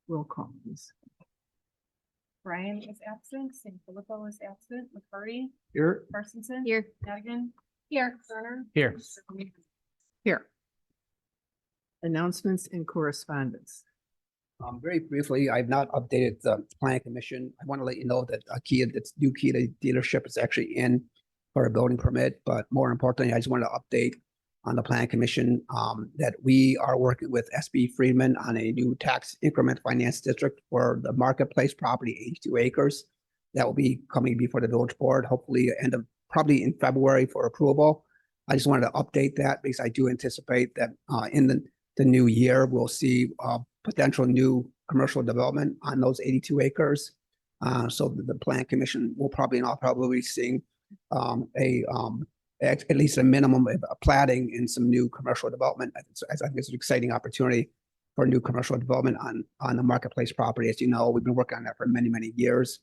Roll call, please. Brian is absent. St. Filippo is absent. McCarty. Here. Parsonson. Here. Madigan. Here. Turner. Here. Here. Announcements and correspondence. Very briefly, I've not updated the planning commission. I want to let you know that this new Kia dealership is actually in for a building permit, but more importantly, I just wanted to update on the planning commission that we are working with SB Friedman on a new tax increment finance district for the marketplace property, 82 acres. That will be coming before the village board, hopefully probably in February for approval. I just wanted to update that because I do anticipate that in the new year, we'll see potential new commercial development on those 82 acres. So the plan commission will probably be seeing at least a minimum of platting in some new commercial development. As I think it's an exciting opportunity for new commercial development on the marketplace property. As you know, we've been working on that for many, many years.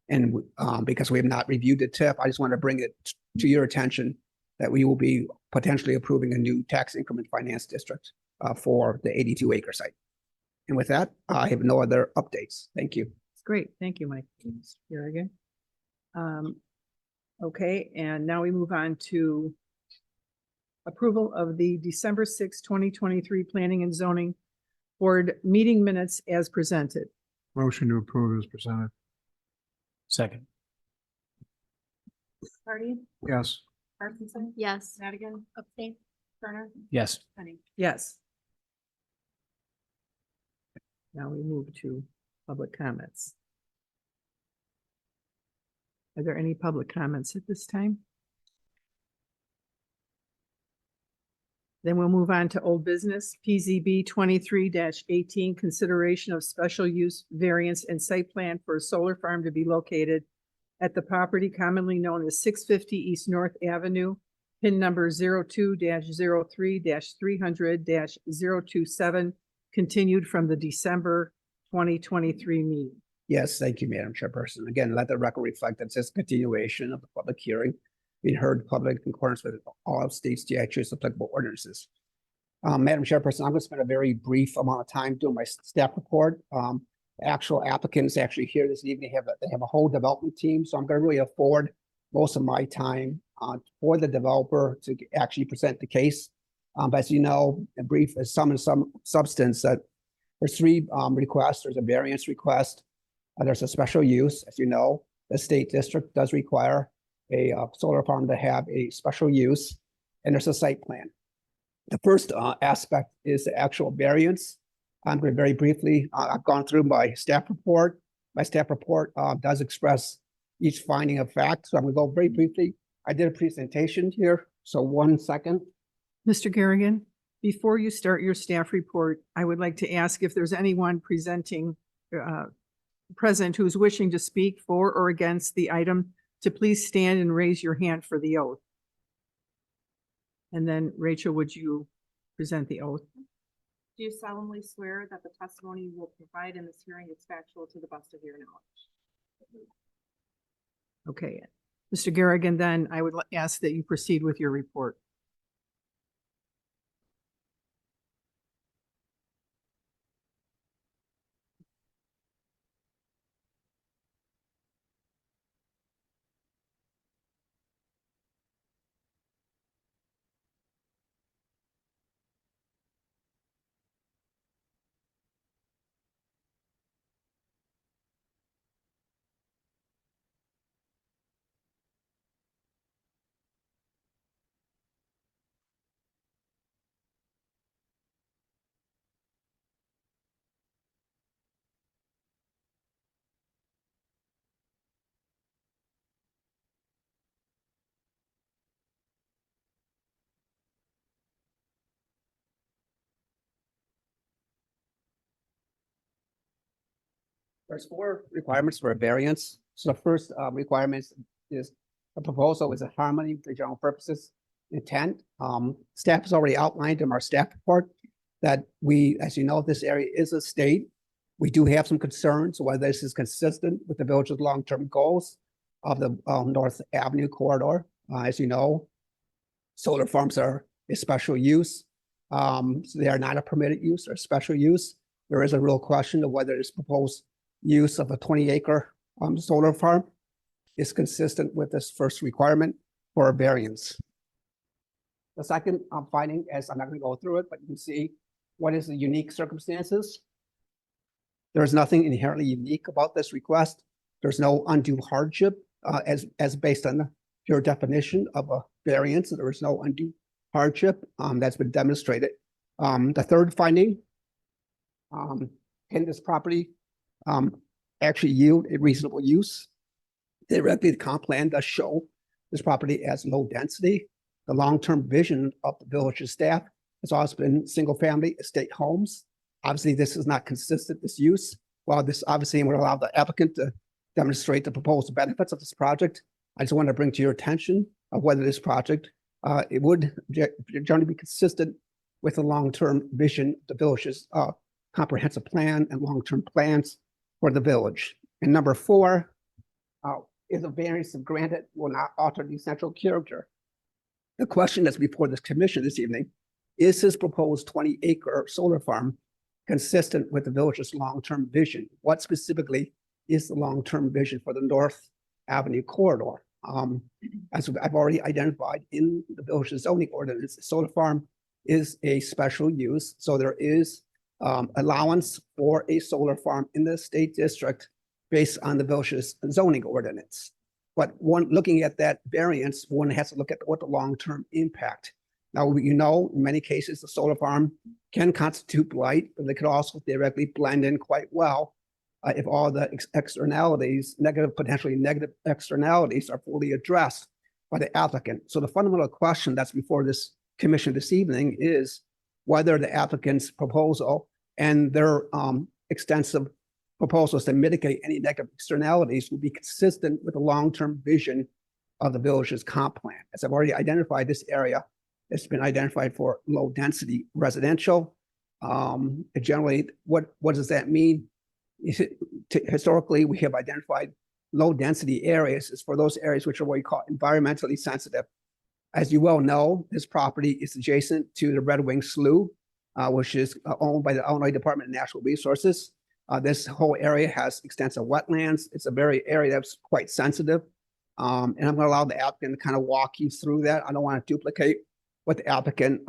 And because we have not reviewed the TIF, I just want to bring it to your attention that we will be potentially approving a new tax increment finance district for the 82 acre site. And with that, I have no other updates. Thank you. Great, thank you, Mike. Here again. Okay, and now we move on to approval of the December 6, 2023 Planning and Zoning Board meeting minutes as presented. Motion to approve is presented. Second. McCarty. Yes. Parsonson. Yes. Madigan. Abstain. Turner. Yes. Penny. Yes. Now we move to public comments. Are there any public comments at this time? Then we'll move on to old business, PZB 23-18, consideration of special use variance and site plan for a solar farm to be located at the property commonly known as 650 East North Avenue, PIN number 02-03-300-027, continued from the December 2023 meeting. Yes, thank you, Madam Chairperson. Again, let the record reflect that it's a continuation of the public hearing being heard public in accordance with all state statutes, applicable ordinances. Madam Chairperson, I'm going to spend a very brief amount of time doing my staff report. Actual applicants actually here this evening they have a whole development team, so I'm going to really afford most of my time for the developer to actually present the case. But as you know, in brief, as some substance, that there's three requests. There's a variance request. There's a special use. As you know, the state district does require a solar farm to have a special use, and there's a site plan. The first aspect is the actual variance. I'm going to very briefly, I've gone through my staff report. My staff report does express each finding of fact. So I'm going to go very briefly. I did a presentation here. So 1 second. Mr. Garrigan, before you start your staff report, I would like to ask if there's anyone present who's wishing to speak for or against the item to please stand and raise your hand for the oath. And then Rachel, would you present the oath? Do you solemnly swear that the testimony you will provide in this hearing is factual to the best of your knowledge? Okay, Mr. Garrigan, then I would ask that you proceed with your report. There's 4 requirements for a variance. So the first requirement is a proposal is in harmony with the general purposes intent. Staff has already outlined in our staff report that we, as you know, this area is a state. We do have some concerns whether this is consistent with the village's long-term goals of the North Avenue corridor. As you know, solar farms are a special use. So they are not a permitted use or special use. there is a real question of whether this proposed use of a 20-acre solar farm is consistent with this first requirement for a variance. The second finding, as I'm not going to go through it, but you can see what is the unique circumstances. There is nothing inherently unique about this request. There's no undue hardship as based on the pure definition of a variance. There is no undue hardship that's been demonstrated. The third finding, can this property actually yield a reasonable use? Theoretically, the comp plan does show this property as low density. The long-term vision of the village's staff has always been single-family estate homes. Obviously, this is not consistent, this use. While this obviously would allow the applicant to demonstrate the proposed benefits of this project, I just want to bring to your attention of whether this project, it would generally be consistent with the long-term vision of the village's comprehensive plan and long-term plans for the village. And number four, is a variance if granted will not alter the essential character. The question that's before this commission this evening, is this proposed 20-acre solar farm consistent with the village's long-term vision? What specifically is the long-term vision for the North Avenue corridor? As I've already identified in the village's zoning ordinance, the solar farm is a special use. So there is allowance for a solar farm in the state district based on the village's zoning ordinance. But one looking at that variance, one has to look at what the long-term impact. Now, you know, in many cases, the solar farm can constitute blight, but they could also theoretically blend in quite well if all the externalities, potentially negative externalities are fully addressed by the applicant. So the fundamental question that's before this commission this evening is whether the applicant's proposal and their extensive proposals to mitigate any negative externalities will be consistent with the long-term vision of the village's comp plan. As I've already identified, this area has been identified for low density residential. Generally, what does that mean? Historically, we have identified low density areas as for those areas which are what we call environmentally sensitive. As you well know, this property is adjacent to the Red Wing Slough, which is owned by the Illinois Department of Natural Resources. This whole area has extensive wetlands. It's a very area that's quite sensitive. And I'm going to allow the applicant to kind of walk you through that. I don't want to duplicate what the applicant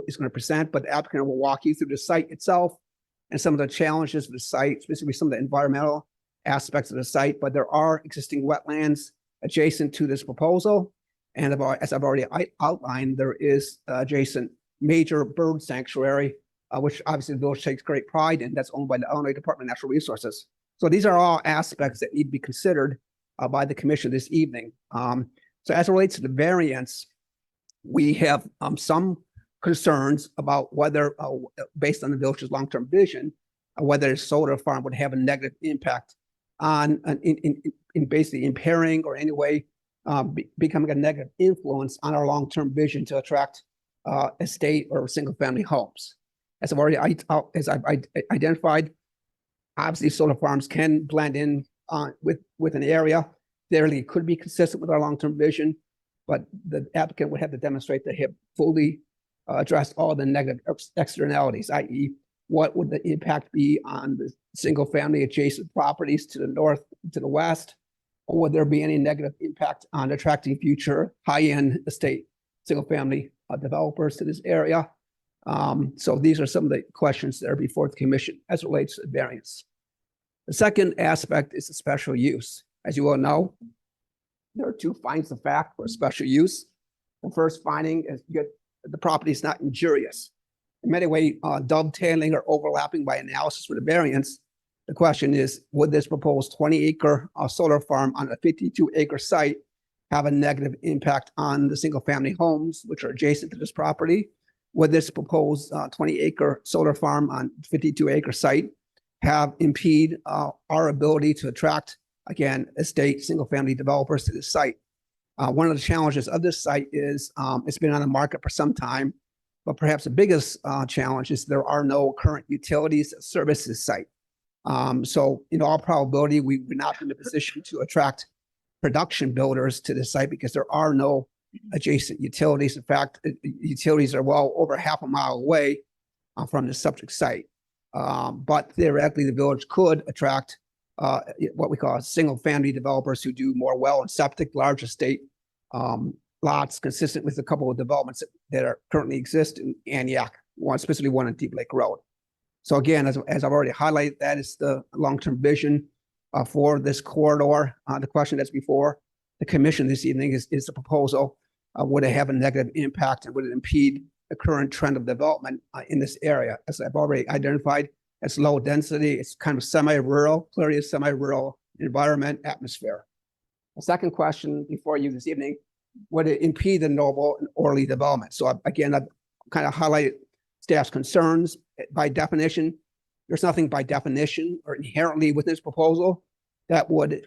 is going to present, but the applicant will walk you through the site itself and some of the challenges of the site, specifically some of the environmental aspects of the site. But there are existing wetlands adjacent to this proposal. And as I've already outlined, there is adjacent major bird sanctuary, which obviously the village takes great pride in. That's owned by the Illinois Department of Natural Resources. So these are all aspects that need to be considered by the commission this evening. So as it relates to the variance, we have some concerns about whether, based on the village's long-term vision, whether a solar farm would have a negative impact on in basically impairing or in any way becoming a negative influence on our long-term vision to attract estate or single-family homes. As I've already identified, obviously solar farms can blend in with an area. They could be consistent with our long-term vision, but the applicant would have to demonstrate they have fully addressed all the negative externalities, i.e., what would the impact be on the single-family adjacent properties to the north, to the west, or would there be any negative impact on attracting future high-end estate single-family developers to this area? So these are some of the questions that are before the commission as it relates to the variance. The second aspect is the special use. As you all know, there are two findings of fact for special use. The first finding is the property is not injurious. In many ways, dovetailing or overlapping by analysis with the variance, the question is, would this proposed 20-acre solar farm on a 52-acre site have a negative impact on the single-family homes which are adjacent to this property? Would this proposed 20-acre solar farm on 52-acre site impede our ability to attract, again, estate single-family developers to this site? One of the challenges of this site is it's been on the market for some time, but perhaps the biggest challenge is there are no current utilities that service this site. So in all probability, we would not be in a position to attract production builders to the site because there are no adjacent utilities. In fact, utilities are well over half a mile away from the subject site. But theoretically, the village could attract what we call single-family developers who do more well and septic, large estate lots consistent with a couple of developments that are currently exist in Antioch, specifically one on Deep Lake Road. So again, as I've already highlighted, that is the long-term vision for this corridor. The question that's before the commission this evening is the proposal, would it have a negative impact and would it impede the current trend of development in this area? As I've already identified, it's low density, it's kind of semi-rural, clearly a semi-rural environment atmosphere. The second question before you this evening, would it impede the noble and orderly development? So again, I've kind of highlighted staff's concerns. By definition, there's nothing by definition or inherently with this proposal that would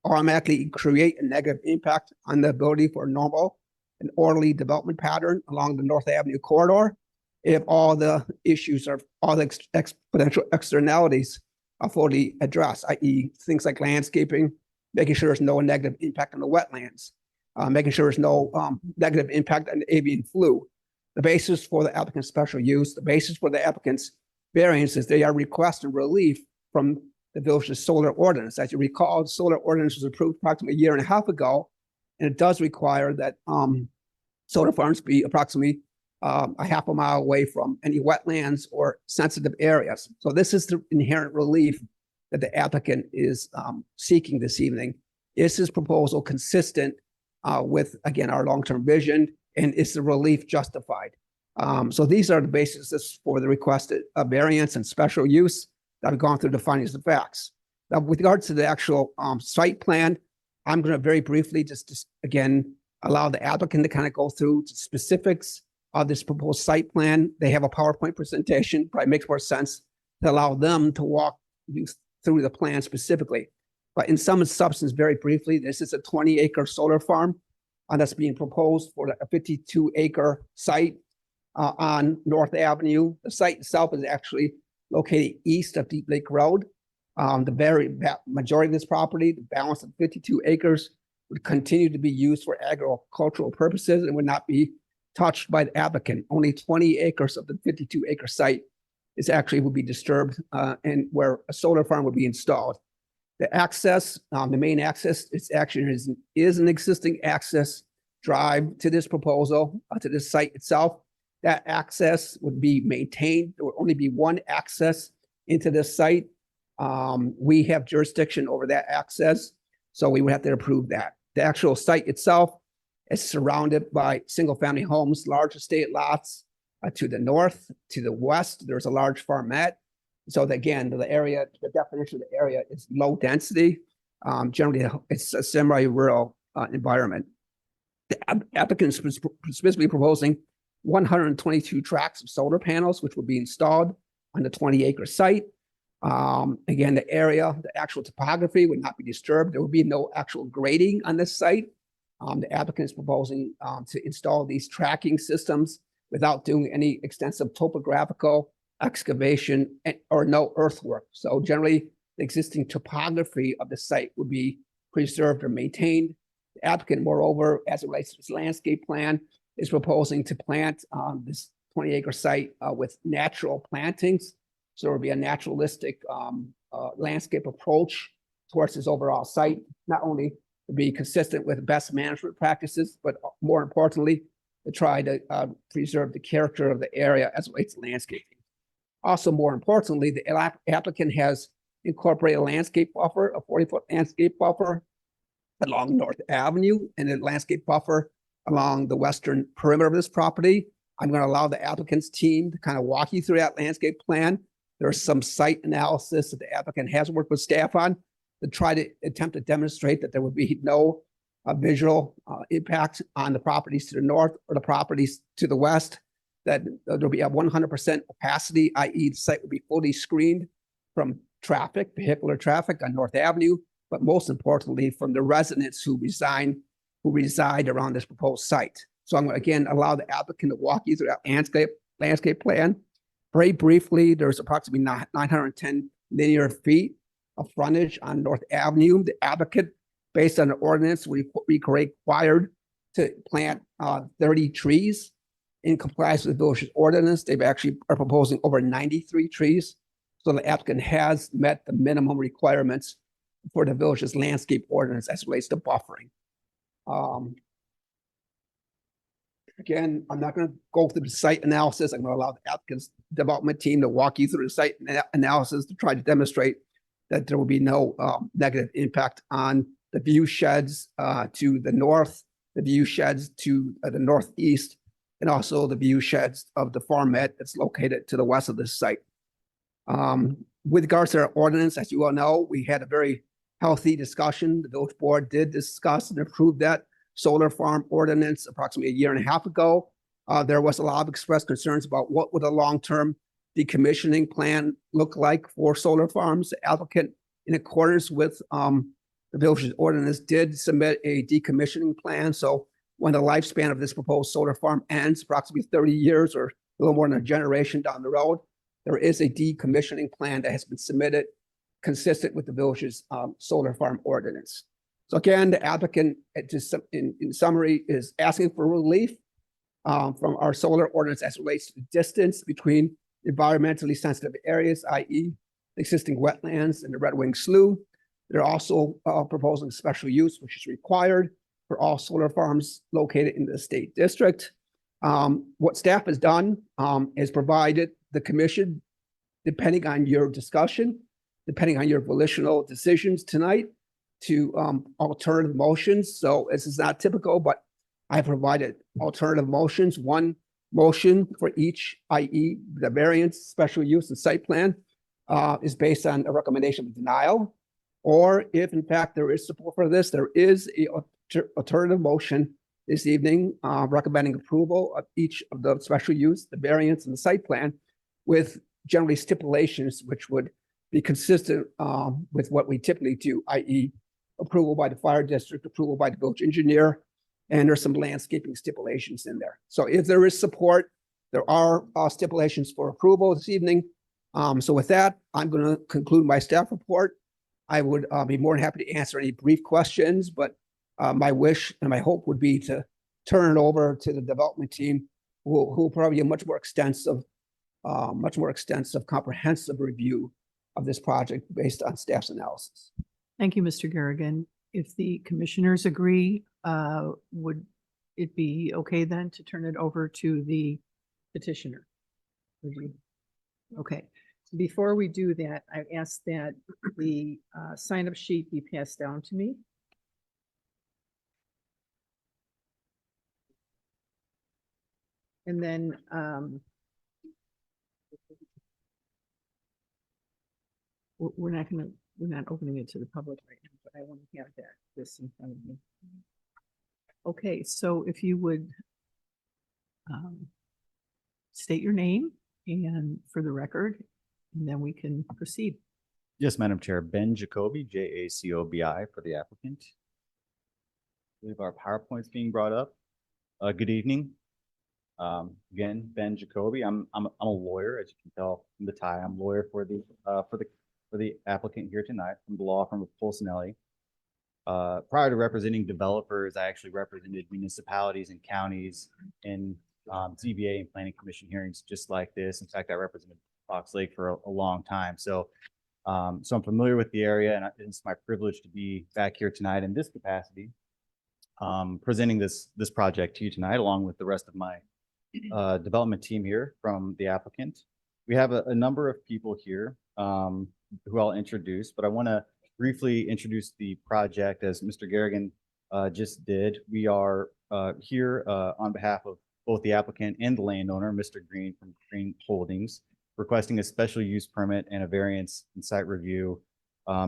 automatically create a negative impact on the ability for a normal and orderly development pattern along the North Avenue corridor if all the issues are, all the exponential externalities are fully addressed, i.e. things like landscaping, making sure there's no negative impact on the wetlands, making sure there's no negative impact on the avian flu. The basis for the applicant's special use, the basis for the applicant's variance is they are requesting relief from the village's solar ordinance. As you recall, the solar ordinance was approved approximately a year and a half ago, and it does require that solar farms be approximately a half a mile away from any wetlands or sensitive areas. So this is the inherent relief that the applicant is seeking this evening. Is this proposal consistent with, again, our long-term vision, and is the relief justified? So these are the bases for the requested variance and special use that have gone through the findings of facts. Now, with regards to the actual site plan, I'm going to very briefly just again allow the applicant to kind of go through the specifics of this proposed site plan. They have a PowerPoint presentation. Probably makes more sense to allow them to walk you through the plan specifically. But in some substance, very briefly, this is a 20-acre solar farm that's being proposed for a 52-acre site on North Avenue. The site itself is actually located east of Deep Lake Road. The very majority of this property, the balance of 52 acres, would continue to be used for agricultural purposes and would not be touched by the applicant. Only 20 acres of the 52-acre site is actually would be disturbed and where a solar farm would be installed. The access, the main access, is actually is an existing access drive to this proposal, to this site itself. That access would be maintained. There would only be one access into this site. We have jurisdiction over that access, so we would have to approve that. The actual site itself is surrounded by single-family homes, large estate lots to the north, to the west. There's a large farmette. So that, again, the area, the definition of the area is low density. Generally, it's a semi-rural environment. The applicant is specifically proposing 122 tracks of solar panels, which will be installed on the 20-acre site. Again, the area, the actual topography would not be disturbed. There would be no actual grading on this site. The applicant is proposing to install these tracking systems without doing any extensive topographical excavation or no earthwork. So generally, the existing topography of the site would be preserved or maintained. The applicant, moreover, as it relates to its landscape plan, is proposing to plant this 20-acre site with natural plantings. So there will be a naturalistic landscape approach towards this overall site, not only to be consistent with best management practices, but more importantly, to try to preserve the character of the area as it relates to landscaping. Also, more importantly, the applicant has incorporated a landscape buffer, a 40-foot landscape buffer along North Avenue and a landscape buffer along the western perimeter of this property. I'm going to allow the applicant's team to kind of walk you through that landscape plan. There's some site analysis that the applicant has worked with staff on to try to attempt to demonstrate that there would be no visual impact on the properties to the north or the properties to the west, that there'll be a 100% opacity, i.e. the site will be fully screened from traffic, vehicular traffic on North Avenue, but most importantly from the residents who reside around this proposed site. So I'm going to again allow the applicant to walk you through that landscape plan. Very briefly, there's approximately 910 linear feet of frontage on North Avenue. The applicant, based on the ordinance, we required to plant 30 trees in compliance with the village's ordinance. They've actually are proposing over 93 trees. So the applicant has met the minimum requirements for the village's landscape ordinance as it relates to buffering. Again, I'm not going to go through the site analysis. I'm going to allow the applicant's development team to walk you through the site analysis to try to demonstrate that there will be no negative impact on the view sheds to the north, the view sheds to the northeast, and also the view sheds of the farmette that's located to the west of this site. With regards to our ordinance, as you all know, we had a very healthy discussion. The village board did discuss and approve that solar farm ordinance approximately 1.5 years ago. There was a lot of expressed concerns about what would a long-term decommissioning plan look like for solar farms. The applicant, in accordance with the village's ordinance, did submit a decommissioning plan. So when the lifespan of this proposed solar farm ends, approximately 30 years or a little more than a generation down the road, there is a decommissioning plan that has been submitted consistent with the village's solar farm ordinance. So again, the applicant, just in summary, is asking for relief from our solar ordinance as it relates to the distance between environmentally sensitive areas, i.e. existing wetlands and the Red Wing Slough. They're also proposing special use, which is required for all solar farms located in the state district. What staff has done is provided the commission, depending on your discussion, depending on your volitional decisions tonight, to alternative motions. So this is not typical, but I provided alternative motions. One motion for each, i.e. the variance, special use, and site plan is based on a recommendation of denial. Or if in fact there is support for this, there is a alternative motion this evening recommending approval of each of the special use, the variance, and the site plan with generally stipulations which would be consistent with what we typically do, i.e. approval by the fire district, approval by the village engineer, and there's some landscaping stipulations in there. So if there is support, there are stipulations for approval this evening. So with that, I'm going to conclude my staff report. I would be more than happy to answer any brief questions, but my wish and my hope would be to turn it over to the development team who will probably a much more extensive, comprehensive review of this project based on staff's analysis. Thank you, Mr. Garrigan. If the commissioners agree, would it be okay then to turn it over to the petitioner? Okay. Before we do that, I ask that the sign-up sheet be passed down to me. And then we're not opening it to the public right now, but I want to have this in front of me. Okay, so if you would state your name and for the record, and then we can proceed. Yes, Madam Chair. Ben Jacoby, Jacobi for the applicant. I believe our PowerPoint's being brought up. Good evening. Again, Ben Jacoby. I'm a lawyer, as you can tell from the tie. I'm a lawyer for the applicant here tonight from the law firm of Polsinelli. Prior to representing developers, I actually represented municipalities and counties in ZBA and planning commission hearings just like this. In fact, I represented Fox Lake for a long time. So I'm familiar with the area, and it's my privilege to be back here tonight in this capacity, presenting this project to you tonight, along with the rest of my development team here from the applicant. We have a number of people here who I'll introduce, but I want to briefly introduce the project as Mr. Garrigan just did. We are here on behalf of both the applicant and the landowner, Mr. Green from Green Holdings, requesting a special use permit and a variance and site review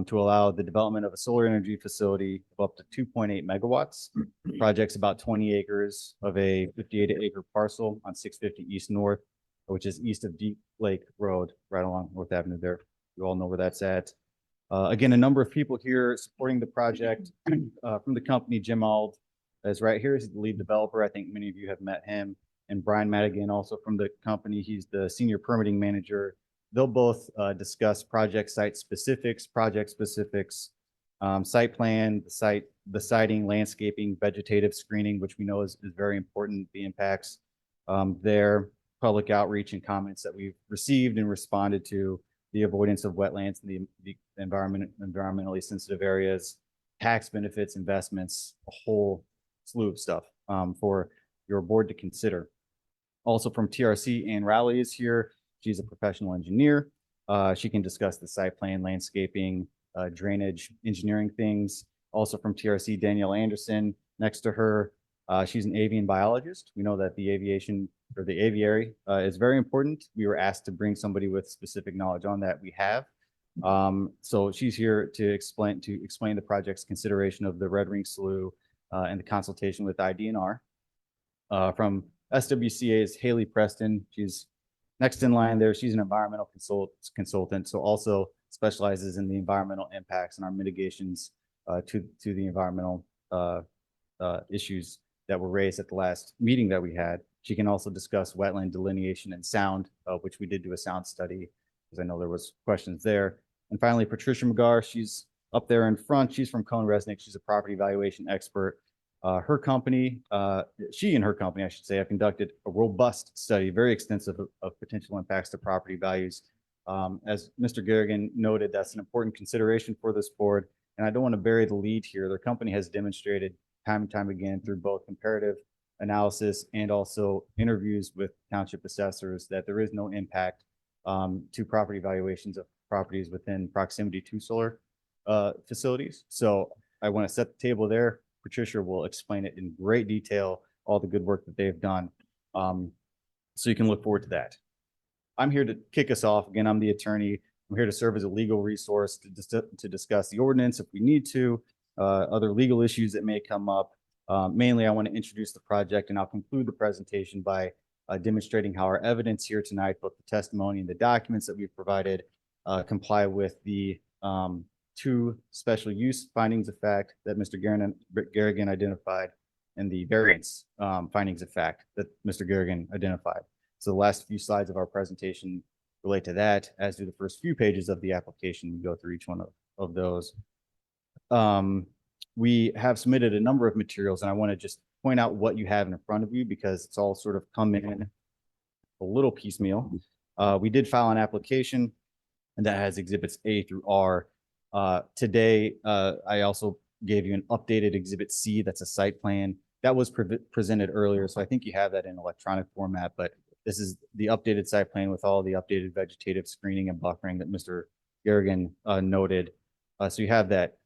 to allow the development of a solar energy facility of up to 2.8 megawatts. The project's about 20 acres of a 58-acre parcel on 650 East North, which is east of Deep Lake Road, right along North Avenue there. You all know where that's at. Again, a number of people here supporting the project from the company. Jim Ald is right here. He's the lead developer. I think many of you have met him. And Brian Madigan, also from the company. He's the senior permitting manager. They'll both discuss project site specifics, site plan, the siting, landscaping, vegetative screening, which we know is very important, the impacts their public outreach and comments that we've received and responded to, the avoidance of wetlands and the environmentally sensitive areas, tax benefits, investments, a whole slew of stuff for your board to consider. Also from TRC, Ann Rowley is here. She's a professional engineer. She can discuss the site plan, landscaping, drainage, engineering things. Also from TRC, Danielle Anderson next to her. She's an avian biologist. We know that the aviation or the aviary is very important. We were asked to bring somebody with specific knowledge on that. We have. So she's here to explain the project's consideration of the Red Ring Slough and the consultation with IDNR. From SWCA's Haley Preston, she's next in line there. She's an environmental consultant, so also specializes in the environmental impacts and our mitigations to the environmental issues that were raised at the last meeting that we had. She can also discuss wetland delineation and sound, which we did do a sound study, because I know there was questions there. And finally, Patricia McGar, she's up there in front. She's from Cohn Resnick. She's a property valuation expert. Her company, she and her company, I should say, have conducted a robust study, very extensive of potential impacts to property values. As Mr. Garrigan noted, that's an important consideration for this board. And I don't want to bury the lead here. Their company has demonstrated time and time again through both comparative analysis and also interviews with township assessors that there is no impact to property valuations of properties within proximity to solar facilities. So I want to set the table there. Patricia will explain it in great detail, all the good work that they've done. So you can look forward to that. I'm here to kick us off. Again, I'm the attorney. I'm here to serve as a legal resource to discuss the ordinance if we need to, other legal issues that may come up. Mainly, I want to introduce the project, and I'll conclude the presentation by demonstrating how our evidence here tonight, both the testimony and the documents that we've provided, comply with the two special use findings of fact that Mr. Garrigan identified and the variance findings of fact that Mr. Garrigan identified. So the last few slides of our presentation relate to that, as do the first few pages of the application. We go through each one of those. We have submitted a number of materials, and I want to just point out what you have in front of you because it's all sort of come in a little piecemeal. We did file an application, and that has exhibits A through R. Today, I also gave you an updated exhibit C. That's a site plan that was presented earlier. So I think you have that in electronic format, but this is the updated site plan with all the updated vegetative screening and buffering that Mr. Garrigan noted. So you have that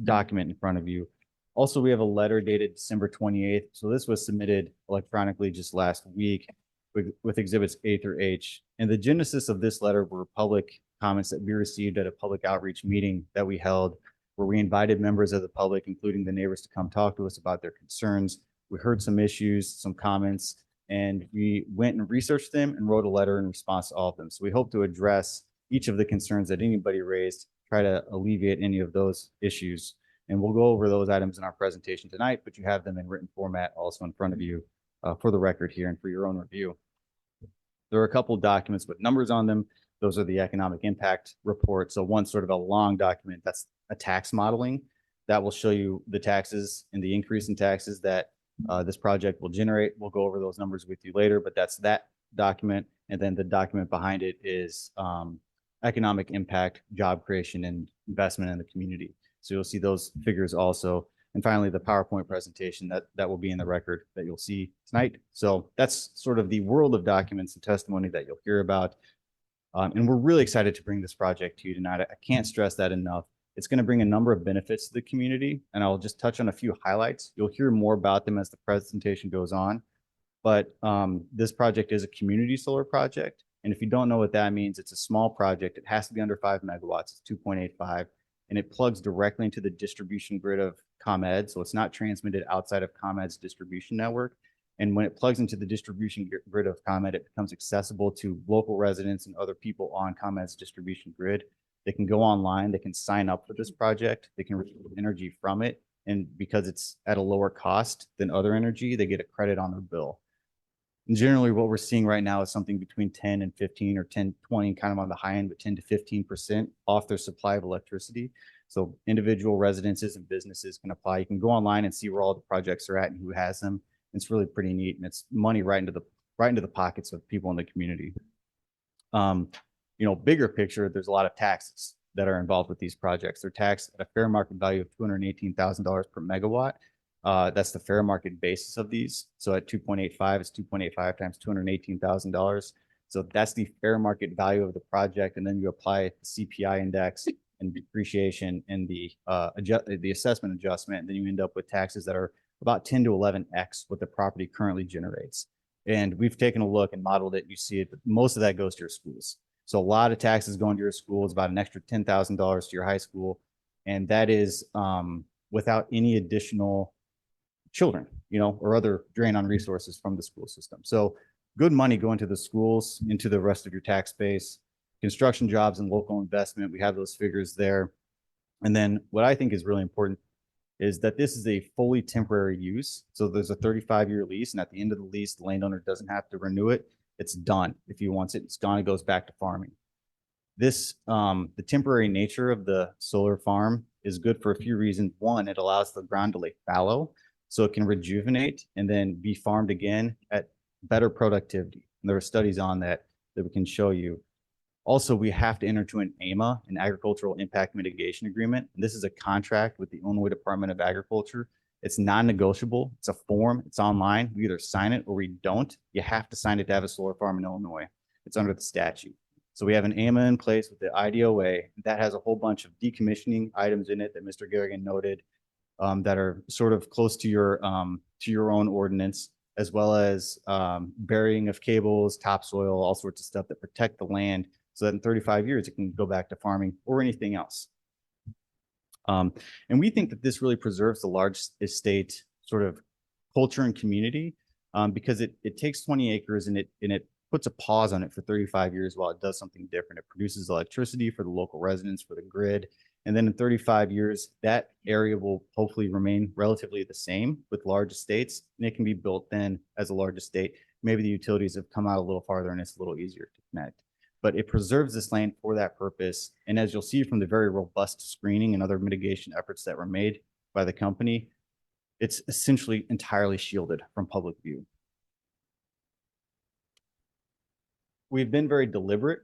document in front of you. Also, we have a letter dated December 28th. So this was submitted electronically just last week with exhibits A through H. And the genesis of this letter were public comments that we received at a public outreach meeting that we held, where we invited members of the public, including the neighbors, to come talk to us about their concerns. We heard some issues, some comments, and we went and researched them and wrote a letter in response to all of them. So we hope to address each of the concerns that anybody raised, try to alleviate any of those issues. And we'll go over those items in our presentation tonight, but you have them in written format also in front of you for the record here and for your own review. There are a couple of documents with numbers on them. Those are the economic impact report. So one sort of a long document, that's a tax modeling that will show you the taxes and the increase in taxes that this project will generate. We'll go over those numbers with you later, but that's that document. And then the document behind it is economic impact, job creation, and investment in the community. So you'll see those figures also. And finally, the PowerPoint presentation that will be in the record that you'll see tonight. So that's sort of the world of documents and testimony that you'll hear about. And we're really excited to bring this project to you tonight. I can't stress that enough. It's going to bring a number of benefits to the community, and I'll just touch on a few highlights. You'll hear more about them as the presentation goes on. But this project is a community solar project. And if you don't know what that means, it's a small project. It has to be under 5 megawatts. It's 2.85. And it plugs directly into the distribution grid of ComEd. So it's not transmitted outside of ComEd's distribution network. And when it plugs into the distribution grid of ComEd, it becomes accessible to local residents and other people on ComEd's distribution grid. They can go online, they can sign up for this project, they can receive energy from it. And because it's at a lower cost than other energy, they get a credit on their bill. And generally what we're seeing right now is something between 10 and 15 or 10, 20, kind of on the high end, but 10 to 15% off their supply of electricity. So individual residences and businesses can apply. You can go online and see where all the projects are at and who has them. It's really pretty neat, and it's money right into the pockets of people in the community. Bigger picture, there's a lot of taxes that are involved with these projects. They're taxed at a fair market value of $218,000 per megawatt. That's the fair market basis of these. So at 2.85, it's 2.85 times $218,000. So that's the fair market value of the project. And then you apply the CPI index and depreciation and the assessment adjustment. And then you end up with taxes that are about 10 to 11x what the property currently generates. And we've taken a look and modeled it. You see it, most of that goes to your schools. So a lot of taxes going to your schools, about an extra $10,000 to your high school. And that is without any additional children, or other drain on resources from the school system. So good money going to the schools, into the rest of your tax base, construction jobs and local investment. We have those figures there. And then what I think is really important is that this is a fully temporary use. So there's a 35-year lease, and at the end of the lease, the landowner doesn't have to renew it. It's done. If he wants it, it's gone. It goes back to farming. This, the temporary nature of the solar farm is good for a few reasons. One, it allows the ground to lay fallow, so it can rejuvenate and then be farmed again at better productivity. And there are studies on that we can show you. Also, we have to enter into an AIMA, an Agricultural Impact Mitigation Agreement. And this is a contract with the Illinois Department of Agriculture. It's non-negotiable. It's a form. It's online. We either sign it or we don't. You have to sign it to have a solar farm in Illinois. It's under the statute. So we have an AIMA in place with the IDOA that has a whole bunch of decommissioning items in it that Mr. Garrigan noted, that are sort of close to your own ordinance, as well as burying of cables, topsoil, all sorts of stuff that protect the land, so that in 35 years it can go back to farming or anything else. And we think that this really preserves the large estate sort of culture and community, because it takes 20 acres and it puts a pause on it for 35 years while it does something different. It produces electricity for the local residents, for the grid. And then in 35 years, that area will hopefully remain relatively the same with large estates, and it can be built then as a large estate. Maybe the utilities have come out a little farther and it's a little easier to connect. But it preserves this land for that purpose. And as you'll see from the very robust screening and other mitigation efforts that were made by the company, it's essentially entirely shielded from public view. We've been very deliberate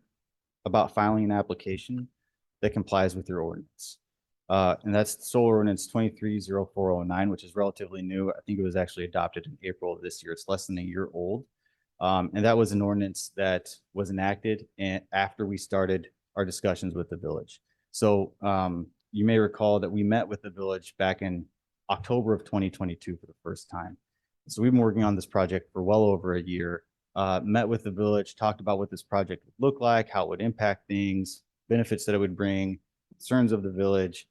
about filing an application that complies with your ordinance. And that's Solar Ordinance 230409, which is relatively new. I think it was actually adopted in April of this year. It's less than a year old. And that was an ordinance that was enacted after we started our discussions with the village. So you may recall that we met with the village back in October of 2022 for the first time. So we've been working on this project for well over a year, met with the village, talked about what this project would look like, how it would impact things, benefits that it would bring, concerns of the village.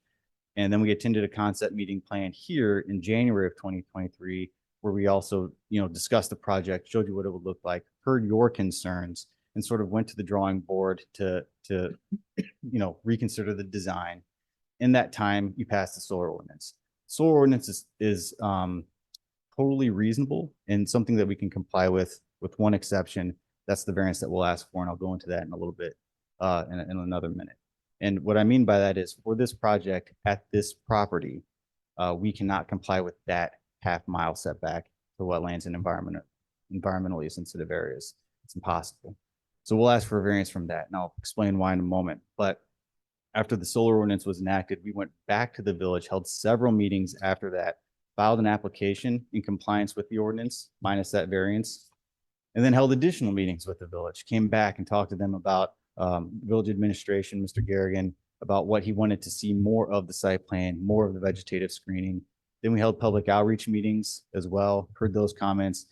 And then we attended a concept meeting planned here in January of 2023, where we also, discussed the project, showed you what it would look like, heard your concerns, and sort of went to the drawing board to reconsider the design. In that time, you passed the solar ordinance. Solar ordinance is totally reasonable and something that we can comply with one exception. That's the variance that we'll ask for, and I'll go into that in a little bit in another minute. And what I mean by that is, for this project at this property, we cannot comply with that half-mile setback for wetlands and environmentally sensitive areas. It's impossible. So we'll ask for a variance from that, and I'll explain why in a moment. But after the solar ordinance was enacted, we went back to the village, held several meetings after that, filed an application in compliance with the ordinance, minus that variance, and then held additional meetings with the village, came back and talked to them about village administration, Mr. Garrigan, about what he wanted to see more of the site plan, more of the vegetative screening. Then we held public outreach meetings as well, heard those comments.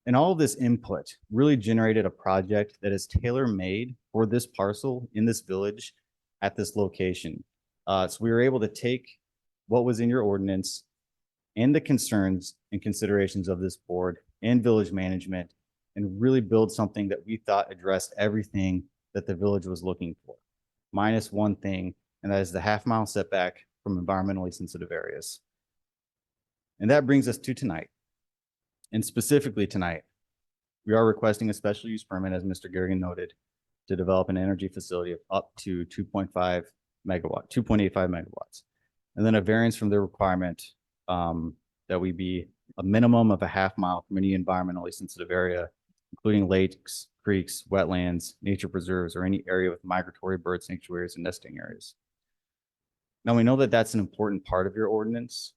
And all of this input really generated a project that is tailor-made for this parcel in this village at this location. So we were able to take what was in your ordinance and the concerns and considerations of this board and village management and really build something that we thought addressed everything that the village was looking for, minus one thing, and that is the half-mile setback from environmentally sensitive areas. And that brings us to tonight. And specifically tonight, we are requesting a special use permit, as Mr. Garrigan noted, to develop an energy facility of up to 2.85 megawatts. And then a variance from the requirement that we be a minimum of a half-mile from any environmentally sensitive area, including lakes, creeks, wetlands, nature preserves, or any area with migratory bird sanctuaries and nesting areas. Now, we know that that's an important part of your ordinance.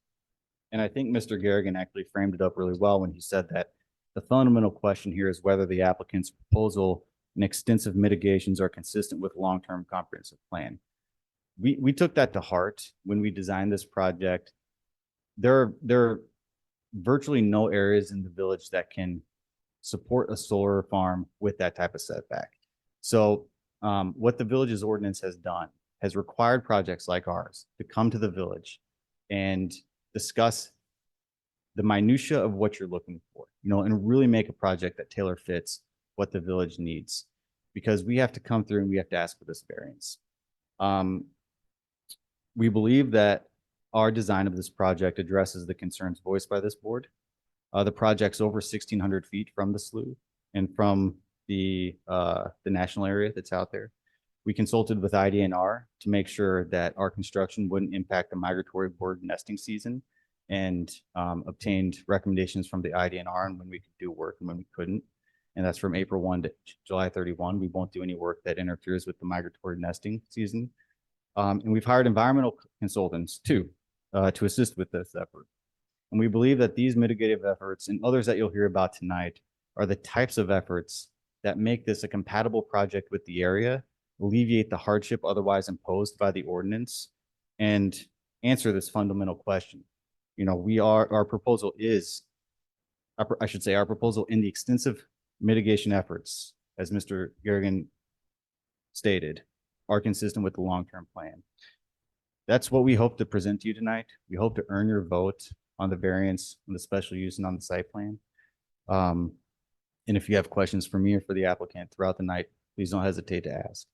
And I think Mr. Garrigan actually framed it up really well when he said that the fundamental question here is whether the applicant's proposal and extensive mitigations are consistent with long-term comprehensive plan. We took that to heart when we designed this project. There are virtually no areas in the village that can support a solar farm with that type of setback. So what the village's ordinance has done has required projects like ours to come to the village and discuss the minutia of what you're looking for, and really make a project that tailor fits what the village needs, because we have to come through and we have to ask for this variance. We believe that our design of this project addresses the concerns voiced by this board. The project's over 1,600 feet from the slough and from the national area that's out there. We consulted with IDNR to make sure that our construction wouldn't impact the migratory bird nesting season, and obtained recommendations from the IDNR on when we could do work and when we couldn't. And that's from April 1 to July 31. We won't do any work that interferes with the migratory nesting season. And we've hired environmental consultants too, to assist with this effort. And we believe that these mitigative efforts and others that you'll hear about tonight are the types of efforts that make this a compatible project with the area, alleviate the hardship otherwise imposed by the ordinance, and answer this fundamental question. Our proposal in the extensive mitigation efforts, as Mr. Garrigan stated, are consistent with the long-term plan. That's what we hope to present to you tonight. We hope to earn your vote on the variance, on the special use, and on the site plan. And if you have questions for me or for the applicant throughout the night, please don't hesitate to ask.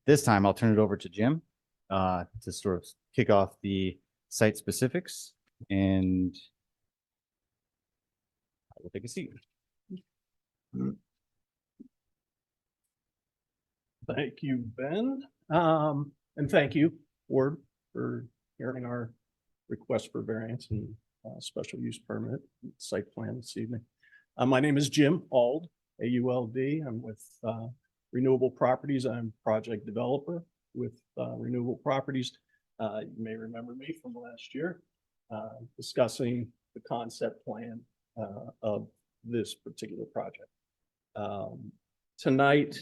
This time, I'll turn it over to Jim to sort of kick off the site specifics, and I will take a seat. Thank you, Ben. And thank you, Board, for hearing our request for variance and special use permit site plan this evening. My name is Jim Auld, A-U-L-D. I'm with Renewable Properties. I'm project developer with Renewable Properties. You may remember me from last year discussing the concept plan of this particular project. Tonight,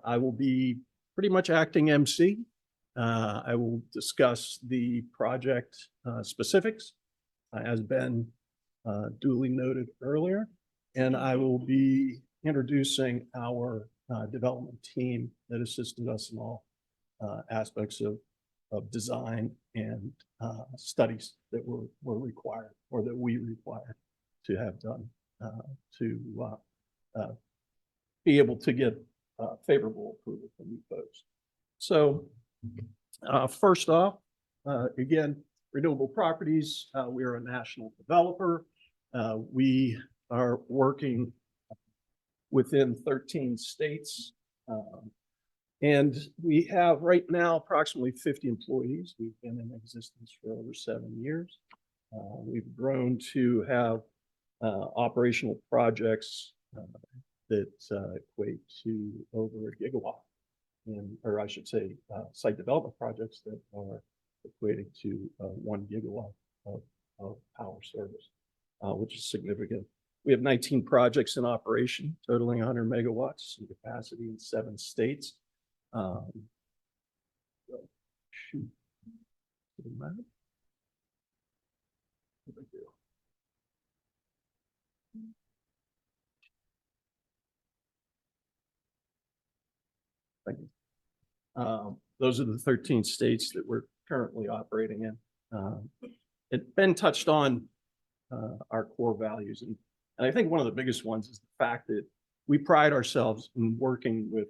I will be pretty much acting MC. I will discuss the project specifics, as Ben duly noted earlier, and I will be introducing our development team that assisted us in all aspects of design and studies that were required, or that we require to have done to be able to get favorable approval from you folks. So first off, again, Renewable Properties, we are a national developer. We are working within 13 states. And we have right now approximately 50 employees. We've been in existence for over 7 years. We've grown to have operational projects that equate to over a gigawatt, or I should say site development projects that are equating to 1 gigawatt of power service, which is significant. We have 19 projects in operation, totaling 100 megawatts in capacity in 7 states. Shoot. Thank you. Those are the 13 states that we're currently operating in. Ben touched on our core values, and I think one of the biggest ones is the fact that we pride ourselves in working with.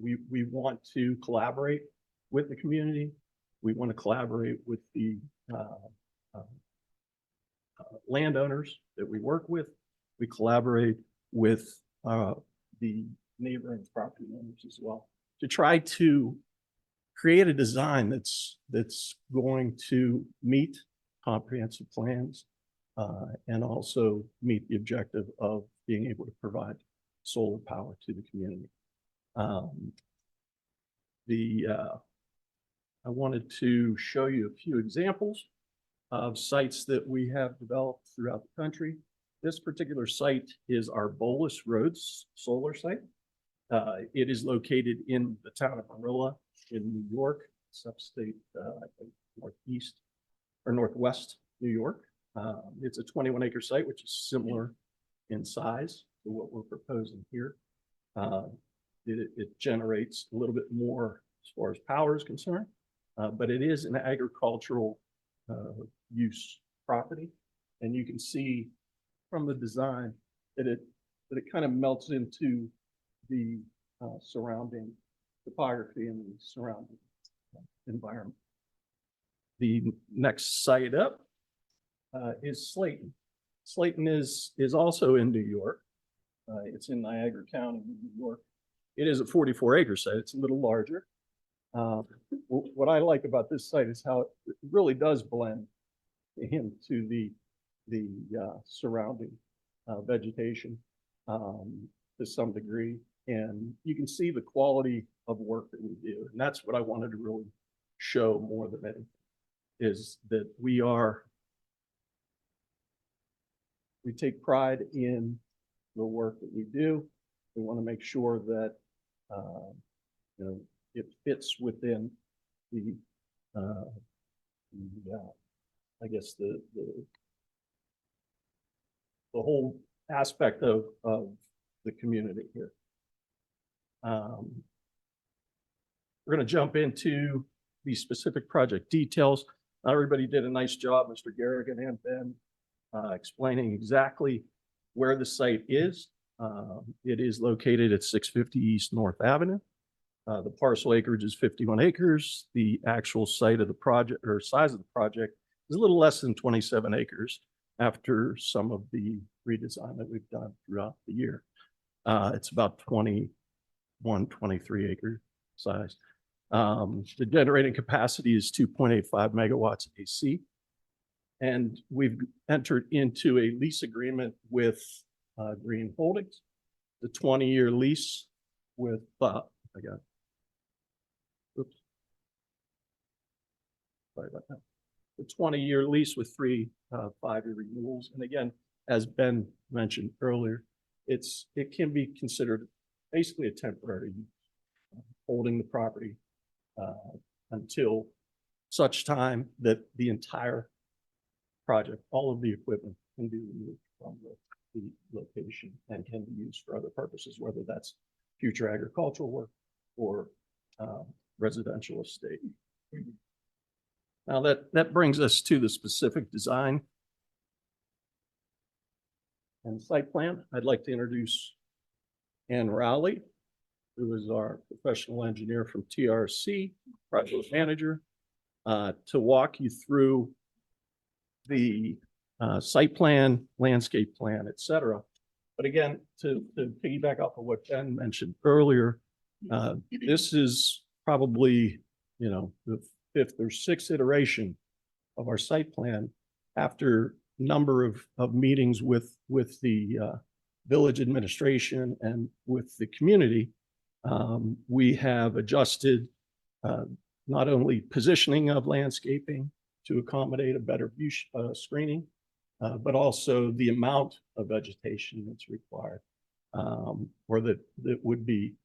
We want to collaborate with the community. We want to collaborate with the landowners that we work with. We collaborate with the neighboring property owners as well, to try to create a design that's going to meet comprehensive plans and also meet the objective of being able to provide solar power to the community. I wanted to show you a few examples of sites that we have developed throughout the country. This particular site is our Bolus Roads solar site. It is located in the town of Marilla in New York. It's upstate, I think northeast or northwest New York. It's a 21-acre site, which is similar in size to what we're proposing here. It generates a little bit more as far as power is concerned, but it is an agricultural use property. And you can see from the design that it kind of melts into the surrounding topography and the surrounding environment. The next site up is Slayton. Slayton is also in New York. It's in Niagara County, New York. It is a 44-acre site. It's a little larger. What I like about this site is how it really does blend into the surrounding vegetation to some degree. And you can see the quality of work that we do. And that's what I wanted to really show more than anything, is that we take pride in the work that we do. We want to make sure that it fits within the I guess the whole aspect of the community here. We're going to jump into the specific project details. Everybody did a nice job, Mr. Garrigan and Ben, explaining exactly where the site is. It is located at 650 East North Avenue. The parcel acreage is 51 acres. The actual site of the project or size of the project is a little less than 27 acres after some of the redesign that we've done throughout the year. It's about 21, 23 acre size. The generating capacity is 2.85 megawatts AC. And we've entered into a lease agreement with Green Holdings, the 20-year lease with, sorry about that. The 20-year lease with 3 5-year renewals. And again, as Ben mentioned earlier, it can be considered basically a temporary use, holding the property until such time that the entire project, all of the equipment can be removed from the location and can be used for other purposes, whether that's future agricultural work or residential estate. Now that brings us to the specific design and site plan. I'd like to introduce Ann Rowley, who is our professional engineer from TRC, project manager, to walk you through the site plan, landscape plan, et cetera. But again, to piggyback off of what Ben mentioned earlier, this is probably, the 5th or 6th iteration of our site plan after a number of meetings with the village administration and with the community. We have adjusted not only positioning of landscaping to accommodate a better view screening, but also the amount of vegetation that's required or that would be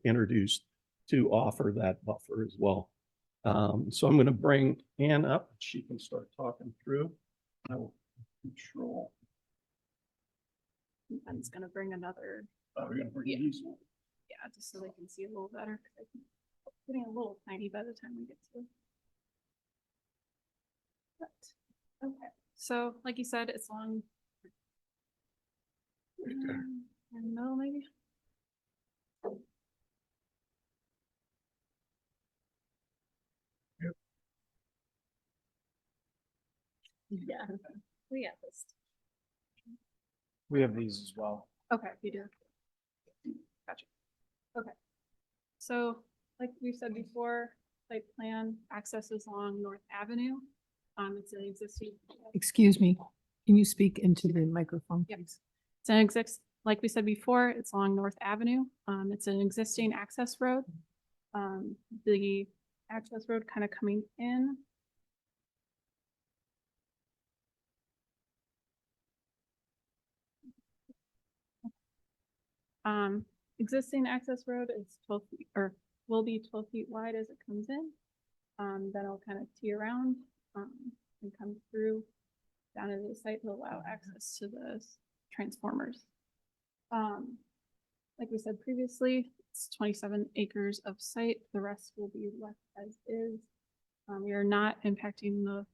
introduced to offer that buffer as well. So I'm going to bring Ann up. She can start talking through. I will control. Ben's gonna bring another, Oh, we're going to bring Yeah. these one. yeah, just so they can see a little better. 'Cause I think it's getting a little tiny by the time we get to it. But, okay, so like you said, it's long. No, maybe. Yeah, we got this. We have these as well. Okay, you do. Gotcha. Okay. So, like we said before, site plan access is along North Avenue. It's an existing. Excuse me, Can you speak into the microphone, Yep. please? It's an like we said before, it's along North Avenue. It's an existing access road. The access road kind of coming in. Existing access road is 12 feet, or will be 12 feet wide as it comes in. Then it'll kind of tee around, and come through down to the site to allow access to the transformers. Like we said previously, it's 27 acres of site. The rest will be left as is. We are not impacting the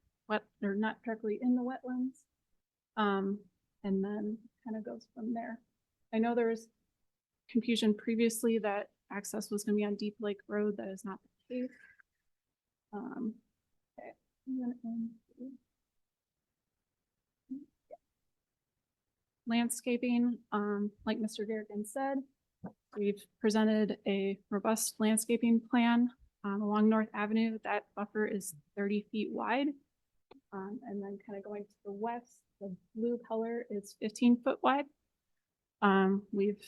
or not directly in the wetlands. And then kind of goes from there. I know there was confusion previously that access was going to be on Deep Lake Road. That is not the case. Okay. Landscaping, like Mr. Garrigan said, we've presented a robust landscaping plan along North Avenue. That buffer is 30 feet wide. And then kind of going to the west, the blue color is 15-foot wide. We've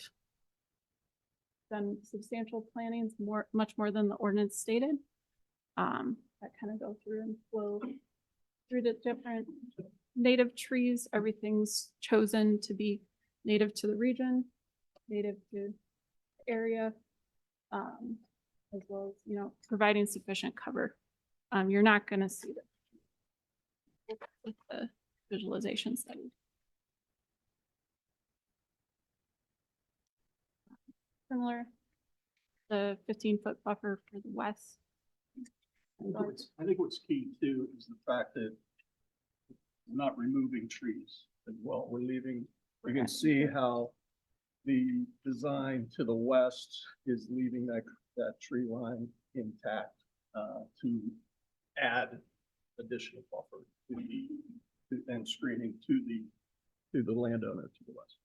done substantial plannings, much more than the ordinance stated. That kind of go through and flow through the different native trees. Everything's chosen to be native to the region, native to the area, as well as, providing sufficient cover. You're not going to see that with the visualization study. Similar, the 15-foot buffer for the west. I think what's key too is the fact that we're not removing trees as well. We're leaving, you can see how the design to the west is leaving that tree line intact to add additional buffer and screening to the landowner to the west.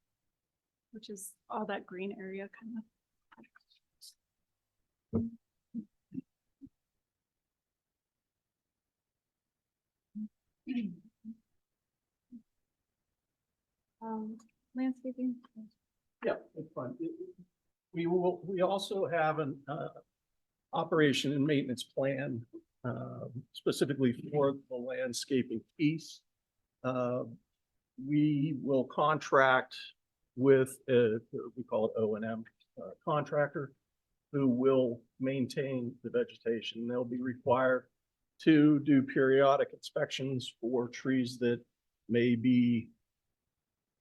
Which is all that green area kind of. Landscaping. Yeah, it's fine. We also have an operation and maintenance plan specifically for the landscaping piece. We will contract with we call it O&M contractor who will maintain the vegetation. They'll be required to do periodic inspections for trees that may be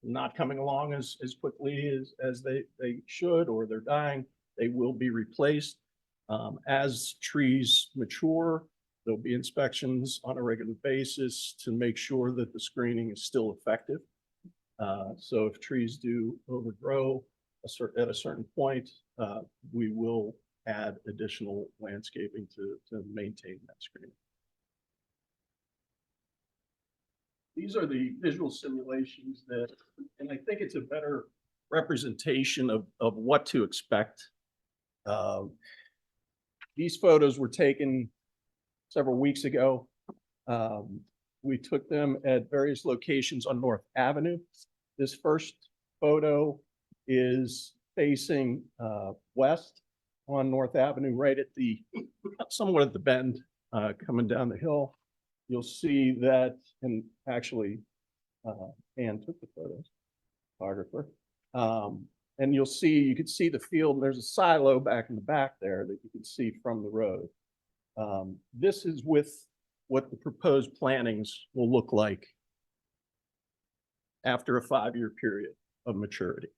not coming along as quickly as they should, or they're dying. They will be replaced. As trees mature, there'll be inspections on a regular basis to make sure that the screening is still effective. So if trees do overgrow at a certain point, we will add additional landscaping to maintain that screening. These are the visual simulations and I think it's a better representation of what to expect. These photos were taken several weeks ago. We took them at various locations on North Avenue. This first photo is facing west on North Avenue, right at somewhat at the bend coming down the hill. You'll see that, and actually, Ann took the photos, photographer. And you can see the field, and there's a silo back in the back there that you can see from the road. This is with what the proposed plantings will look like after a 5-year period of maturity.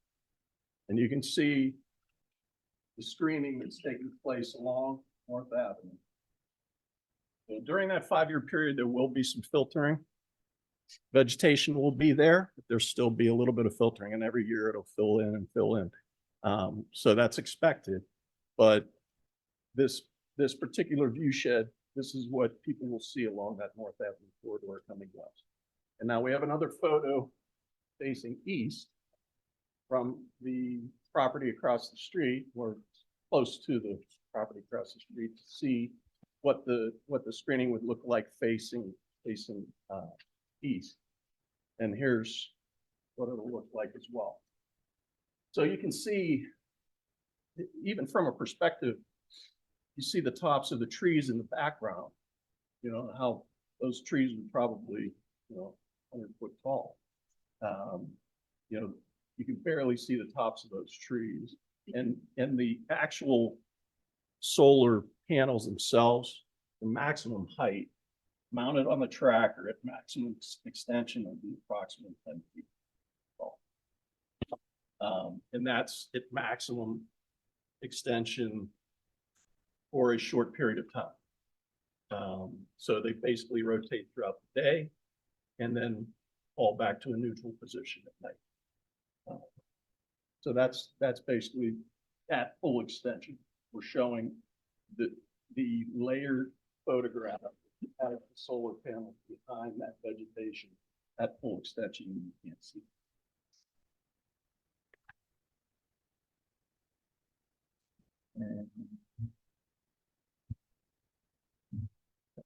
And you can see the screening that's taking place along North Avenue. So during that 5-year period, there will be some filtering. Vegetation will be there, but there'll still be a little bit of filtering, and every year it'll fill in and fill in. So that's expected. But this particular view shed, this is what people will see along that North Avenue corridor coming west. And now we have another photo facing east from the property across the street, or close to the property across the street, to see what the screening would look like facing east. And here's what it'll look like as well. So you can see, even from a perspective, you see the tops of the trees in the background, you know, how those trees are probably, 100 foot tall. You know, you can barely see the tops of those trees, and the actual solar panels themselves, the maximum height mounted on the tracker at maximum extension will be approximately 10 feet tall. And that's at maximum extension for a short period of time. So they basically rotate throughout the day and then fall back to a neutral position at night. So that's basically at full extension. We're showing the layered photograph out of the solar panel behind that vegetation at full extension. You can't see. And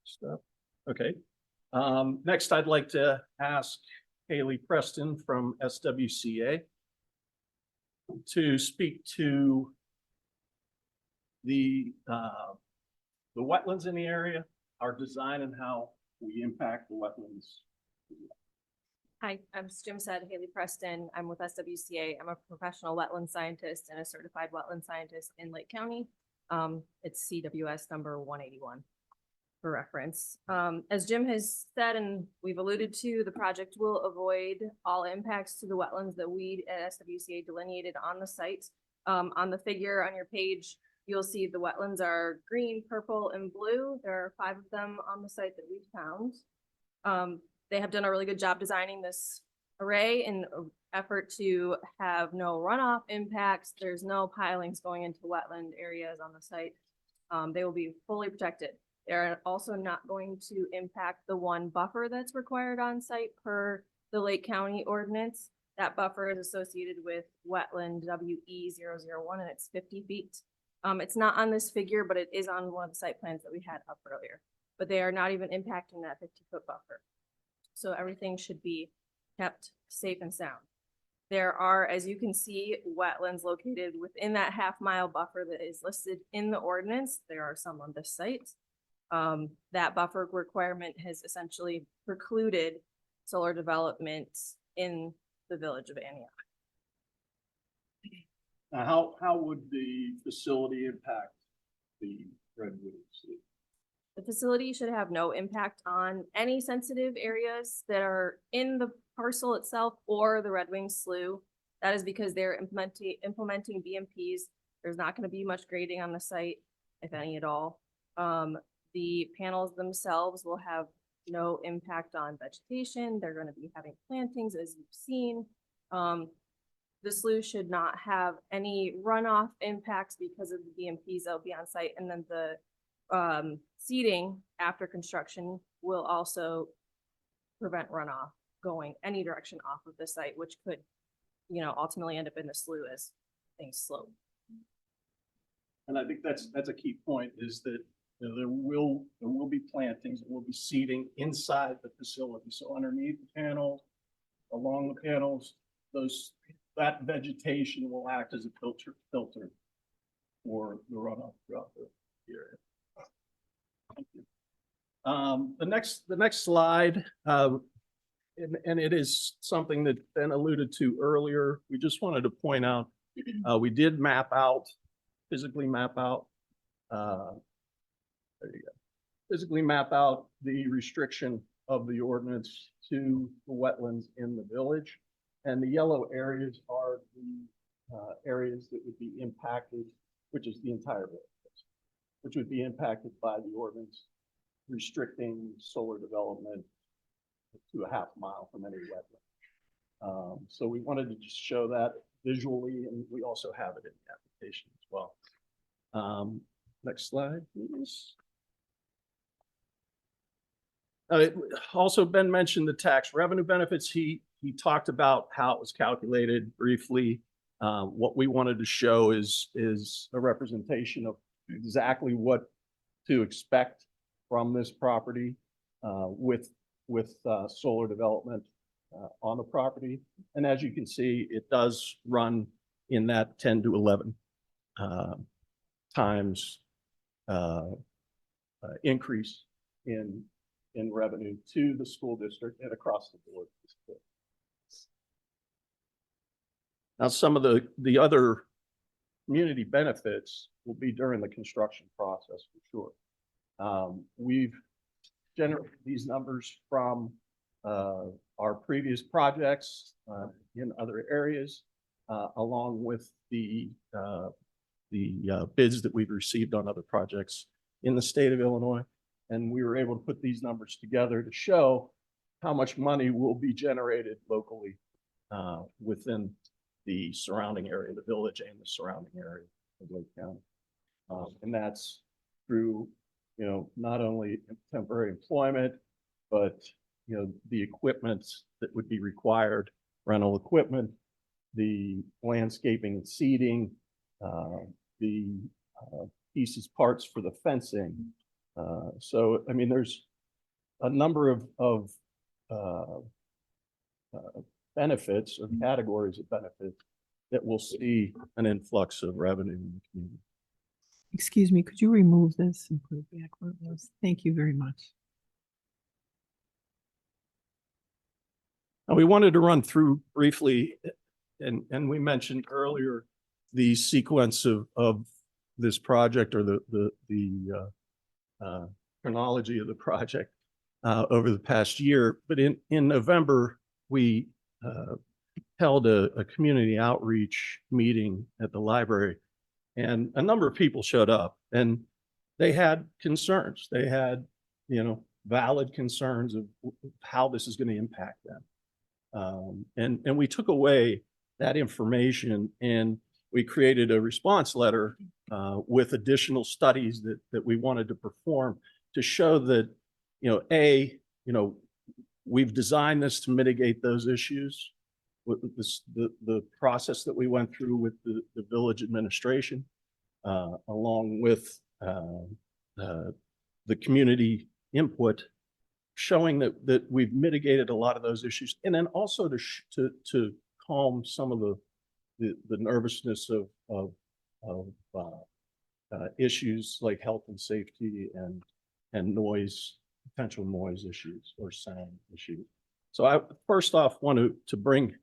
stuff. Okay. Next, I'd like to ask Haley Preston from SWCA to speak to the wetlands in the area, our design, and how we impact the wetlands. Hi, as Jim said, Haley Preston. I'm with SWCA. I'm a professional wetland scientist and a certified wetland scientist in Lake County. It's CWS number 181 for reference. As Jim has said, and we've alluded to, the project will avoid all impacts to the wetlands that we at SWCA delineated on the site. On the figure on your page, you'll see the wetlands are green, purple, and blue. There are 5 of them on the site that we found. They have done a really good job designing this array in an effort to have no runoff impacts. There's no pilings going into wetland areas on the site. They will be fully protected. They're also not going to impact the 1 buffer that's required on site per the Lake County ordinance. That buffer is associated with wetland WE001 and it's 50 feet. It's not on this figure, but it is on one of the site plans that we had up earlier. But they are not even impacting that 50-foot buffer. So everything should be kept safe and sound. There are, as you can see, wetlands located within that half-mile buffer that is listed in the ordinance. There are some on this site. That buffer requirement has essentially precluded solar development in the village of Antioch. Now, how would the facility impact the redwoods? The facility should have no impact on any sensitive areas that are in the parcel itself or the Red Wing Slough. That is because they're implementing BMPs. There's not going to be much grading on the site, if any at all. The panels themselves will have no impact on vegetation. They're going to be having plantings, as you've seen. The slough should not have any runoff impacts because of the BMPs that will be on site. And then the seeding after construction will also prevent runoff going any direction off of the site, which could, ultimately end up in the slough as things slope. And I think that's a key point, is that there will be plantings, there will be seeding inside the facility. So underneath the panel, along the panels, that vegetation will act as a filter for the runoff throughout the area. Thank you. The next slide, and it is something that Ben alluded to earlier. We just wanted to point out, we did physically map out the restriction of the ordinance to the wetlands in the village. And the yellow areas are the areas that would be impacted, which is the entire village, which would be impacted by the ordinance restricting solar development to a half mile from any wetland. So we wanted to just show that visually, and we also have it in the application as well. Next slide, please. Also, Ben mentioned the tax revenue benefits. He talked about how it was calculated briefly. What we wanted to show is a representation of exactly what to expect from this property with solar development on the property. And as you can see, it does run in that 10 to 11 times increase in revenue to the school district and across the board. Now, some of the other community benefits will be during the construction process for sure. We've generated these numbers from our previous projects in other areas, along with the bids that we've received on other projects in the state of Illinois. And we were able to put these numbers together to show how much money will be generated locally within the surrounding area, the village and the surrounding area of Lake County. And that's through, not only temporary employment, but, the equipment that would be required, rental equipment, the landscaping and seeding, the pieces, parts for the fencing. So, I mean, there's a number of benefits or categories of benefits that will see an influx of revenue in the community. Excuse me, could you remove this and put it back where it was? Thank you very much. Now, we wanted to run through briefly, and we mentioned earlier the sequence of this project, or the chronology of the project over the past year. But in November, we held a community outreach meeting at the library, and a number of people showed up, and they had concerns. They had, valid concerns of how this is going to impact them. And we took away that information, and we created a response letter with additional studies that we wanted to perform to show that, we've designed this to mitigate those issues with the process that we went through with the village administration, along with the community input, showing that we've mitigated a lot of those issues, and then also to calm some of the nervousness of issues like health and safety and noise, potential noise issues or sound issues. So I first off want to bring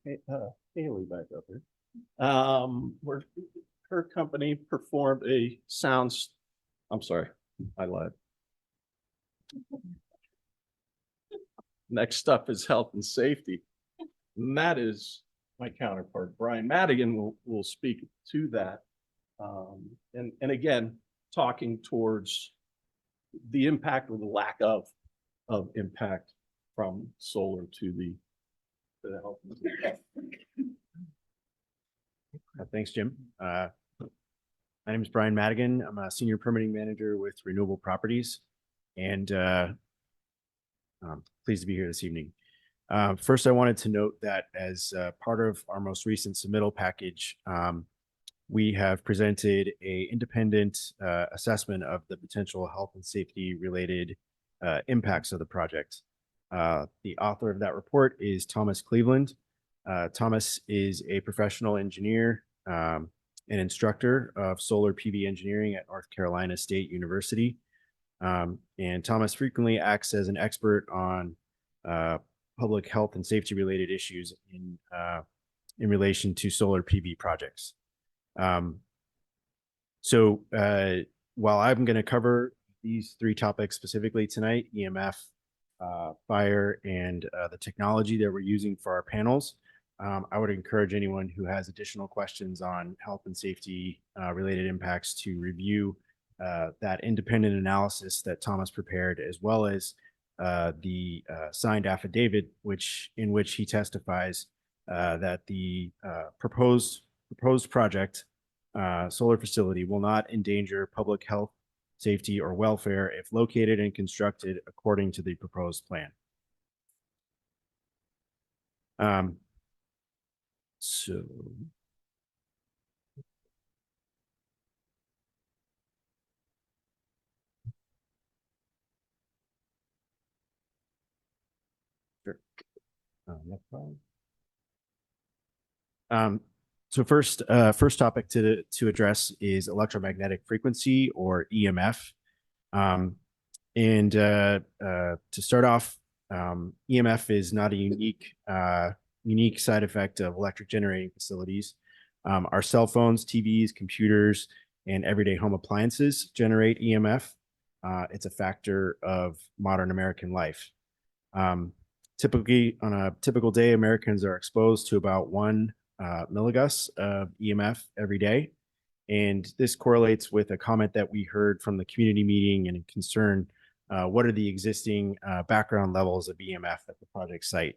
Haley back up here. Where her company performed a I'm sorry, I lied. Next up is health and safety. And that is my counterpart, Brian Madigan, will speak to that. And again, talking towards the impact or the lack of impact from solar to the health and safety. Thanks, Jim. My name is Brian Madigan. I'm a senior permitting manager with Renewable Properties, and I'm pleased to be here this evening. First, I wanted to note that as part of our most recent submittal package, we have presented an independent assessment of the potential health and safety related impacts of the project. The author of that report is Thomas Cleveland. Thomas is a professional engineer, an instructor of solar PV engineering at North Carolina State University. And Thomas frequently acts as an expert on public health and safety related issues in relation to solar PV projects. So while I'm going to cover these three topics specifically tonight, EMF, fire, and the technology that we're using for our panels, I would encourage anyone who has additional questions on health and safety related impacts to review that independent analysis that Thomas prepared, as well as the signed affidavit, in which he testifies that the proposed project solar facility will not endanger public health, safety, or welfare if located and constructed according to the proposed plan. So Next slide. So first topic to address is electromagnetic frequency, or EMF. To start off, EMF is not a unique side effect of electric generating facilities. Our cell phones, TVs, computers, and everyday home appliances generate EMF. It's a factor of modern American life. Typically, on a typical day, Americans are exposed to about 1 milligauss of EMF every day. And this correlates with a comment that we heard from the community meeting and a concern. What are the existing background levels of EMF at the project site?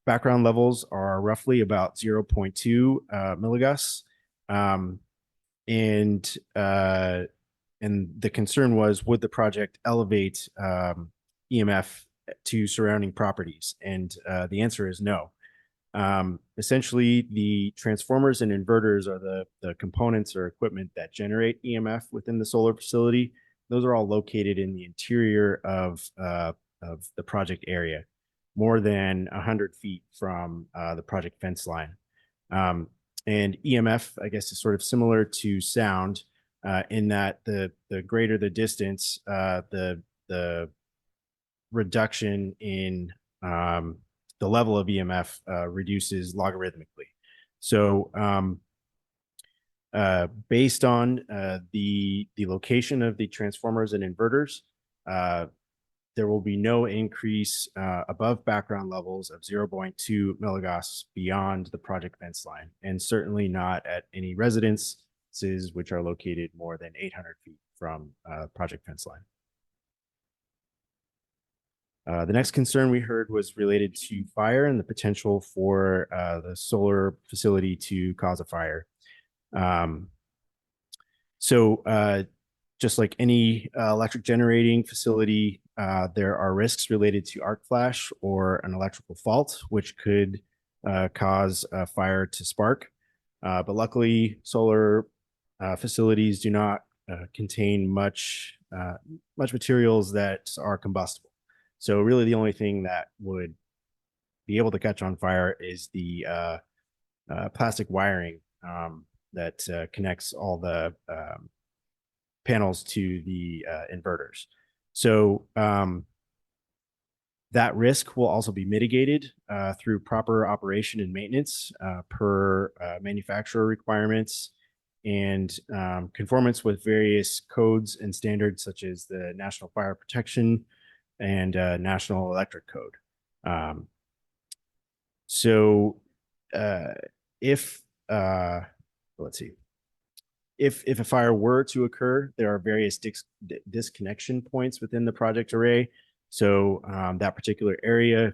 Background levels are roughly about 0.2 milligauss. And the concern was, would the project elevate EMF to surrounding properties? And the answer is no. Essentially, the transformers and inverters are the components or equipment that generate EMF within the solar facility. Those are all located in the interior of the project area, more than 100 feet from the project fence line. And EMF, I guess, is sort of similar to sound in that the greater the distance, the reduction in the level of EMF reduces logarithmically. So based on the location of the transformers and inverters, there will be no increase above background levels of 0.2 milligauss beyond the project fence line, and certainly not at any residences which are located more than 800 feet from project fence line. The next concern we heard was related to fire and the potential for the solar facility to cause a fire. Just like any electric generating facility, there are risks related to arc flash or an electrical fault, which could cause a fire to spark. But luckily, solar facilities do not contain much materials that are combustible. So really the only thing that would be able to catch on fire is the plastic wiring that connects all the panels to the inverters. So that risk will also be mitigated through proper operation and maintenance per manufacturer requirements, and conformance with various codes and standards such as the National Fire Protection and National Electric Code. If a fire were to occur, there are various disconnection points within the project array. So that particular area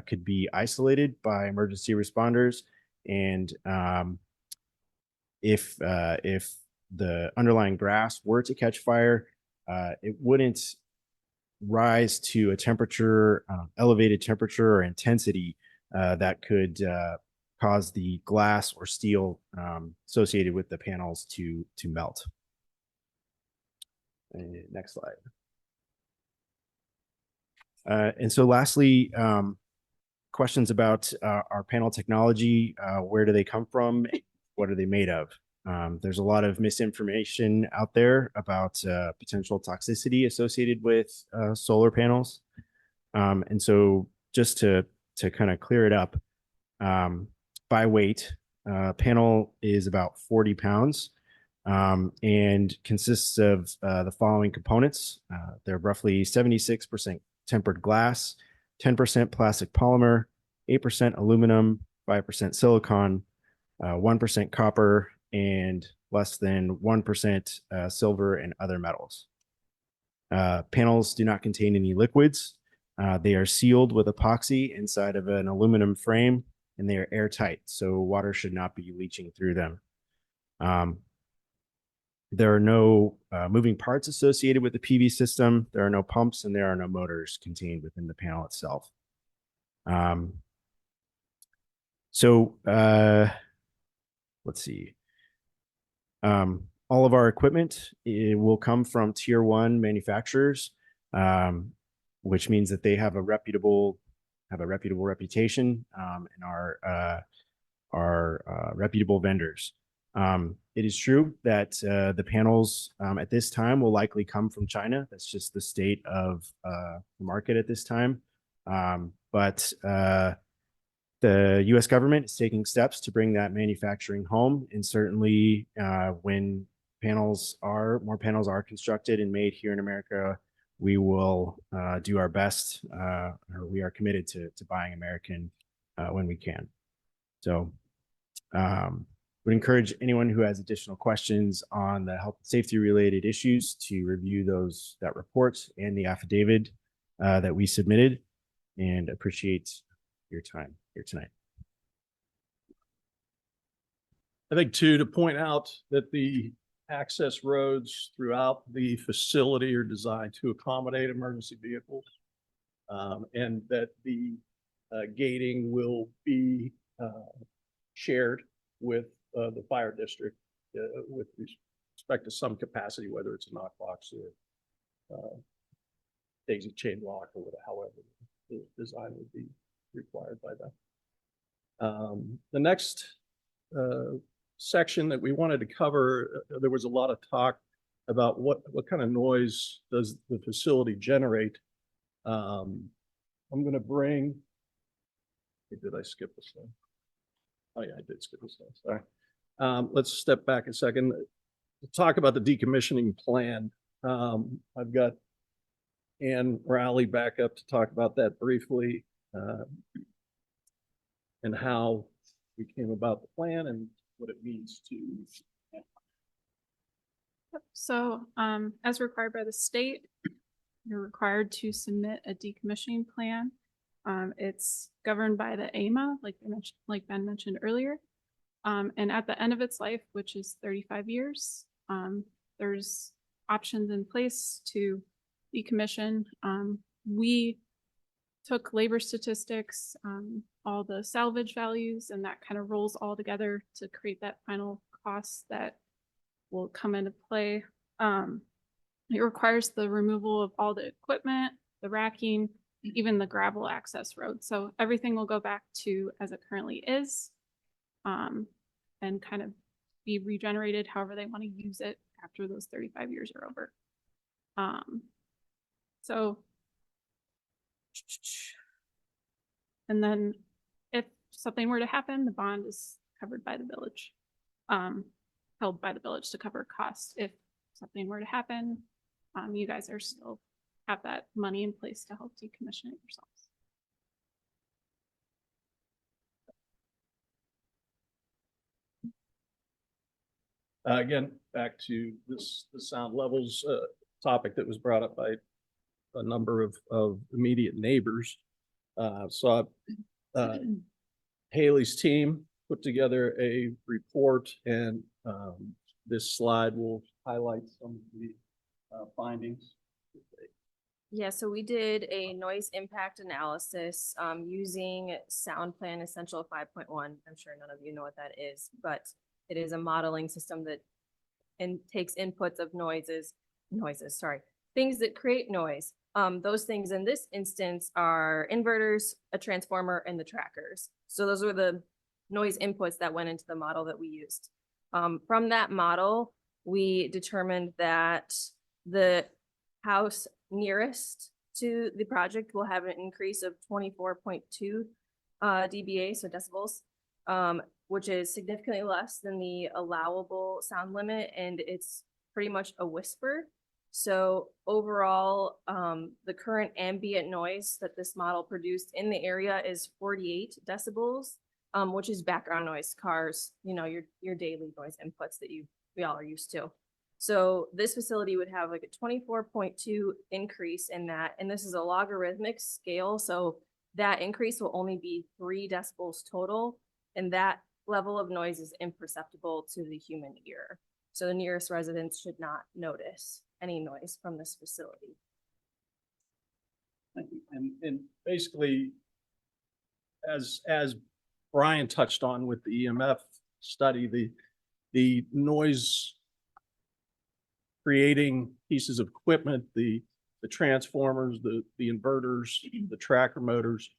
could be isolated by emergency responders, and if the underlying grass were to catch fire, it wouldn't rise to a temperature, elevated temperature or intensity that could cause the glass or steel associated with the panels to melt. Next slide. And so lastly, questions about our panel technology. Where do they come from? What are they made of? There's a lot of misinformation out there about potential toxicity associated with solar panels. And so just to kind of clear it up, by weight, panel is about 40 pounds and consists of the following components. They're roughly 76% tempered glass, 10% plastic polymer, 8% aluminum, 5% silicon, 1% copper, and less than 1% silver and other metals. Panels do not contain any liquids. They are sealed with epoxy inside of an aluminum frame, and they are airtight, so water should not be leaching through them. There are no moving parts associated with the PV system. There are no pumps, and there are no motors contained within the panel itself. Let's see. All of our equipment will come from tier 1 manufacturers. which means that they have a reputable reputation, and are reputable vendors. It is true that the panels at this time will likely come from China. That's just the state of the market at this time. But the U.S. government is taking steps to bring that manufacturing home, and certainly when more panels are constructed and made here in America, we will do our best, or we are committed to buying American when we can. So would encourage anyone who has additional questions on the health and safety related issues to review that report and the affidavit that we submitted, and appreciate your time here tonight. I think too, to point out that the access roads throughout the facility are designed to accommodate emergency vehicles. And that the gating will be shared with the fire district with respect to some capacity, whether it's a knockbox or daisy chain lock or whatever, however the design would be required by them. The next section that we wanted to cover, there was a lot of talk about what kind of noise does the facility generate. I'm going to bring, did I skip this one? Oh yeah, I did skip this one, sorry. Let's step back a second to talk about the decommissioning plan. I've got Ann Rowley back up to talk about that briefly, and how we came about the plan and what it means to. So as required by the state, you're required to submit a decommissioning plan. It's governed by the AMA, like Ben mentioned earlier. And at the end of its life, which is 35 years, there's options in place to decommission. We took labor statistics, all the salvage values, and that kind of rolls all together to create that final cost that will come into play. It requires the removal of all the equipment, the racking, even the gravel access road. So everything will go back to as it currently is, and kind of be regenerated however they want to use it after those 35 years are over. And then if something were to happen, the bond is covered by the village, held by the village to cover costs. If something were to happen, you guys are still have that money in place to help decommission it yourselves. Again, back to the sound levels topic that was brought up by a number of immediate neighbors. So Haley's team put together a report, and this slide will highlight some of the findings. Yeah, so we did a noise impact analysis using Sound Plan Essential 5.1. I'm sure none of you know what that is, but it is a modeling system that takes inputs of things that create noise. Those things in this instance are inverters, a transformer, and the trackers. So those were the noise inputs that went into the model that we used. From that model, we determined that the house nearest to the project will have an increase of 24.2 dBA, so decibels, which is significantly less than the allowable sound limit, and it's pretty much a whisper. So overall, the current ambient noise that this model produced in the area is 48 decibels, which is background noise, cars, your daily noise inputs that we all are used to. So this facility would have like a 24.2 increase in that, and this is a logarithmic scale. So that increase will only be 3 decibels total, and that level of noise is imperceptible to the human ear. So the nearest residents should not notice any noise from this facility. And basically, as Brian touched on with the EMF study, the noise creating pieces of equipment, the the transformers, the inverters, the tracker motors,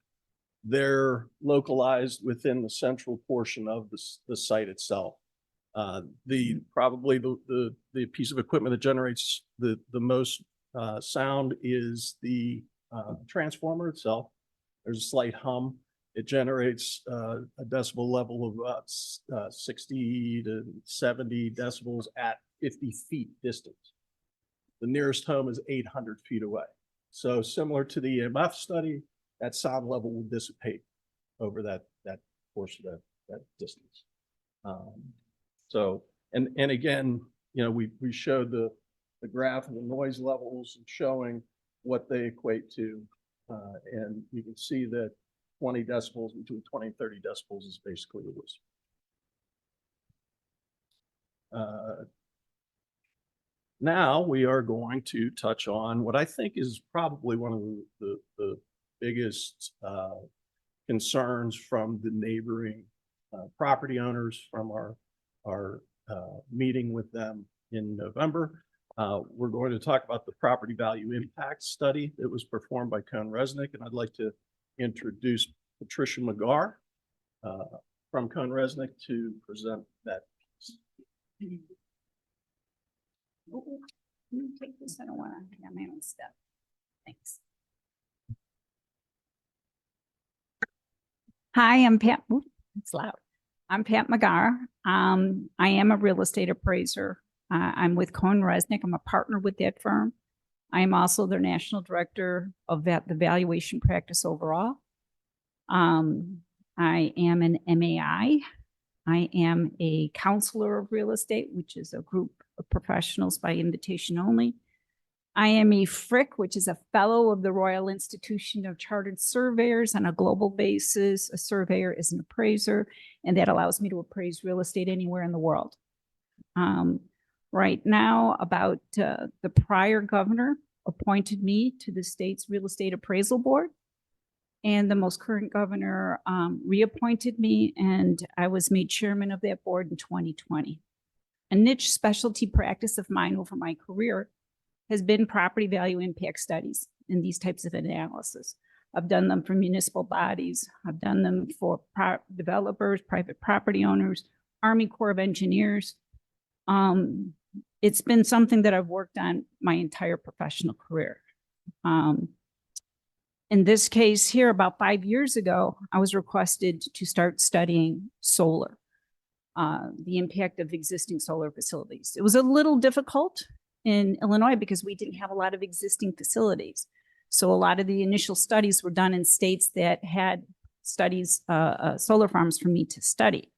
they're localized within the central portion of the site itself. Probably the piece of equipment that generates the most sound is the transformer itself. There's a slight hum. It generates a decibel level of about 60 to 70 decibels at 50 feet distance. The nearest home is 800 feet away. So similar to the EMF study, that sound level will dissipate over that portion of that distance. So, and again, you know, we showed the graph of the noise levels and showing what they equate to. And you can see that 20 decibels, between 20 and 30 decibels is basically a whisper. Now we are going to touch on what I think is probably one of the biggest concerns from the neighboring property owners from our meeting with them in November. We're going to talk about the property value impact study that was performed by Cone Resnick, and I'd like to introduce Patricia McGar from Cone Resnick to present that piece. Take this, I don't want to have my own stuff. Thanks. Hi, I'm Pat. Ooh, it's loud. I'm Pat McGar. I am a real estate appraiser. I'm with Cone Resnick. I'm a partner with that firm. I am also the national director of the valuation practice overall. I am an MAI. I am a counselor of real estate, which is a group of professionals by invitation only. I am a FRIC, which is a fellow of the Royal Institution of Chartered Surveyors on a global basis. A surveyor is an appraiser, and that allows me to appraise real estate anywhere in the world. Right now, about the prior governor appointed me to the state's real estate appraisal board, and the most current governor reappointed me, and I was made chairman of that board in 2020. A niche specialty practice of mine over my career has been property value impact studies and these types of analysis. I've done them for municipal bodies. I've done them for developers, private property owners, Army Corps of Engineers. It's been something that I've worked on my entire professional career. In this case here, about 5 years ago, I was requested to start studying solar, the impact of existing solar facilities. It was a little difficult in Illinois because we didn't have a lot of existing facilities. So a lot of the initial studies were done in states that had studies, solar farms for me to study.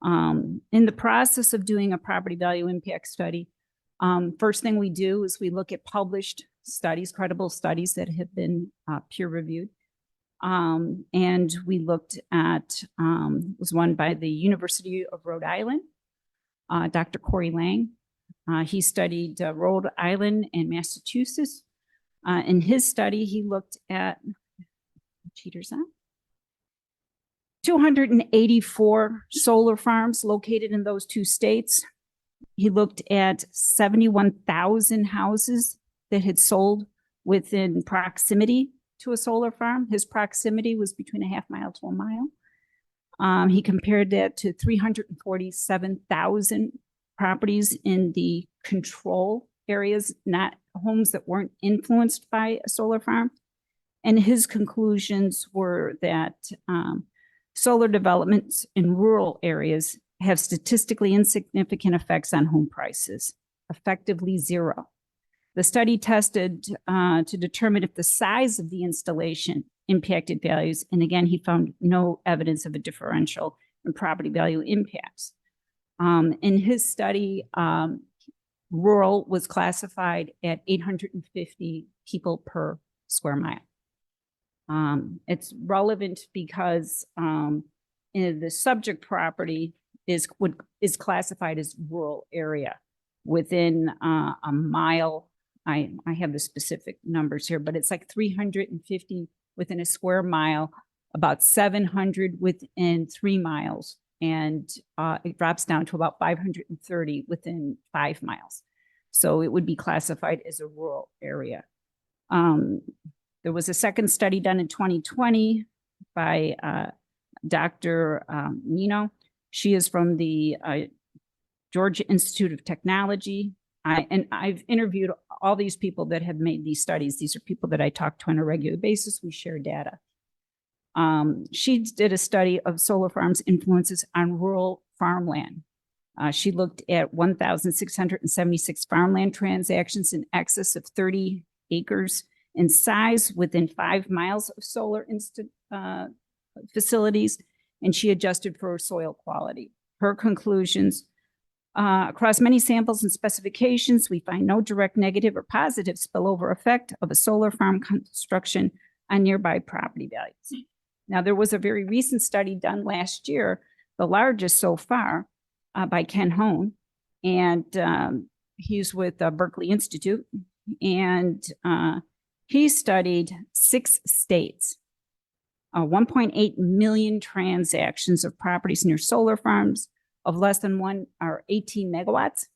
In the process of doing a property value impact study, first thing we do is we look at published studies, credible studies that have been peer reviewed. And we looked at, was one by the University of Rhode Island, Dr. Corey Lang. He studied Rhode Island and Massachusetts. In his study, he looked at, cheaters on, 284 solar farms located in those two states. He looked at 71,000 houses that had sold within proximity to a solar farm. His proximity was between a half mile to a mile. He compared that to 347,000 properties in the control areas, not homes that weren't influenced by a solar farm. And his conclusions were that solar developments in rural areas have statistically insignificant effects on home prices, effectively zero. The study tested to determine if the size of the installation impacted values. And again, he found no evidence of a differential in property value impacts. In his study, rural was classified at 850 people per square mile. It's relevant because the subject property is classified as rural area within a mile. I have the specific numbers here, but it's like 350 within a square mile, about 700 within 3 miles, and it drops down to about 530 within 5 miles. So it would be classified as a rural area. There was a second study done in 2020 by Dr. Nino. She is from the Georgia Institute of Technology. And I've interviewed all these people that have made these studies. These are people that I talk to on a regular basis. We share data. She did a study of solar farms' influences on rural farmland. She looked at 1,676 farmland transactions in excess of 30 acres in size within 5 miles of solar facilities, and she adjusted for soil quality. Her conclusions: across many samples and specifications, we find no direct negative or positive spillover effect of a solar farm construction on nearby property values. Now, there was a very recent study done last year, the largest so far, by Ken Hone, and he's with Berkeley Institute, and he studied 6 states, 1.8 million transactions of properties near solar farms of less than 1 or 18 megawatts.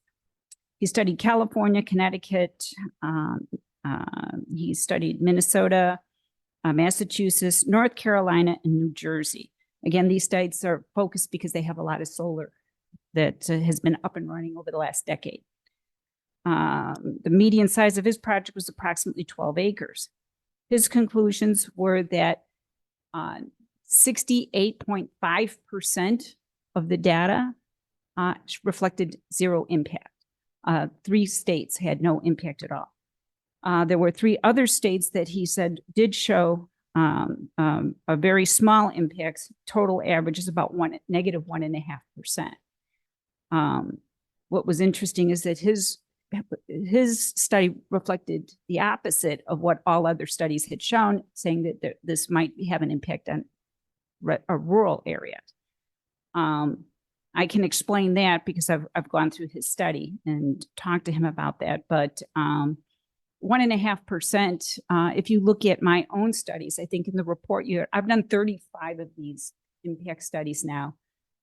He studied California, Connecticut. He studied Minnesota, Massachusetts, North Carolina, and New Jersey. Again, these states are focused because they have a lot of solar that has been up and running over the last decade. The median size of his project was approximately 12 acres. His conclusions were that 68.5% of the data reflected zero impact. 3 states had no impact at all. There were 3 other states that he said did show a very small impact. Total average is about negative 1.5%. What was interesting is that his study reflected the opposite of what all other studies had shown, saying that this might have an impact on a rural area. I can explain that because I've gone through his study and talked to him about that. But 1.5%, if you look at my own studies, I think in the report I've done 35 of these impact studies now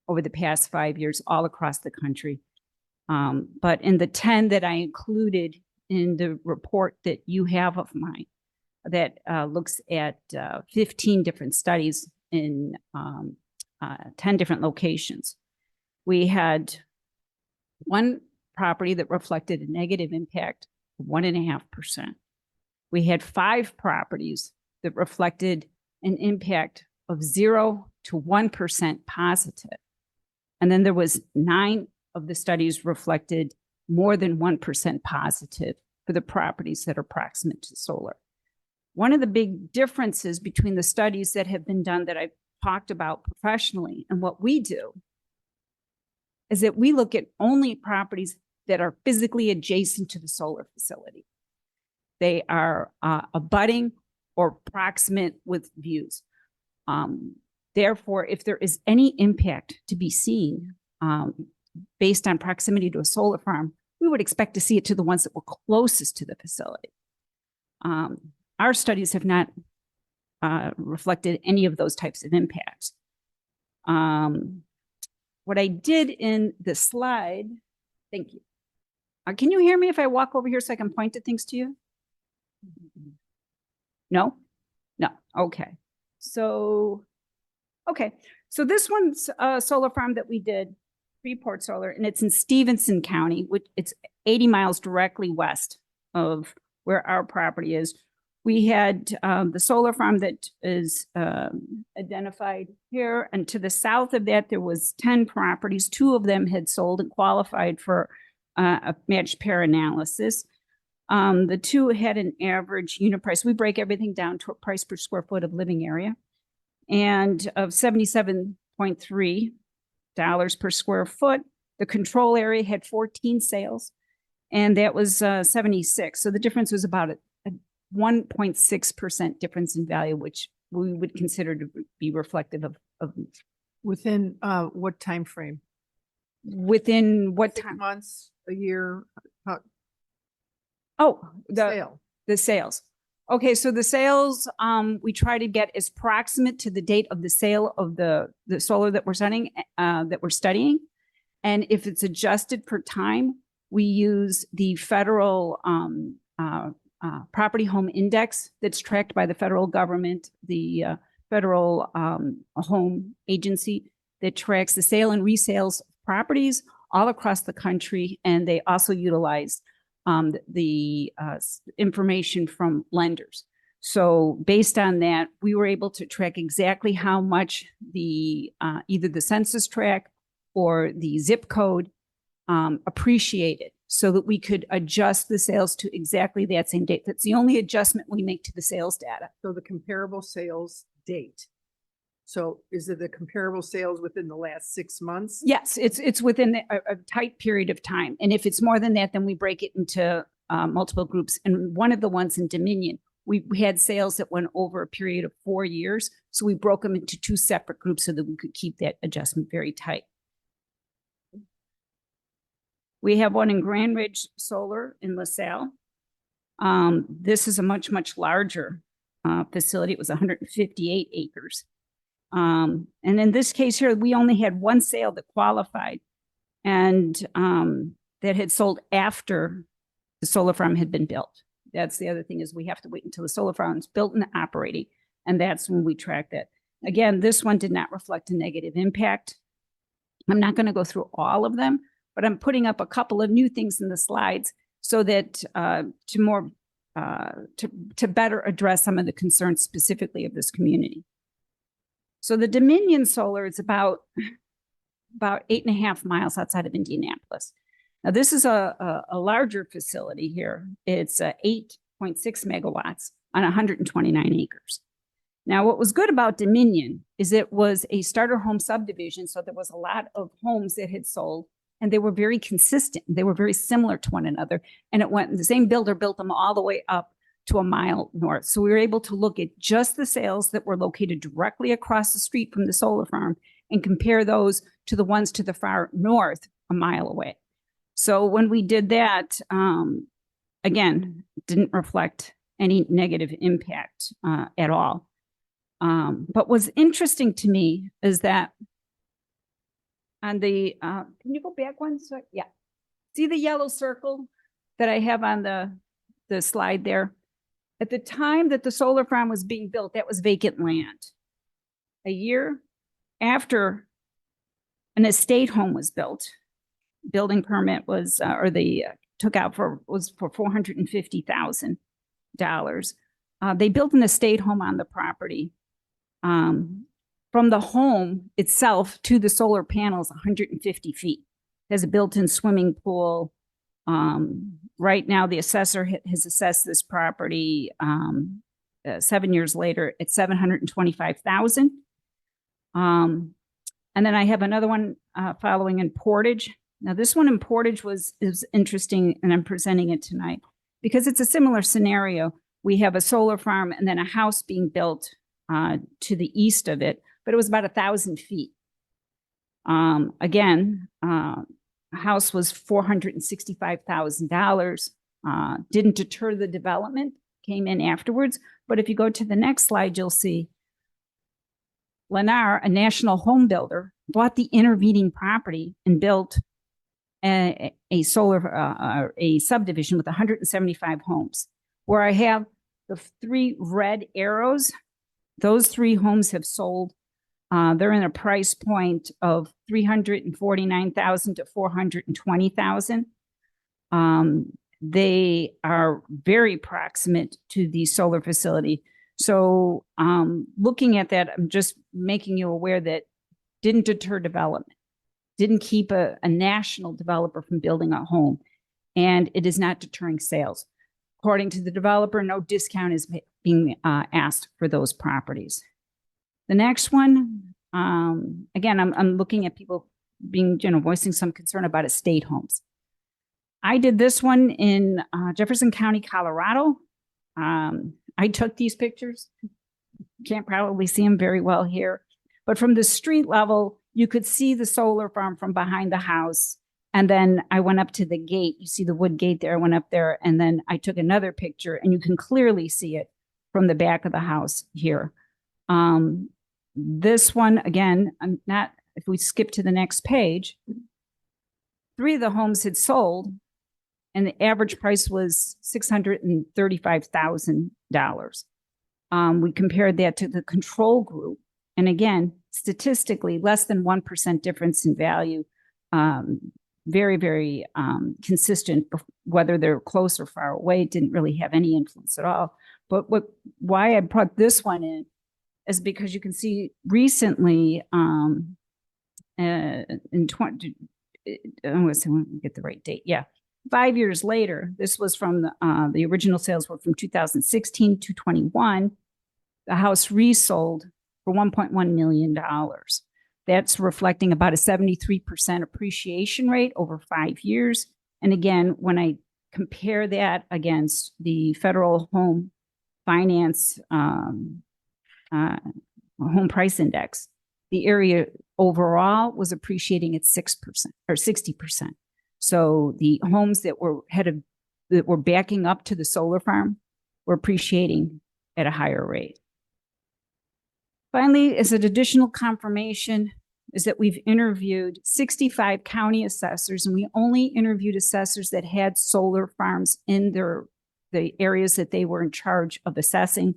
over the past 5 years, all across the country. But in the 10 that I included in the report that you have of mine, that looks at 15 different studies in 10 different locations, we had 1 property that reflected a negative impact of 1.5%. We had 5 properties that reflected an impact of 0 to 1% positive. And then there was 9 of the studies reflected more than 1% positive for the properties that are proximate to solar. One of the big differences between the studies that have been done that I've talked about professionally and what we do is that we look at only properties that are physically adjacent to the solar facility. They are abutting or proximate with views. Therefore, if there is any impact to be seen based on proximity to a solar farm, we would expect to see it to the ones that were closest to the facility. Our studies have not reflected any of those types of impacts. What I did in the slide, thank you. Can you hear me if I walk over here so I can point to things to you? No? No, okay. So this one's a solar farm that we did, Freeport Solar, and it's in Stevenson County, which it's 80 miles directly west of where our property is. We had the solar farm that is identified here, and to the south of that, there was 10 properties. 2 of them had sold and qualified for a matched pair analysis. The 2 had an average unit price. We break everything down to a price per square foot of living area, and of $77.3 per square foot. The control area had 14 sales, and that was 76. So the difference was about a 1.6% difference in value, which we would consider to be reflective of Within what time frame? within what 6 time? months, a year? Oh, Sale. the sales. Okay, so the sales, we try to get as proximate to the date of the sale of the solar that we're studying, And if it's adjusted for time, we use the federal property home index that's tracked by the federal government, the federal home agency that tracks the sale and resales of properties all across the country. And they also utilize the information from lenders. So based on that, we were able to track exactly how much the either the census tract or the zip code appreciated, so that we could adjust the sales to exactly that same date. That's the only adjustment we make to the sales data. So the comparable sales date. So is it the comparable sales within the last 6 months? Yes, it's within a tight period of time. And if it's more than that, then we break it into multiple groups. And one of the ones in Dominion, we had sales that went over a period of 4 years. So we broke them into 2 separate groups so that we could keep that adjustment very tight. We have one in Grand Ridge Solar in LaSalle. This is a much, much larger facility. It was 158 acres. And in this case here, we only had one sale that qualified, and that had sold after the solar farm had been built. That's the other thing, is we have to wait until the solar farm is built and operating, and that's when we track that. Again, this one did not reflect a negative impact. I'm not going to go through all of them, but I'm putting up a couple of new things in the slides so that to better address some of the concerns specifically of this community. So the Dominion Solar is about 8.5 miles outside of Indianapolis. Now, this is a larger facility here. It's 8.6 megawatts on 129 acres. Now, what was good about Dominion is it was a starter home subdivision, so there was a lot of homes that had sold, and they were very consistent. They were very similar to one another, and the same builder built them all the way up to a mile north. So we were able to look at just the sales that were located directly across the street from the solar farm and compare those to the ones to the far north, a mile away. So when we did that, again, didn't reflect any negative impact at all. But what's interesting to me is that on the, can you go back one? So, yeah. See the yellow circle that I have on the slide there? At the time that the solar farm was being built, that was vacant land. A year after an estate home was built, building permit was, took out was for $450,000. They built an estate home on the property. From the home itself to the solar panels, 150 feet. There's a built-in swimming pool. Right now, the assessor has assessed this property 7 years later at $725,000. And then I have another one following in Portage. Now, this one in Portage is interesting, and I'm presenting it tonight because it's a similar scenario. We have a solar farm and then a house being built to the east of it, but it was about 1,000 feet. Again, house was $465,000. Didn't deter the development, came in afterwards. But if you go to the next slide, you'll see Lennar, a national home builder, bought the intervening property and built a subdivision with 175 homes. Where I have the 3 red arrows, those 3 homes have sold. They're in a price point of $349,000 to $420,000. They are very proximate to the solar facility. So looking at that, I'm just making you aware that didn't deter development, didn't keep a national developer from building a home, and it is not deterring sales. According to the developer, no discount is being asked for those properties. The next one, again, I'm looking at people being, voicing some concern about estate homes. I did this one in Jefferson County, Colorado. I took these pictures. Can't probably see them very well here, but from the street level, you could see the solar farm from behind the house. And then I went up to the gate. You see the wood gate there. I went up there, and then I took another picture, and you can clearly see it from the back of the house here. This one, again, if we skip to the next page, 3 of the homes had sold, and the average price was $635,000. We compared that to the control group. And again, statistically, less than 1% difference in value. Very, very consistent, whether they're close or far away, didn't really have any influence at all. But why I brought this one in is because you can see recently in 20, I'm going to say, let me get the right date. Yeah. 5 years later, this was from the original sales were from 2016 to 21. The house resold for $1.1 million. That's reflecting about a 73% appreciation rate over 5 years. And again, when I compare that against the federal home finance home price index, the area overall was appreciating at 6% or 60%. So the homes that were backing up to the solar farm were appreciating at a higher rate. Finally, as an additional confirmation, is that we've interviewed 65 county assessors, and we only interviewed assessors that had solar farms in the areas that they were in charge of assessing.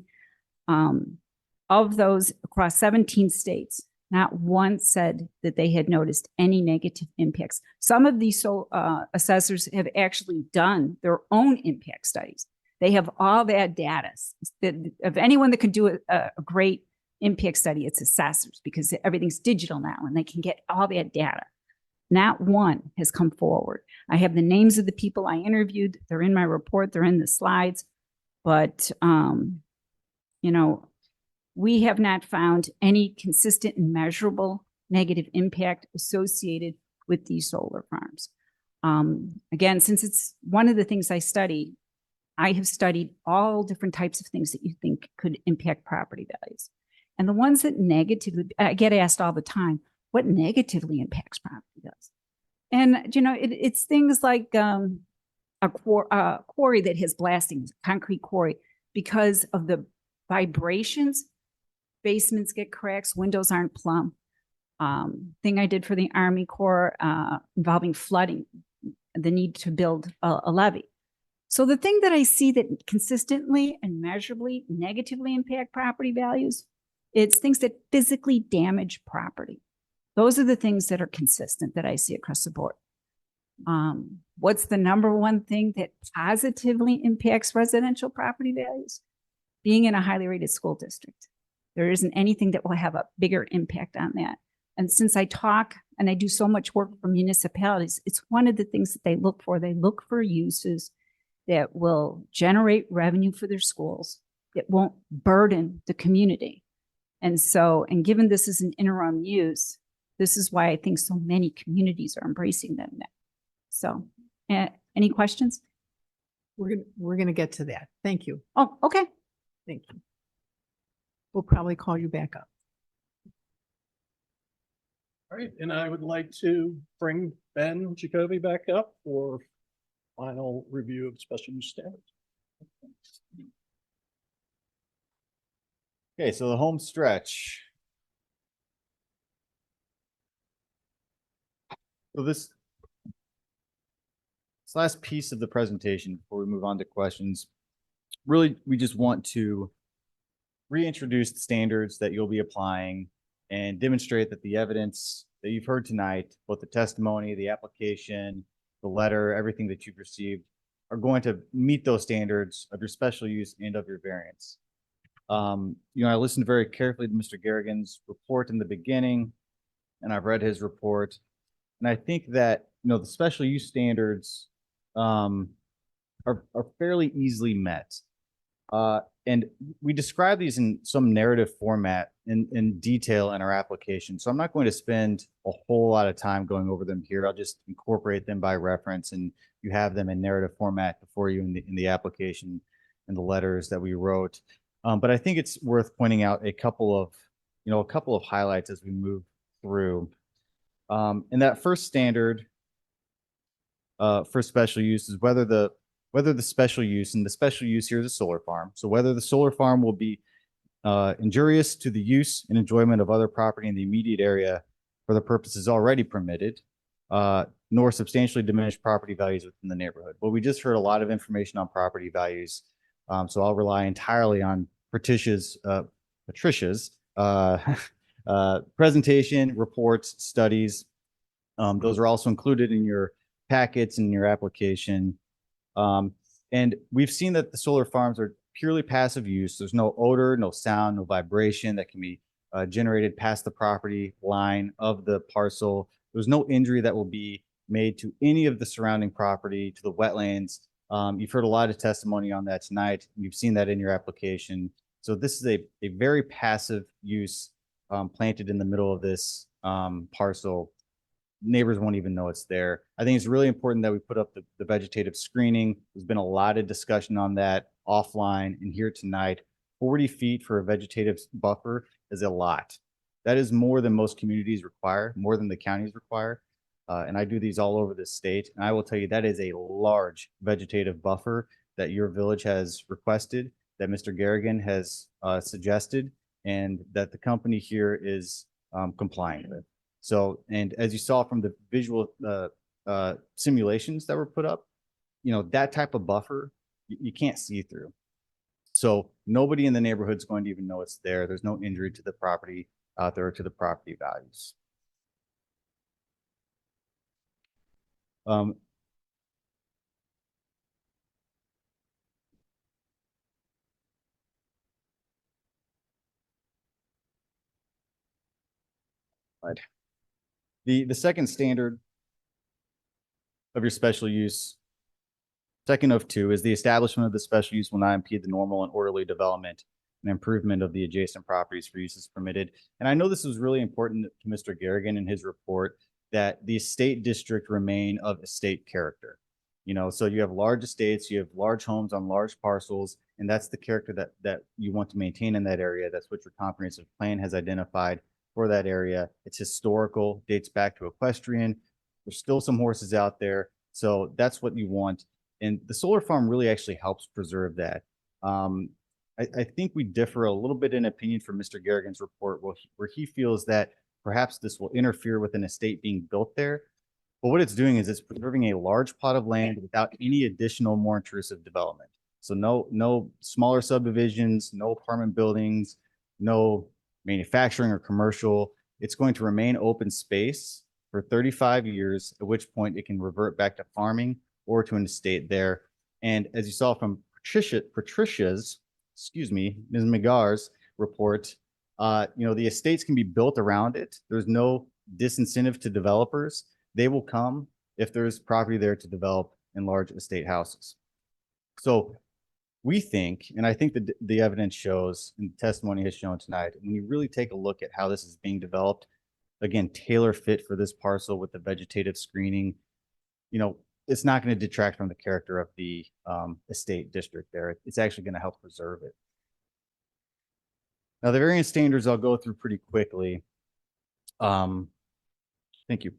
Of those across 17 states, not one said that they had noticed any negative impacts. Some of these assessors have actually done their own impact studies. They have all that data. Of anyone that can do a great impact study, it's assessors, because everything's digital now and they can get all that data. Not one has come forward. I have the names of the people I interviewed. They're in my report. They're in the slides. But, we have not found any consistent and measurable negative impact associated with these solar farms. Again, since it's one of the things I study, I have studied all different types of things that you think could impact property values. And the ones that negatively, I get asked all the time, what negatively impacts property values? And, it's things like a quarry that has blasting, concrete quarry, because of the vibrations, basements get cracks, windows aren't plumb. Thing I did for the Army Corps involving flooding, the need to build a levee. So the thing that I see that consistently and measurably negatively impact property values, it's things that physically damage property. Those are the things that are consistent that I see across the board. What's the number one thing that positively impacts residential property values? Being in a highly rated school district. There isn't anything that will have a bigger impact on that. And since I talk and I do so much work for municipalities, it's one of the things that they look for. They look for uses that will generate revenue for their schools, that won't burden the community. And given this is an interim use, this is why I think so many communities are embracing them now. So, any questions? We're gonna get to that. Thank you. Oh, okay. Thank you. We'll probably call you back up. All right, and I would like to bring Ben Jacoby back up for final review of special use standards. Okay, so the home stretch. So this last piece of the presentation before we move on to questions, really, we just want to reintroduce the standards that you'll be applying and demonstrate that the evidence that you've heard tonight, both the testimony, the application, the letter, everything that you've received, are going to meet those standards of your special use and of your variance. I listened very carefully to Mr. Garrigan's report in the beginning, and I've read his report. And I think that, the special use standards are fairly easily met. And we describe these in some narrative format in detail in our application. So I'm not going to spend a whole lot of time going over them here. I'll just incorporate them by reference, and you have them in narrative format before you in the application and the letters that we wrote. But I think it's worth pointing out a couple of highlights as we move through. And that first standard for special use is whether the special use, and the special use here is a solar farm. So whether the solar farm will be injurious to the use and enjoyment of other property in the immediate area for the purposes already permitted, nor substantially diminish property values within the neighborhood. Well, we just heard a lot of information on property values. So I'll rely entirely on Patricia's presentation, reports, studies. Those are also included in your packets and your application. And we've seen that the solar farms are purely passive use. There's no odor, no sound, no vibration that can be generated past the property line of the parcel. There's no injury that will be made to any of the surrounding property, to the wetlands. You've heard a lot of testimony on that tonight. You've seen that in your application. So this is a very passive use planted in the middle of this parcel. Neighbors won't even know it's there. I think it's really important that we put up the vegetative screening. There's been a lot of discussion on that offline and here tonight. 40 feet for a vegetative buffer is a lot. That is more than most communities require, more than the counties require. And I do these all over the state. And I will tell you that is a large vegetative buffer that your village has requested, that Mr. Garrigan has suggested, and that the company here is complying with. So, and as you saw from the visual simulations that were put up, you know, that type of buffer, you can't see through. So nobody in the neighborhood is going to even know it's there. There's no injury to the property out there or to the property values. Right. The second standard of your special use, second of two, is the establishment of the special use will not impede the normal and orderly development and improvement of the adjacent properties for uses permitted. And I know this was really important to Mr. Garrigan in his report, that the estate district remain of estate character. You know, so you have large estates, you have large homes on large parcels, and that's the character that you want to maintain in that area. That's what your comprehensive plan has identified for that area. It's historical, dates back to equestrian. There's still some horses out there. So that's what you want. And the solar farm really actually helps preserve that. I think we differ a little bit in opinion from Mr. Garrigan's report, where he feels that perhaps this will interfere with an estate being built there. But what it's doing is it's preserving a large plot of land without any additional, more intrusive development. So no smaller subdivisions, no apartment buildings, no manufacturing or commercial. It's going to remain open space for 35 years, at which point it can revert back to farming or to an estate there. And as you saw from Patricia's, Ms. McGar's report, you know, the estates can be built around it. There's no disincentive to developers. They will come if there's property there to develop in large estate houses. So we think, and I think that the evidence shows, and the testimony has shown tonight, when you really take a look at how this is being developed, again, tailor fit for this parcel with the vegetative screening, you know, it's not going to detract from the character of the estate district there. It's actually going to help preserve it. Now, the variance standards I'll go through pretty quickly. Thank you.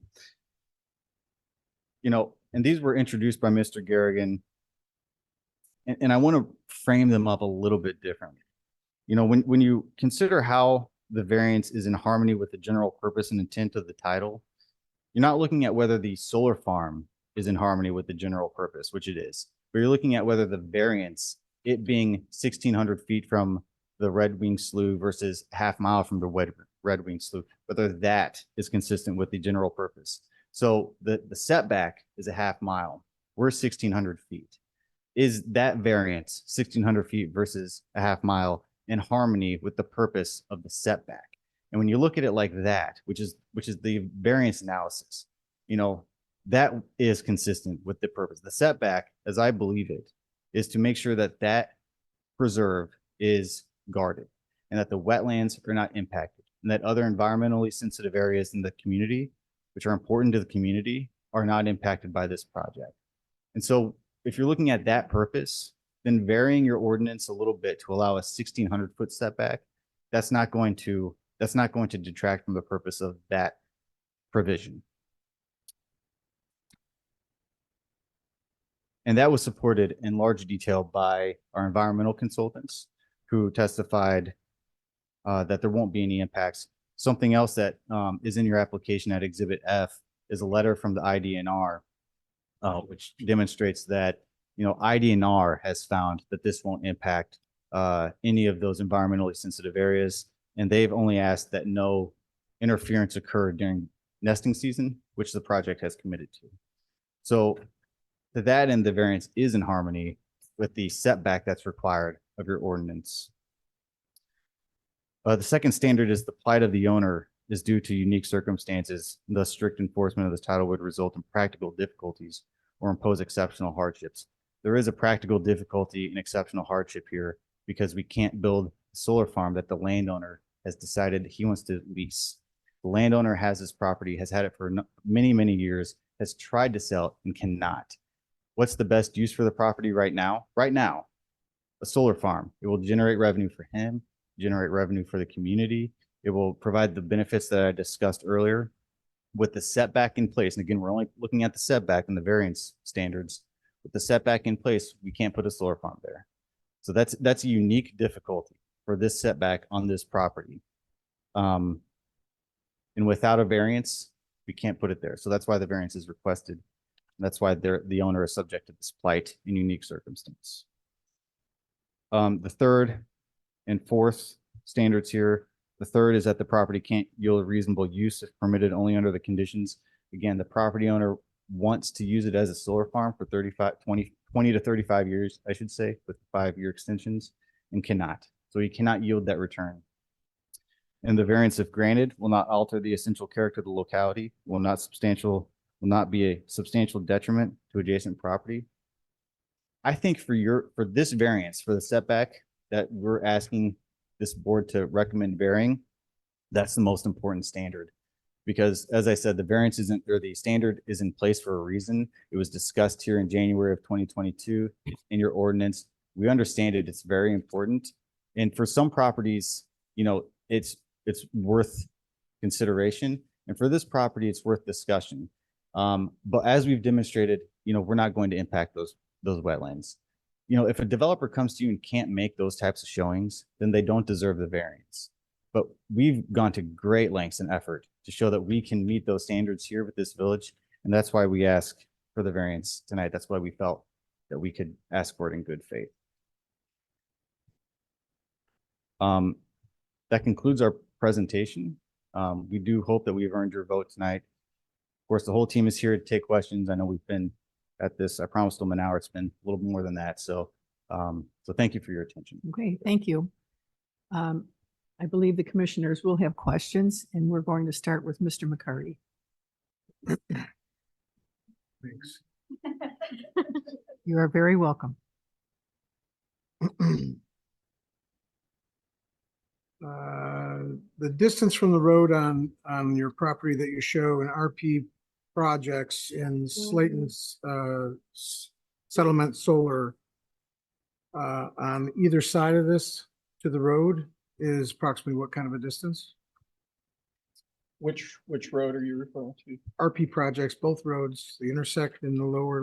You know, and these were introduced by Mr. Garrigan, and I want to frame them up a little bit differently. You know, when you consider how the variance is in harmony with the general purpose and intent of the title, you're not looking at whether the solar farm is in harmony with the general purpose, which it is, but you're looking at whether the variance, it being 1,600 feet from the Red Wing Slough versus half mile from the Red Wing Slough, whether that is consistent with the general purpose. So the setback is a half mile. We're 1,600 feet. Is that variance 1,600 feet versus a half mile in harmony with the purpose of the setback? And when you look at it like that, which is the variance analysis, you know, that is consistent with the purpose. The setback, as I believe it, is to make sure that that preserve is guarded and that the wetlands are not impacted and that other environmentally sensitive areas in the community, which are important to the community, are not impacted by this project. And so if you're looking at that purpose, then varying your ordinance a little bit to allow a 1,600-foot setback, that's not going to detract from the purpose of that provision. And that was supported in large detail by our environmental consultants, who testified that there won't be any impacts. Something else that is in your application at Exhibit F is a letter from the IDNR, which demonstrates that, IDNR has found that this won't impact any of those environmentally sensitive areas. And they've only asked that no interference occur during nesting season, which the project has committed to. So to that end, the variance is in harmony with the setback that's required of your ordinance. The second standard is the plight of the owner is due to unique circumstances. Thus, strict enforcement of this title would result in practical difficulties or impose exceptional hardships. There is a practical difficulty and exceptional hardship here because we can't build a solar farm that the landowner has decided he wants to lease. The landowner has this property, has had it for many, many years, has tried to sell it and cannot. What's the best use for the property right now? Right now, a solar farm. It will generate revenue for him, generate revenue for the community. It will provide the benefits that I discussed earlier with the setback in place. And again, we're only looking at the setback and the variance standards. With the setback in place, we can't put a solar farm there. So that's a unique difficulty for this setback on this property. And without a variance, we can't put it there. So that's why the variance is requested. That's why the owner is subject to this plight in unique circumstance. The third and fourth standards here. The third is that the property can't yield reasonable use if permitted only under the conditions. Again, the property owner wants to use it as a solar farm for 20 to 35 years, I should say, with 5-year extensions, and cannot. So he cannot yield that return. And the variance, if granted, will not alter the essential character of the locality, will not be a substantial detriment to adjacent property. I think for this variance, for the setback that we're asking this board to recommend varying, that's the most important standard. Because as I said, the standard is in place for a reason. It was discussed here in January of 2022 in your ordinance. We understand it, it's very important. And for some properties, it's worth consideration. And for this property, it's worth discussion. But as we've demonstrated, we're not going to impact those wetlands. If a developer comes to you and can't make those types of showings, then they don't deserve the variance. But we've gone to great lengths and effort to show that we can meet those standards here with this village. And that's why we ask for the variance tonight. That's why we felt that we could ask for it in good faith. That concludes our presentation. We do hope that we've earned your vote tonight. Of course, the whole team is here to take questions. I know we've been at this, I promised them an hour. It's been a little more than that. So thank you for your attention. Okay, thank you. I believe the commissioners will have questions, and we're going to start with Mr. McCarty. Thanks. You are very welcome. The distance from the road on your property that you show in RP projects in Slayton's settlement solar on either side of this to the road is approximately what kind of a distance? Which road are you referring to? RP projects, both roads, they intersect in the lower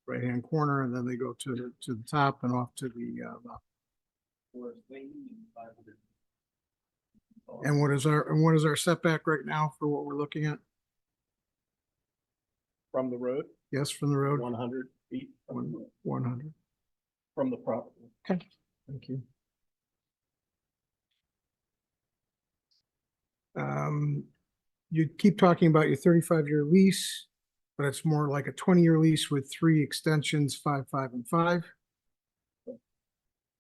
right-hand corner, and then they go to the top and off to the left. And what is our setback right now for what we're looking at? From the road, Yes, from the road, 100 feet from 100. the property. Okay, thank you. You keep talking about your 35-year lease, but it's more like a 20-year lease with 3 extensions, 5, 5, and 5.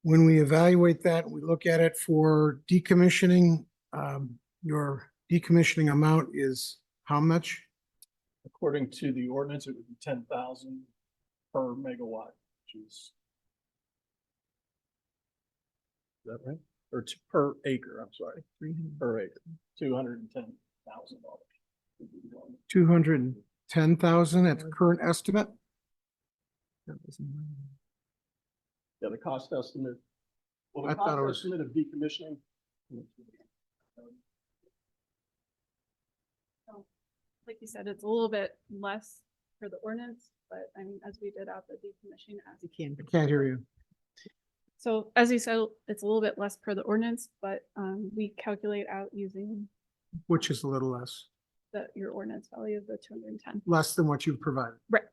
When we evaluate that, we look at it for decommissioning. Your decommissioning amount is how much? According to the ordinance, it would be 10,000 per megawatt, which is that right? Or per acre, I'm sorry, per acre, $210,000. 210,000 at the current estimate? Yeah, the cost estimate. Well, I the thought cost it was- estimate of decommissioning. Like you said, it's a little bit less for the ordinance, but I mean, as we did out the decommissioning act. You can. I can't hear you. So as you said, it's a little bit less per the ordinance, but we calculate out using Which is a little less. your ordinance value of the 210. less than what you've provided. Right.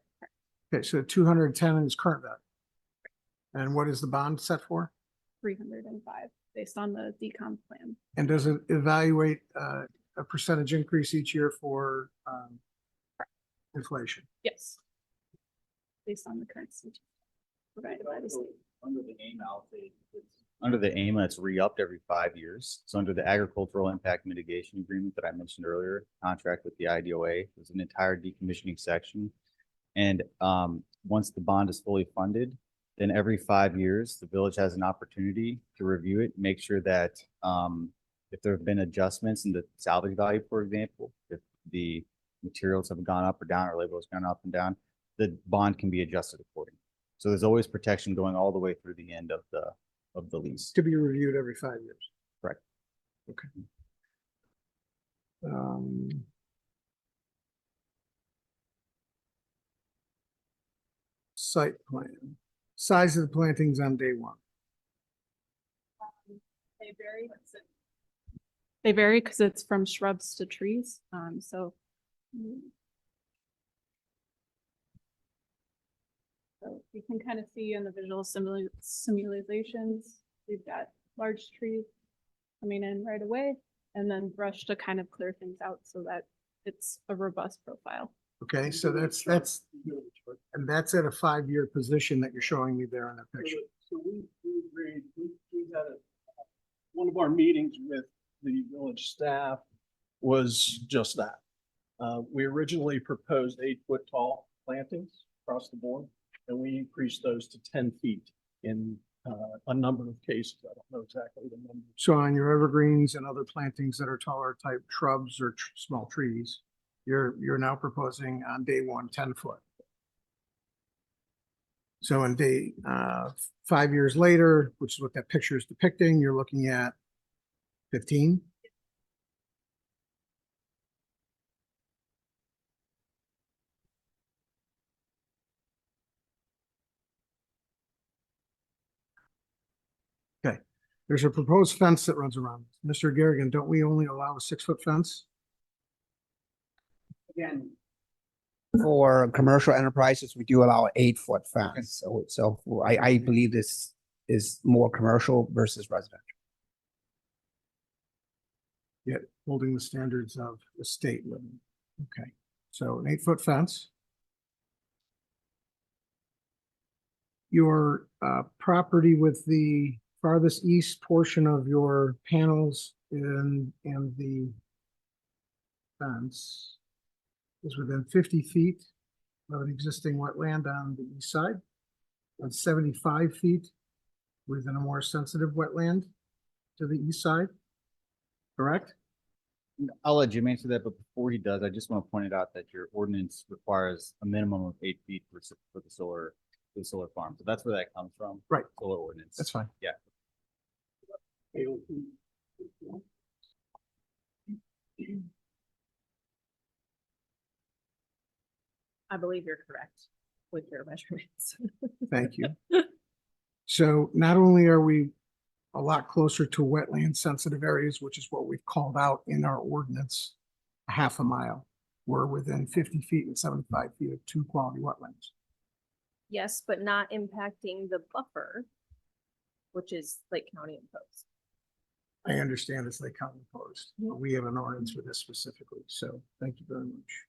Okay, so 210 is current value. And what is the bond set for? 305 based on the decom plan. And does it evaluate a percentage increase each year for inflation? Yes. Based on the current situation provided by the state. Under the AIMA, under the AIMA, it's re-upped every 5 years. So under the agricultural impact mitigation agreement that I mentioned earlier, contract with the IDOA, there's an entire decommissioning section. And once the bond is fully funded, then every 5 years, the village has an opportunity to review it, make sure that if there have been adjustments in the salvage value, for example, if the materials have gone up or down or labor has gone up and down, the bond can be adjusted accordingly. So there's always protection going all the way through the end of the lease. To be reviewed every 5 years. Correct. Okay. Site plan, size of the plantings on day one. They vary because it's from shrubs to trees. So you can kind of see in the visual simulations, we've got large trees coming in right away and then brush to kind of clear things out so that it's a robust profile. Okay, so that's, and that's at a 5-year position that you're showing me there in the picture. So we agreed, we had one of our meetings with the village staff was just that. We originally proposed 8-foot tall plantings across the board, and we increased those to 10 feet in a number of cases. I don't know exactly the number. So on your evergreens and other plantings that are taller type shrubs or small trees, you're now proposing on day one, 10 foot. So in day 5 years later, which is what that picture is depicting, you're looking at 15. Okay, there's a proposed fence that runs around. Mr. Garrigan, don't we only allow a 6-foot fence? Again, for commercial enterprises, we do allow an 8-foot fence. So I believe this is more commercial versus residential. Yet holding the standards of the state living. Okay, so an 8-foot fence. Your property with the farthest east portion of your panels and the fence is within 50 feet of an existing wetland on the east side and 75 feet within a more sensitive wetland to the east side, correct? I'll let Jim answer that, but before he does, I just want to point it out that your ordinance requires a minimum of 8 feet for the solar farm. So that's where that comes from. Right. Solar ordinance. That's fine. Yeah. I believe you're correct with your measurements. Thank you. So not only are we a lot closer to wetland sensitive areas, which is what we've called out in our ordinance, a half a mile, we're within 50 feet and 75 feet of 2 quality wetlands. Yes, but not impacting the buffer, which is Lake County imposed. I understand it's Lake County imposed, but we have an ordinance for this specifically, so thank you very much.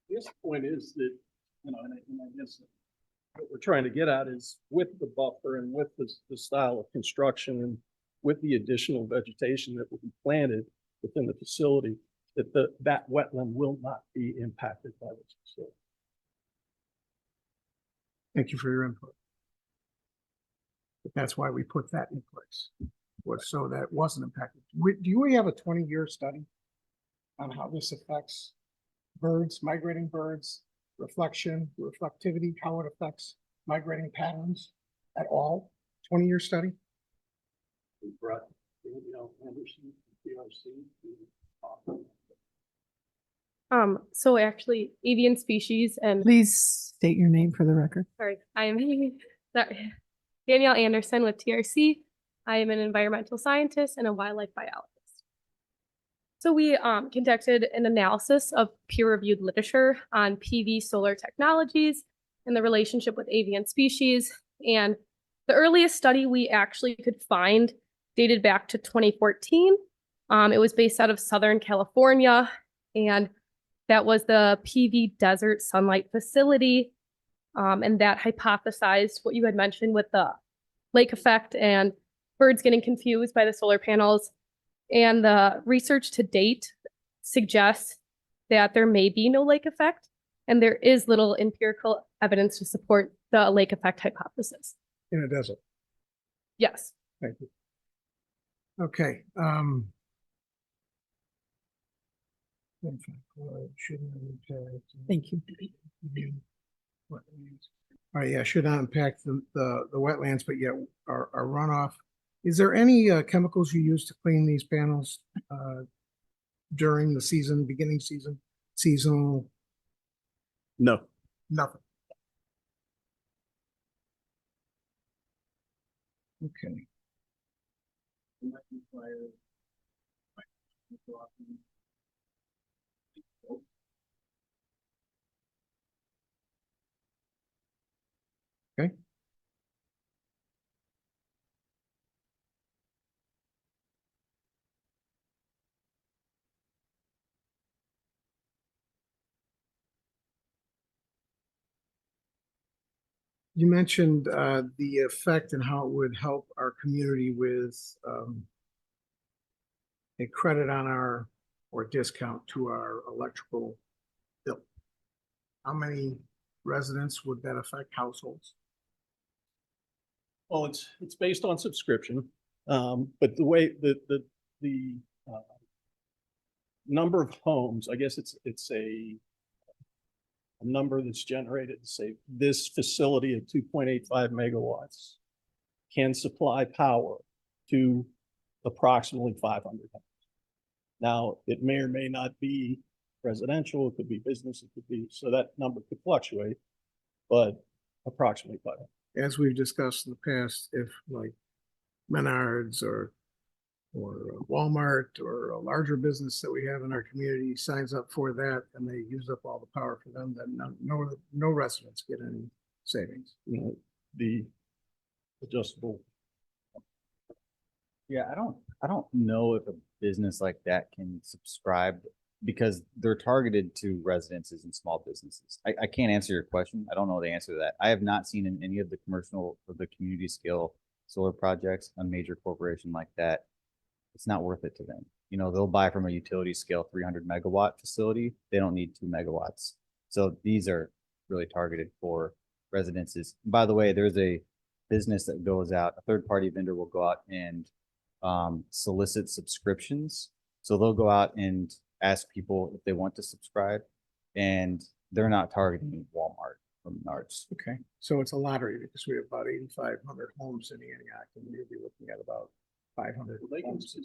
This point is that, and I guess what we're trying to get at is with the buffer and with the style of construction and with the additional vegetation that will be planted within the facility, that wetland will not be impacted by this facility. Thank you for your input. But that's why we put that in place, was so that it wasn't impacted. Do we have a 20-year study on how this affects birds, migrating birds, reflection, reflectivity, how it affects migrating patterns at all? 20-year study? We brought Danielle Anderson, PRC. So actually avian species and Please state your name for the record. sorry, I'm sorry, Danielle Anderson with TRC. I am an environmental scientist and a wildlife biologist. So we conducted an analysis of peer-reviewed literature on PV solar technologies and the relationship with avian species. And the earliest study we actually could find dated back to 2014. It was based out of Southern California, and that was the PV Desert Sunlight Facility. And that hypothesized what you had mentioned with the lake effect and birds getting confused by the solar panels. And the research to date suggests that there may be no lake effect, and there is little empirical evidence to support the lake effect hypothesis. In a desert. Yes. Thank you. Okay, Thank you. All right, yeah, should not impact the wetlands, but yet our runoff. Is there any chemicals you use to clean these panels during the season, beginning season, seasonal? No. Nothing. Okay. Okay. You mentioned the effect and how it would help our community with a credit on our, or discount to our electrical bill. How many residents would that affect, households? Well, it's based on subscription, but the way the number of homes, I guess it's a number that's generated to say this facility of 2.85 megawatts can supply power to approximately 500 homes. Now, it may or may not be residential, it could be business, it could be, so that number could fluctuate, but approximately 500. As we've discussed in the past, if like Menards or Walmart or a larger business that we have in our community signs up for that and they use up all the power for them, then no residents get any savings. You know, the adjustable. Yeah, I don't know if a business like that can subscribe because they're targeted to residences and small businesses. I can't answer your question. I don't know the answer to that. I have not seen in any of the commercial or the community scale solar projects a major corporation like that. It's not worth it to them. You know, they'll buy from a utility scale 300 megawatt facility. They don't need 2 megawatts. So these are really targeted for residences. By the way, there's a business that goes out, a third party vendor will go out and solicit subscriptions. So they'll go out and ask people if they want to subscribe, and they're not targeting Walmart or Menards. Okay, so it's a lottery because we have about 8,500 homes in Antioch and we'll be looking at about 500 homes.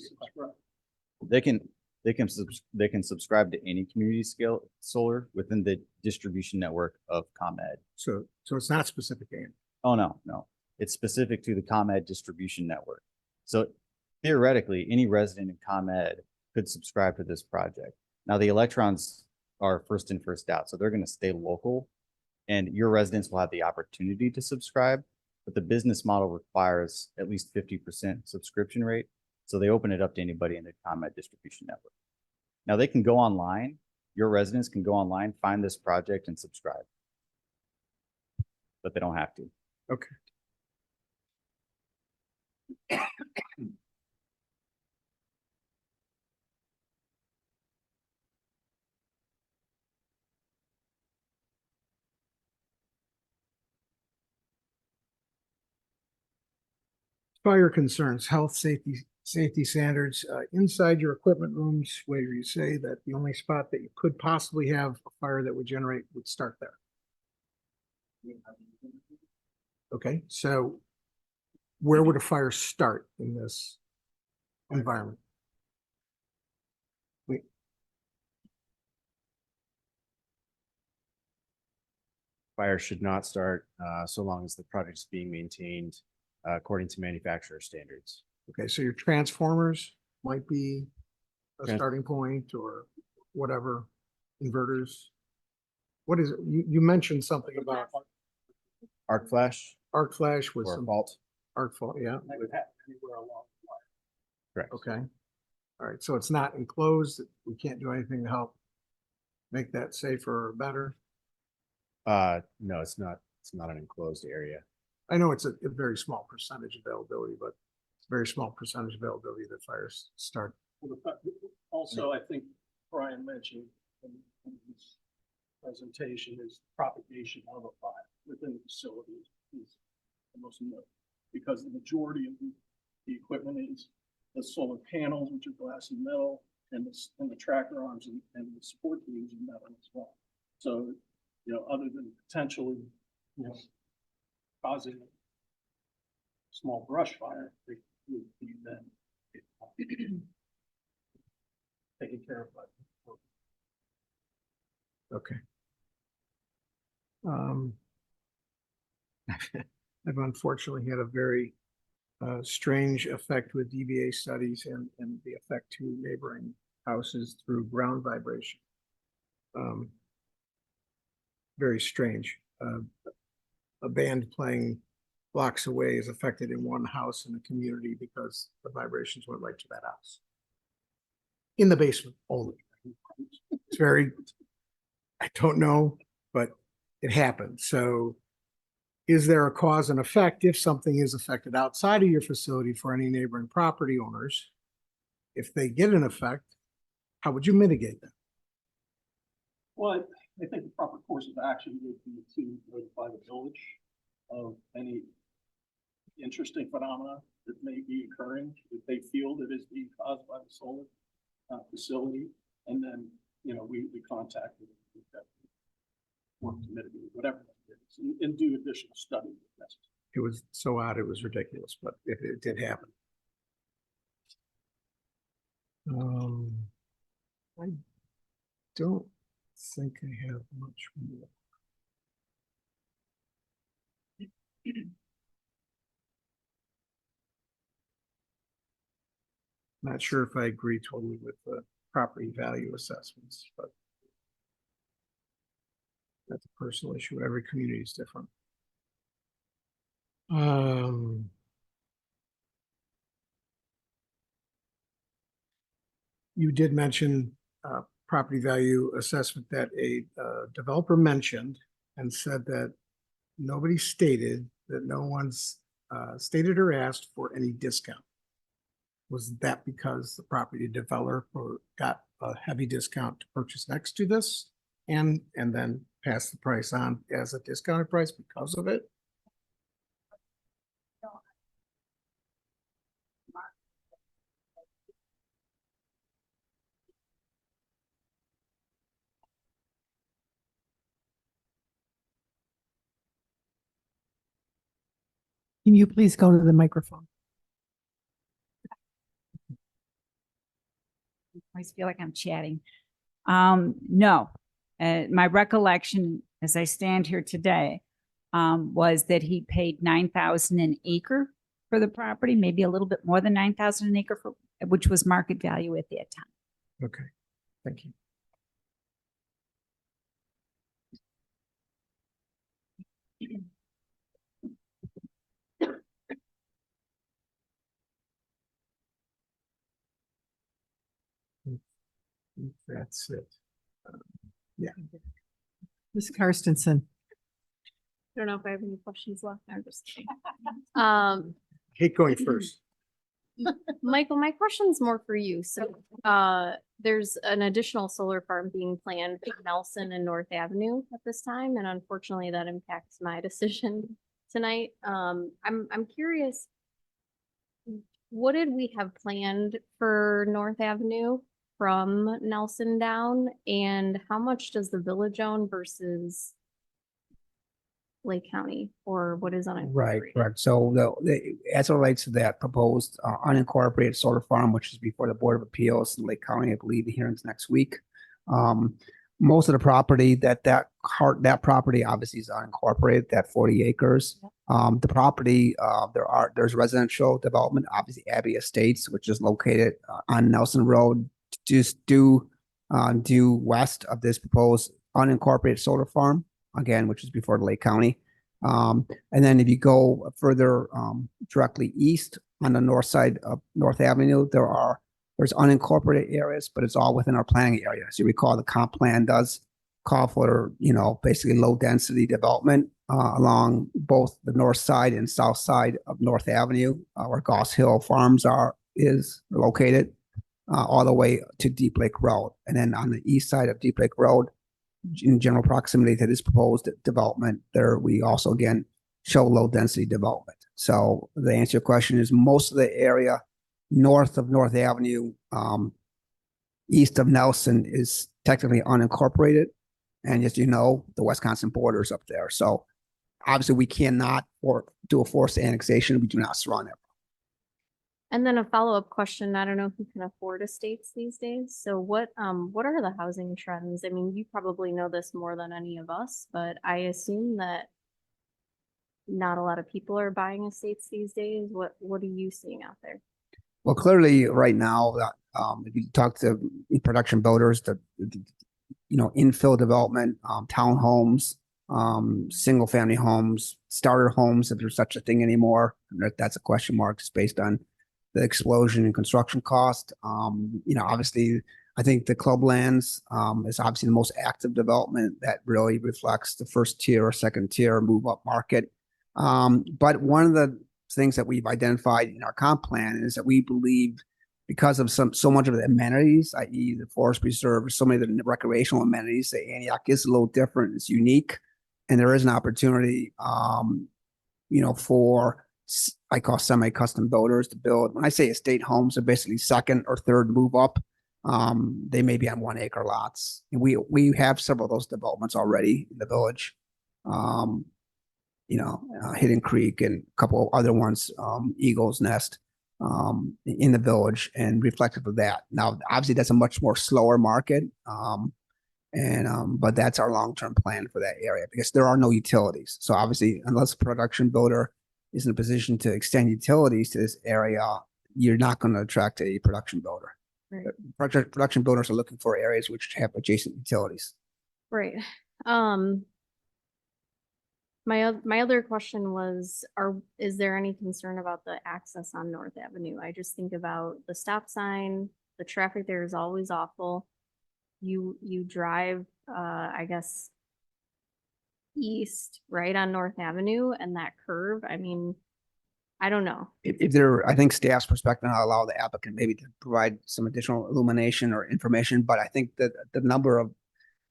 They can subscribe to any community scale solar within the distribution network of ComEd. So it's not specific to Antioch. Oh, no. It's specific to the ComEd distribution network. So theoretically, any resident in ComEd could subscribe to this project. Now, the electrons are first in, first out, so they're going to stay local, and your residents will have the opportunity to subscribe, but the business model requires at least 50% subscription rate, so they open it up to anybody in the ComEd distribution network. Now, they can go online, your residents can go online, find this project, and subscribe, but they don't have to. Okay. Fire concerns, health, safety standards, inside your equipment rooms, where you say that the only spot that you could possibly have a fire that would generate would start there. Okay, so where would a fire start in this environment? Fire should not start so long as the product is being maintained according to manufacturer standards. Okay, so your transformers might be a Trans- starting point or whatever, inverters. What is it? You mentioned something about Arc flash arc flash with or some fault. arc fault, yeah, They would have anywhere along the line. Correct. okay. All right, so it's not enclosed, we can't do anything to help make that safer or better. No, it's not. It's not an enclosed area. I know it's a very small percentage availability, but it's very small percentage availability that fires start. Well, also, I think Brian mentioned in his presentation is propagation of a fire within the facility is the most important, because the majority of the equipment is the solar panels, which are glass and metal, and the tracker arms and the support beams are metal as well. So, you know, other than potentially, you know, causing a small brush fire, they would be then taken care of by. Okay. I've unfortunately had a very strange effect with DBA studies and the effect to neighboring houses through ground vibration. Very strange. A band playing blocks away is affected in one house in the community because the vibrations went right to that house. In the basement only. It's very, I don't know, but it happened. So is there a cause and effect if something is affected outside of your facility for any neighboring property owners? If they get an effect, how would you mitigate that? Well, I think the proper course of action would be to notify the village of any interesting phenomena that may be occurring, that they feel that is being caused by the solar facility. And then, you know, we contact them, work to mitigate whatever it is, and do additional study if necessary. It was so odd, it was ridiculous, but it did happen. I don't think I have much more. Not sure if I agree totally with the property value assessments, but that's a personal issue. Every community is different. You did mention property value assessment that a developer mentioned and said that nobody stated that no one's stated or asked for any discount. Was that because the property developer got a heavy discount to purchase next to this and then pass the price on as a discounted price because of it? Can you please go to the microphone? I always feel like I'm chatting. No, my recollection as I stand here today was that he paid 9,000 an acre for the property, maybe a little bit more than 9,000 an acre for, which was market value at that time. Okay, thank you. That's it. Ms. Karstensen. I don't know if I have any questions left. I'm just kidding. Kate going first. Michael, my question's more for you. So, there's an additional solar farm being planned for Nelson and North Avenue at this time, and unfortunately that impacts my decision tonight. I'm curious, what did we have planned for North Avenue from Nelson down, and how much does the village own versus Lake County, or what is unincorporated? Right, correct. So as it relates to that proposed unincorporated solar farm, which is before the Board of Appeals in Lake County, I believe the hearing's next week. most of the property that property obviously is unincorporated, that 40 acres. The property, there's residential development, obviously Abbey Estates, which is located on Nelson Road, just due west of this proposed unincorporated solar farm, again, which is before Lake County. And then if you go further directly east on the north side of North Avenue, there's unincorporated areas, but it's all within our planning area. As you recall, the comp plan does call for, basically low density development along both the north side and south side of North Avenue, where Goss Hill Farms is located, all the way to Deep Lake Road. And then on the east side of Deep Lake Road, in general proximity to this proposed development, there we also again show low density development. So the answer to your question is most of the area north of North Avenue, east of Nelson is technically unincorporated. And as you know, the Wisconsin border is up there. So obviously we cannot do a forced annexation. We do not surround it. And then a follow-up question, I don't know who can afford estates these days. So what are the housing trends? I mean, you probably know this more than any of us, but I assume that not a lot of people are buying estates these days. What are you seeing out there? Well, clearly right now, if you talk to production builders, the infill development, townhomes, single family homes, starter homes, if there's such a thing anymore, that's a question mark just based on the explosion in construction cost. Obviously, I think the clublands is obviously the most active development that really reflects the first tier or second tier move up market. But one of the things that we've identified in our comp plan is that we believe because of so much of the amenities, i.e. the forest preserve, so many of the recreational amenities, that Antioch is a little different, it's unique, and there is an opportunity, for I call semi-custom builders to build. When I say estate homes, they're basically second or third move up. They may be on 1 acre lots. And we have several of those developments already in the village. Hidden Creek and a couple of other ones, Eagle's Nest, in the village, and reflective of that. Now, obviously, that's a much more slower market, but that's our long-term plan for that area because there are no utilities. So obviously, unless a production builder is in a position to extend utilities to this area, you're not going to attract a production builder. Right. Production builders are looking for areas which have adjacent utilities. Right. My other question was, is there any concern about the access on North Avenue? I just think about the stop sign, the traffic there is always awful. You drive, I guess, east, right on North Avenue, and that curve, I mean, I don't know. I think staff's perspective, I'll allow the applicant maybe to provide some additional illumination or information, but I think that the number of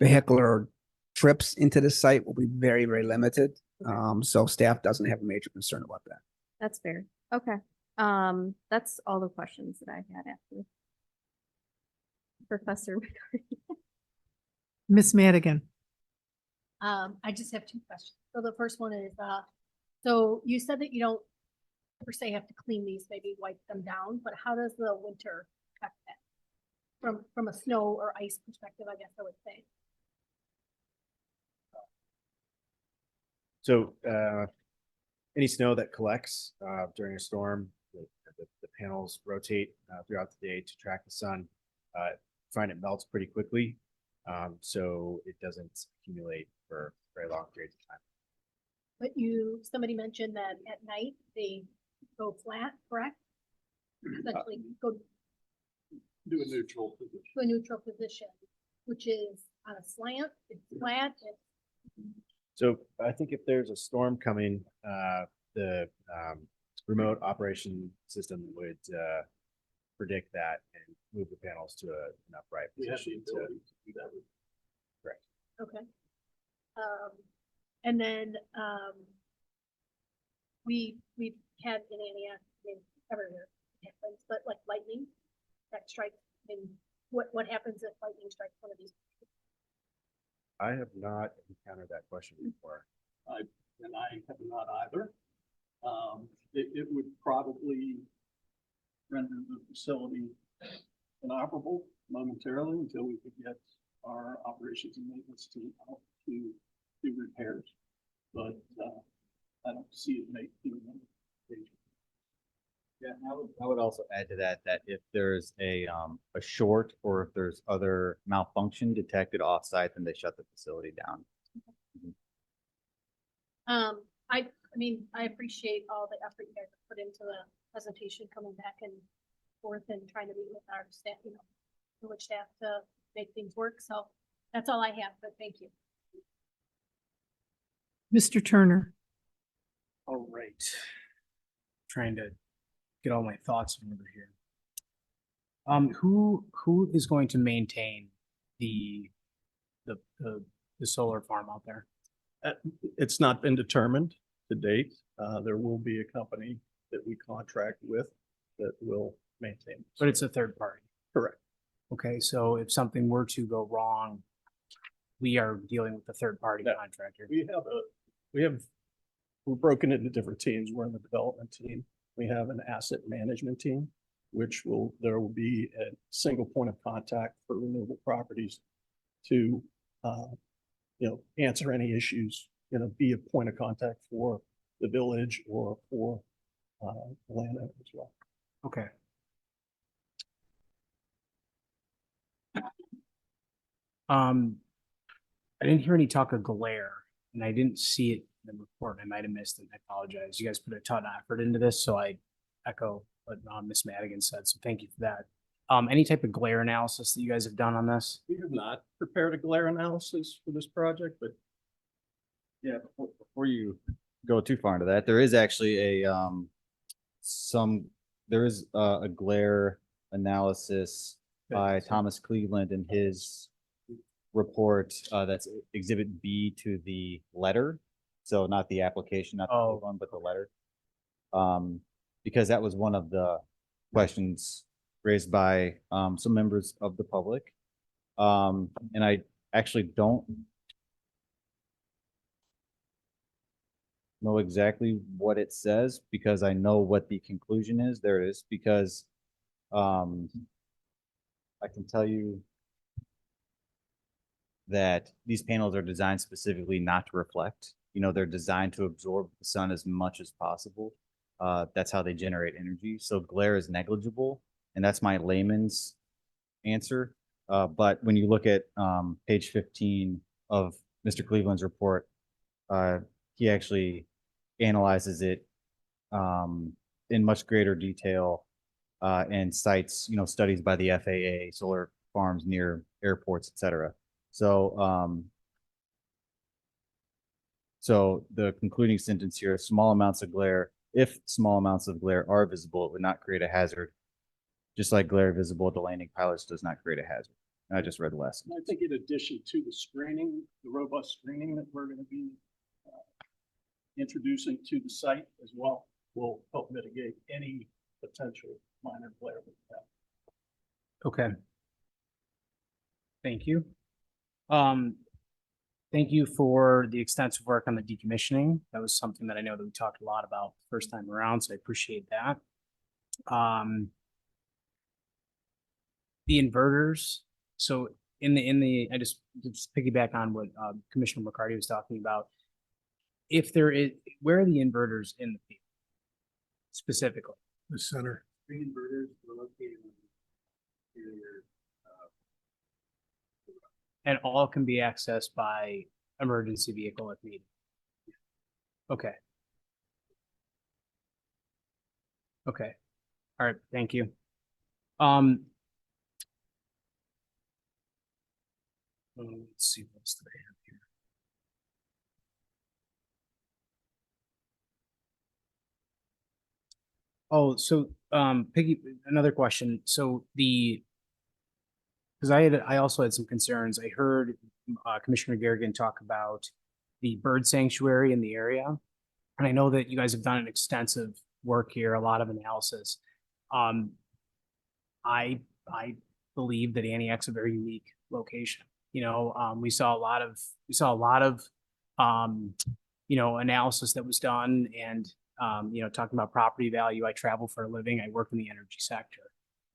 vehicular trips into the site will be very, very limited. So staff doesn't have a major concern about that. That's fair. Okay. That's all the questions that I had after Professor McCarthy. Miss Madigan. I just have two questions. So the first one is, so you said that you don't per se have to clean these, maybe wipe them down, but how does the winter affect that? From a snow or ice perspective, I guess I would say. So any snow that collects during a storm, the panels rotate throughout the day to track the sun. Find it melts pretty quickly, so it doesn't accumulate for very long periods of time. But somebody mentioned that at night they go flat, correct? Essentially go Do a neutral position. to a neutral position, which is on a slant, it's flat, So I think if there's a storm coming, the remote operation system would predict that and move the panels to an upright We have the position. ability to do that. Correct. okay. And then we've had in Antioch, I mean, everywhere it happens, but like lightning that strikes, and what happens if lightning strikes one of these? I have not encountered that question before. I have not either. It would probably render the facility inoperable momentarily until we could get our operations and maintenance team out to do repairs. But, I don't see it making any. Yeah, I would also add to that, that if there's a short or if there's other malfunction detected offsite, then they shut the facility down. I mean, I appreciate all the effort you guys have put into the presentation, coming back and forth and trying to meet with our staff, village staff to make things work. So that's all I have, but thank you. Mr. Turner. All right. Trying to get all my thoughts in order here. Who is going to maintain the solar farm out there? It's not been determined to date. There will be a company that we contract with that will maintain. it. But it's a third party. Correct. Okay, so if something were to go wrong, we are dealing with the third party No. contractor. We're broken into different teams. We're in the development team. We have an asset management team, there will be a single point of contact for renewable properties to, answer any issues, be a point of contact for the village or for, the landowner as well. Okay. I didn't hear any talk of glare, and I didn't see it in the report. I might have missed it. I apologize. You guys put a ton of effort into this, so I echo what Ms. Madigan said. So thank you for that. Any type of glare analysis that you guys have done on this? We have not prepared a glare analysis for this project, but Yeah, before you go too far into that, there is actually there is a glare analysis by Thomas Cleveland in his report, that's exhibit B to the letter. So not the application, not the big one, but the letter. Because that was one of the questions raised by some members of the public. And I actually don't know exactly what it says because I know what the conclusion is. There is because I can tell you that these panels are designed specifically not to reflect. They're designed to absorb the sun as much as possible. That's how they generate energy. So glare is negligible, and that's my layman's answer. But when you look at page 15 of Mr. Cleveland's report, he actually analyzes it in much greater detail and cites, studies by the FAA, solar farms near airports, etc. So, so the concluding sentence here: if small amounts of glare are visible, it would not create a hazard, just like glare visible to landing pilots does not create a hazard. And I just read the last I think in addition to the screening, the robust screening that we're going to be introducing to the site as well will help mitigate any potential minor glare with that. Okay. Thank you. Thank you for the extensive work on the decommissioning. That was something that I know that we talked a lot about the first time around, so I appreciate that. The inverters. So I just piggyback on what Commissioner McCarty was talking about. If there is, where are the inverters in the field specifically? The center. Three inverters were located on the interior. And all can be accessed by emergency vehicle if needed. Okay. Okay. All right. Thank you. Let's see what else do I have here. Oh, so another question. So because I also had some concerns. I heard Commissioner Garrigan talk about the bird sanctuary in the area. And I know that you guys have done an extensive work here, a lot of analysis. I believe that Antioch's a very unique location. We saw a lot of analysis that was done and talking about property value. I travel for a living. I work in the energy sector.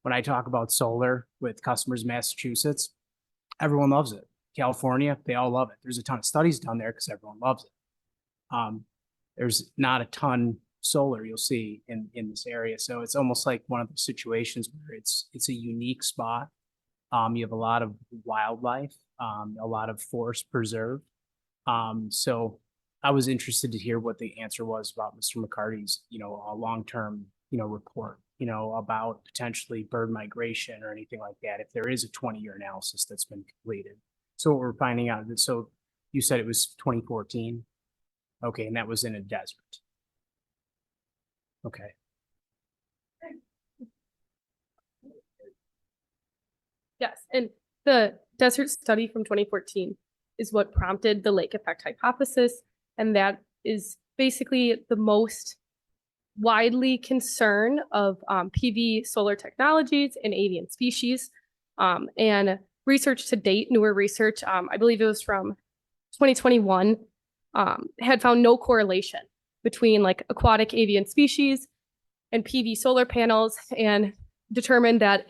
When I talk about solar with customers in Massachusetts, everyone loves it. California, they all love it. There's a ton of studies done there because everyone loves it. There's not a ton solar you'll see in this area. So it's almost like one of those situations where it's a unique spot. You have a lot of wildlife, a lot of forest preserve. So I was interested to hear what the answer was about Mr. McCarty's, long-term, report, about potentially bird migration or anything like that, if there is a 20-year analysis that's been completed. So what we're finding out, so you said it was 2014? Okay, and that was in a desert. Okay. Yes, and the desert study from 2014 is what prompted the lake effect hypothesis, and that is basically the most widely concern of PV solar technologies and avian species. And research to date, newer research, I believe it was from 2021, had found no correlation between like aquatic avian species and PV solar panels, and determined that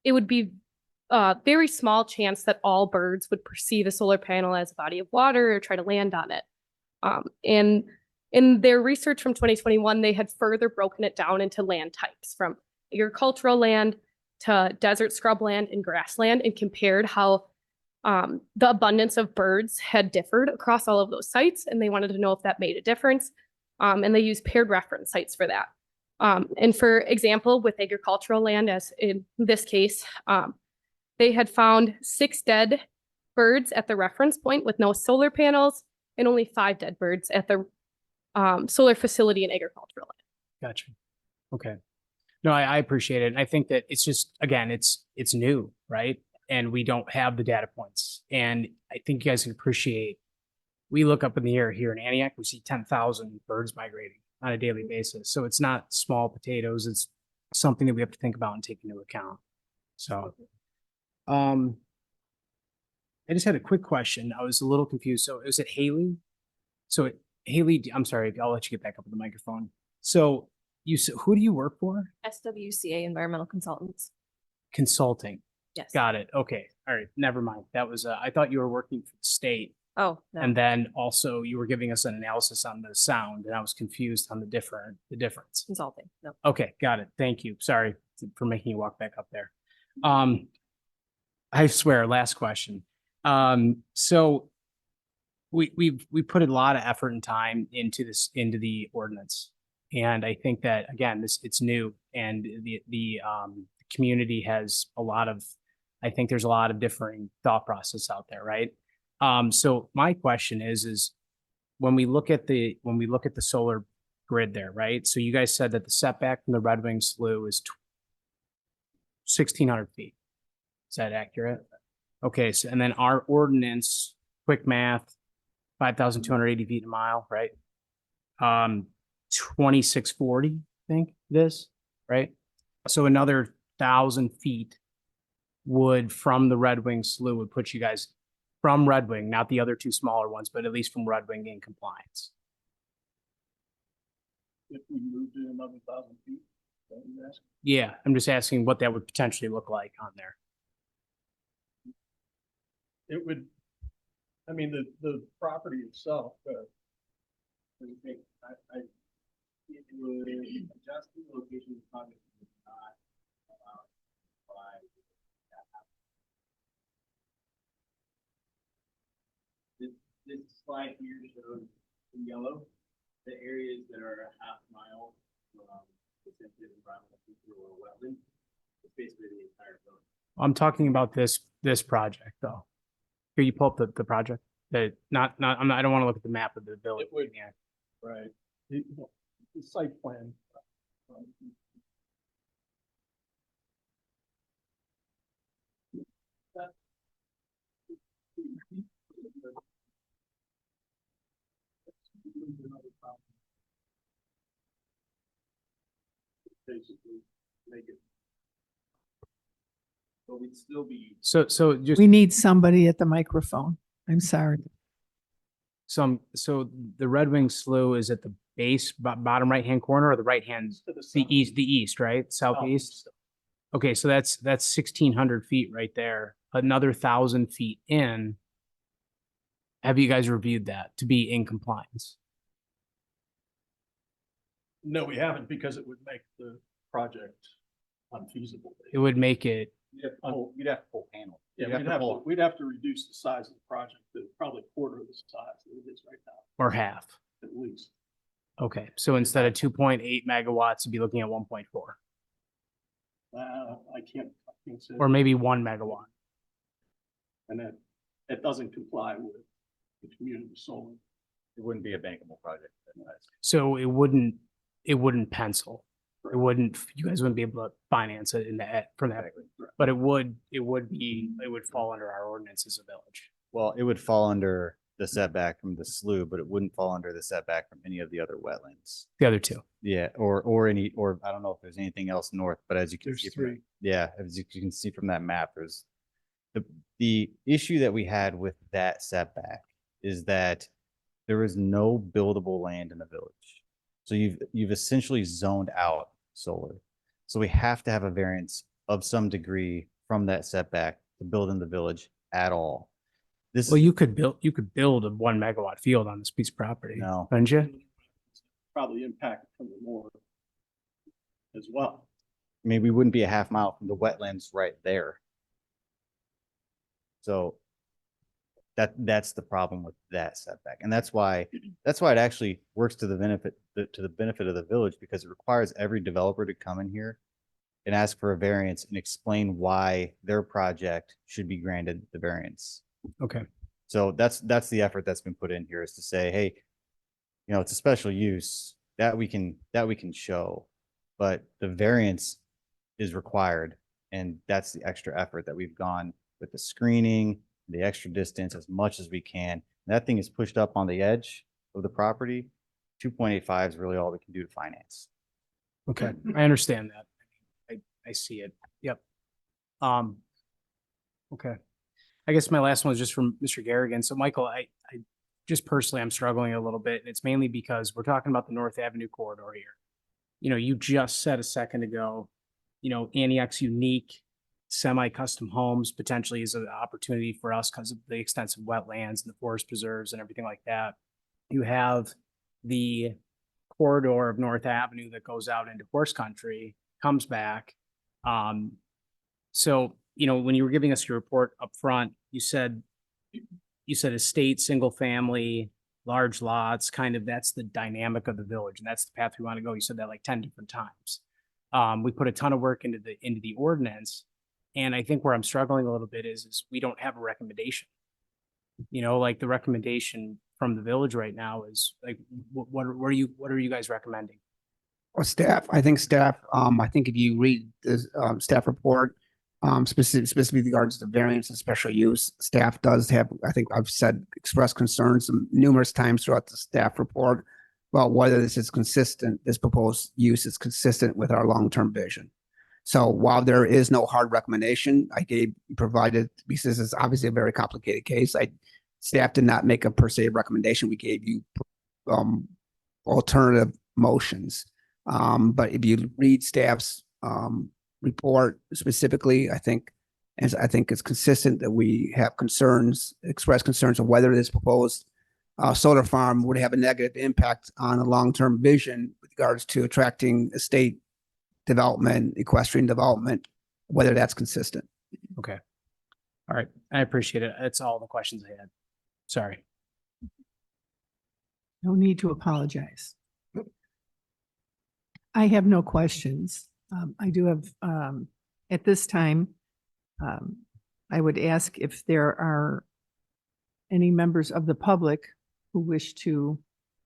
it would be a very small chance that all birds would perceive a solar panel as a body of water or try to land on it. And in their research from 2021, they had further broken it down into land types, from agricultural land to desert scrubland and grassland, and compared how the abundance of birds had differed across all of those sites. And they wanted to know if that made a difference. And they used paired reference sites for that. And for example, with agricultural land, as in this case, they had found 6 dead birds at the reference point with no solar panels, and only 5 dead birds at the solar facility and agricultural land. Gotcha. Okay. No, I appreciate it. And I think that it's just, again, it's new, right? And we don't have the data points. And I think you guys can appreciate, we look up in the air here in Antioch, we see 10,000 birds migrating on a daily basis. So it's not small potatoes. It's something that we have to think about and take into account. So, I just had a quick question. I was a little confused. So is it Haley? So Haley, I'm sorry, I'll let you get back up with the microphone. So who do you work for? SWCA Environmental Consultants. Consulting. Yes. Got it. Okay. All right. Never mind. That was, I thought you were working for the state. Oh, no. And then also you were giving us an analysis on the sound, and I was confused on the difference. Consulting. No. Okay. Got it. Thank you. Sorry for making you walk back up there. I swear, last question. So we put a lot of effort and time into the ordinance. And I think that, again, it's new, and the community has I think there's a lot of differing thought process out there, right? So my question is when we look at the solar grid there, right? So you guys said that the setback from the Red Wing Slough is 1,600 feet. Is that accurate? Okay. So, and then our ordinance, quick math, 5,280 feet a mile, right? 2,640, I think it is, right? So another 1,000 feet would from the Red Wing Slough would put you guys from Red Wing, not the other 2 smaller ones, but at least from Red Wing in compliance. If we moved it another 1,000 feet, is that what you're asking? Yeah, I'm just asking what that would potentially look like on there. It would, I mean, the property itself, what do you think? It would adjust the location of the project would not allow by this slide here shows in yellow the areas that are a half mile from the sensitive environmental feature or wetland. It's basically the entire zone. I'm talking about this project though. Here, you pull up the project. I don't want to look at the map of the village. It would, right. The site plan. Basically, make it. But we'd still be. So just We need somebody at the microphone. I'm sorry. so the Red Wing Slough is at the base, bottom right-hand corner, or the right-hand, the east, right? Southeast. Okay, so that's 1,600 feet right there. another 1,000 feet in, have you guys reviewed that to be in compliance? No, we haven't because it would make the project unfeasible. It would make it, You'd have to pull panel. Yeah, You'd have to pull- we'd have to reduce the size of the project to probably quarter of the size that it is right now, or half. at least. Okay, so instead of 2.8 megawatts, you'd be looking at 1.4, I can't say. or maybe 1 megawatt. And that doesn't comply with the community solar. It wouldn't be a bankable project. So it wouldn't pencil. It wouldn't, you guys wouldn't be able to finance it in that, from that, but it would fall under our ordinance as a village. Well, it would fall under the setback from the slough, but it wouldn't fall under the setback from any of the other wetlands. The other two. Yeah, or I don't know if there's anything else north, but as you can There's see, three. yeah, as you can see from that map, there's the issue that we had with that setback is that there is no buildable land in the village. So you've essentially zoned out solar. So we have to have a variance of some degree from that setback to build in the village at all. This Well, you could build a 1 megawatt field on this piece of property. No. Couldn't you? Probably impacted from the north as well. I mean, we wouldn't be a half mile from the wetlands right there. So that's the problem with that setback. And that's why it actually works to the benefit of the village, because it requires every developer to come in here and ask for a variance and explain why their project should be granted the variance. Okay. So that's the effort that's been put in here, is to say, hey, you know, it's a special use that we can show, but the variance is required. And that's the extra effort that we've gone with the screening, the extra distance as much as we can. And that thing is pushed up on the edge of the property. 2.85 is really all we can do to finance. Okay, I understand that. I see it. Yep. Okay. I guess my last one is just from Mr. Garrigan. So Michael, I just personally, I'm struggling a little bit. And it's mainly because we're talking about the North Avenue corridor here. You know, you just said a second ago, you know, Antioch's unique semi-custom homes potentially is an opportunity for us because of the extensive wetlands and the forest preserves and everything like that. You have the corridor of North Avenue that goes out into horse country, comes back. So, you know, when you were giving us your report up front, you said estate, single family, large lots, kind of that's the dynamic of the village. And that's the path we want to go. You said that like 10 different times. We put a ton of work into the ordinance. And I think where I'm struggling a little bit is we don't have a recommendation. You know, like the recommendation from the village right now is like, what are you guys recommending? Or staff, I think if you read the staff report, specifically regards to variance and special use, staff does have, I think I've said, expressed concerns numerous times throughout the staff report about whether this proposed use is consistent with our long-term vision. So while there is no hard recommendation, provided, because this is obviously a very complicated case, staff did not make a per se recommendation. We gave you alternative motions. But if you read staff's report specifically, I think it's consistent that we have expressed concerns of whether this proposed solar farm would have a negative impact on a long-term vision with regards to attracting estate development, equestrian development, whether that's consistent. Okay. All right. I appreciate it. That's all the questions I had. Sorry. No need to apologize. I have no questions. I do have, at this time, I would ask if there are any members of the public who wish to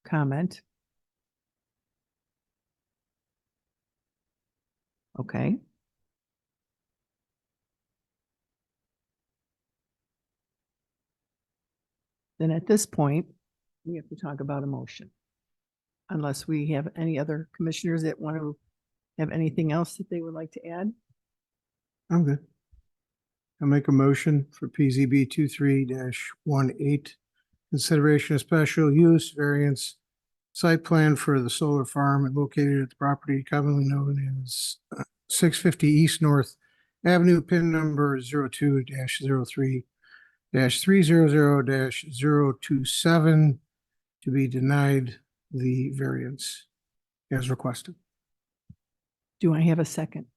comment. Okay. Then at this point, we have to talk about a motion. Unless we have any other commissioners that want to have anything else that they would like to add. I'm good. I make a motion for PZB 23-18, consideration of special use variance site plan for the solar farm located at the property commonly known as 650 East North Avenue pin number 02-03-300-027 to be denied the variance as requested. Do I have a second?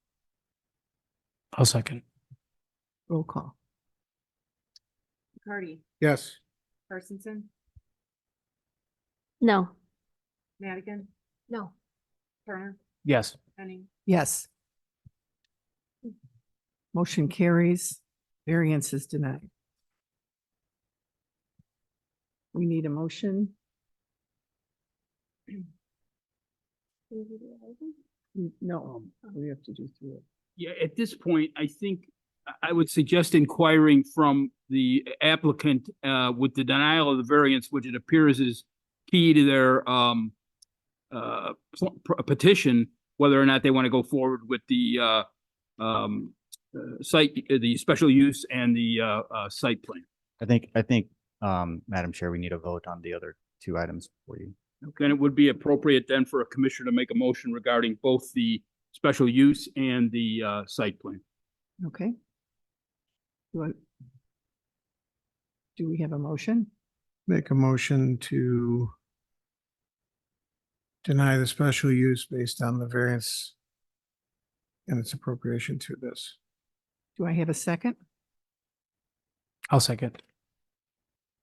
I'll second. Roll call. McCarty, Yes. Parkinson, No. Madigan, No. Turner, Yes. Henning. Yes. Motion carries. Variance is denied. We need a motion. No, we have to do through it. Yeah, at this point, I think I would suggest inquiring from the applicant with the denial of the variance, which it appears is key to their petition, whether or not they want to go forward with the site, the special use and the site plan. I think, Madam Chair, we need a vote on the other two items for you. Then it would be appropriate then for a commissioner to make a motion regarding both the special use and the site plan. Okay. Do we have a motion? Make a motion to deny the special use based on the variance and its appropriation to this. Do I have a second? I'll second.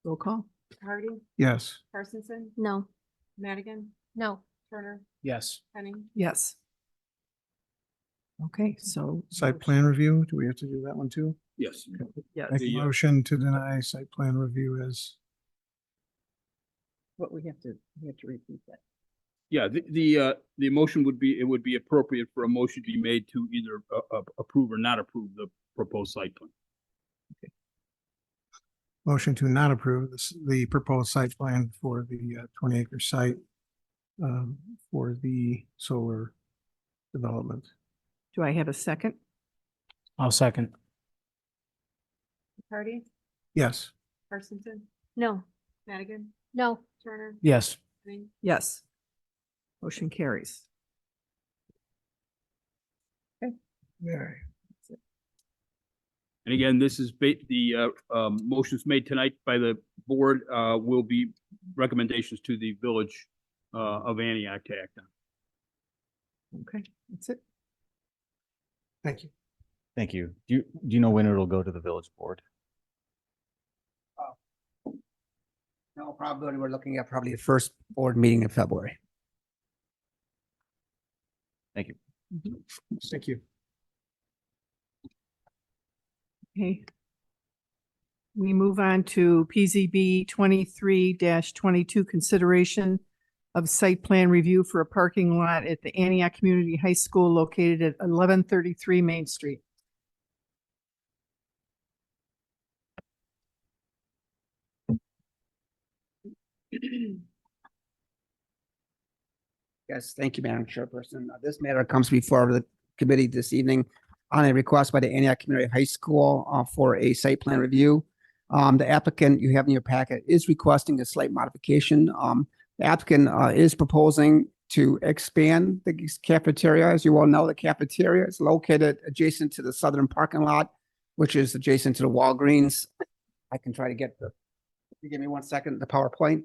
Roll call. McCarty, Yes. Parkinson, No. Madigan, No. Turner, Yes. Henning. Yes. Okay, so. Site plan review, do we have to do that one too? Yes. Yes, Make a motion to deny site plan review as, what we have to repeat that. Yeah, the motion would be, it would be appropriate for a motion to be made to either approve or not approve the proposed site plan. motion to not approve the proposed site plan for the 20-acre site for the solar development. Do I have a second? I'll second. McCarty, Yes. Parkinson, No. Madigan, No. Turner, Yes. Henning. Yes. Motion carries. Yeah. And again, this is the motions made tonight by the board will be recommendations to the village of Antioch to act on. Okay, that's it. Thank you. Thank you. Do you know when it'll go to the village board? No, probably we're looking at probably the first board meeting in February. Thank you. Thank you. Okay. We move on to PZB 23-22, consideration of site plan review for a parking lot at the Antioch Community High School located at 1133 Main Street. Yes, thank you, Madam Chairperson. This matter comes before the committee this evening on a request by the Antioch Community High School for a site plan review. The applicant you have in your packet is requesting a slight modification. The applicant is proposing to expand the cafeteria. As you all know, the cafeteria is located adjacent to the southern parking lot, which is adjacent to the Walgreens. I can try to get if you give me 1 second, the PowerPoint.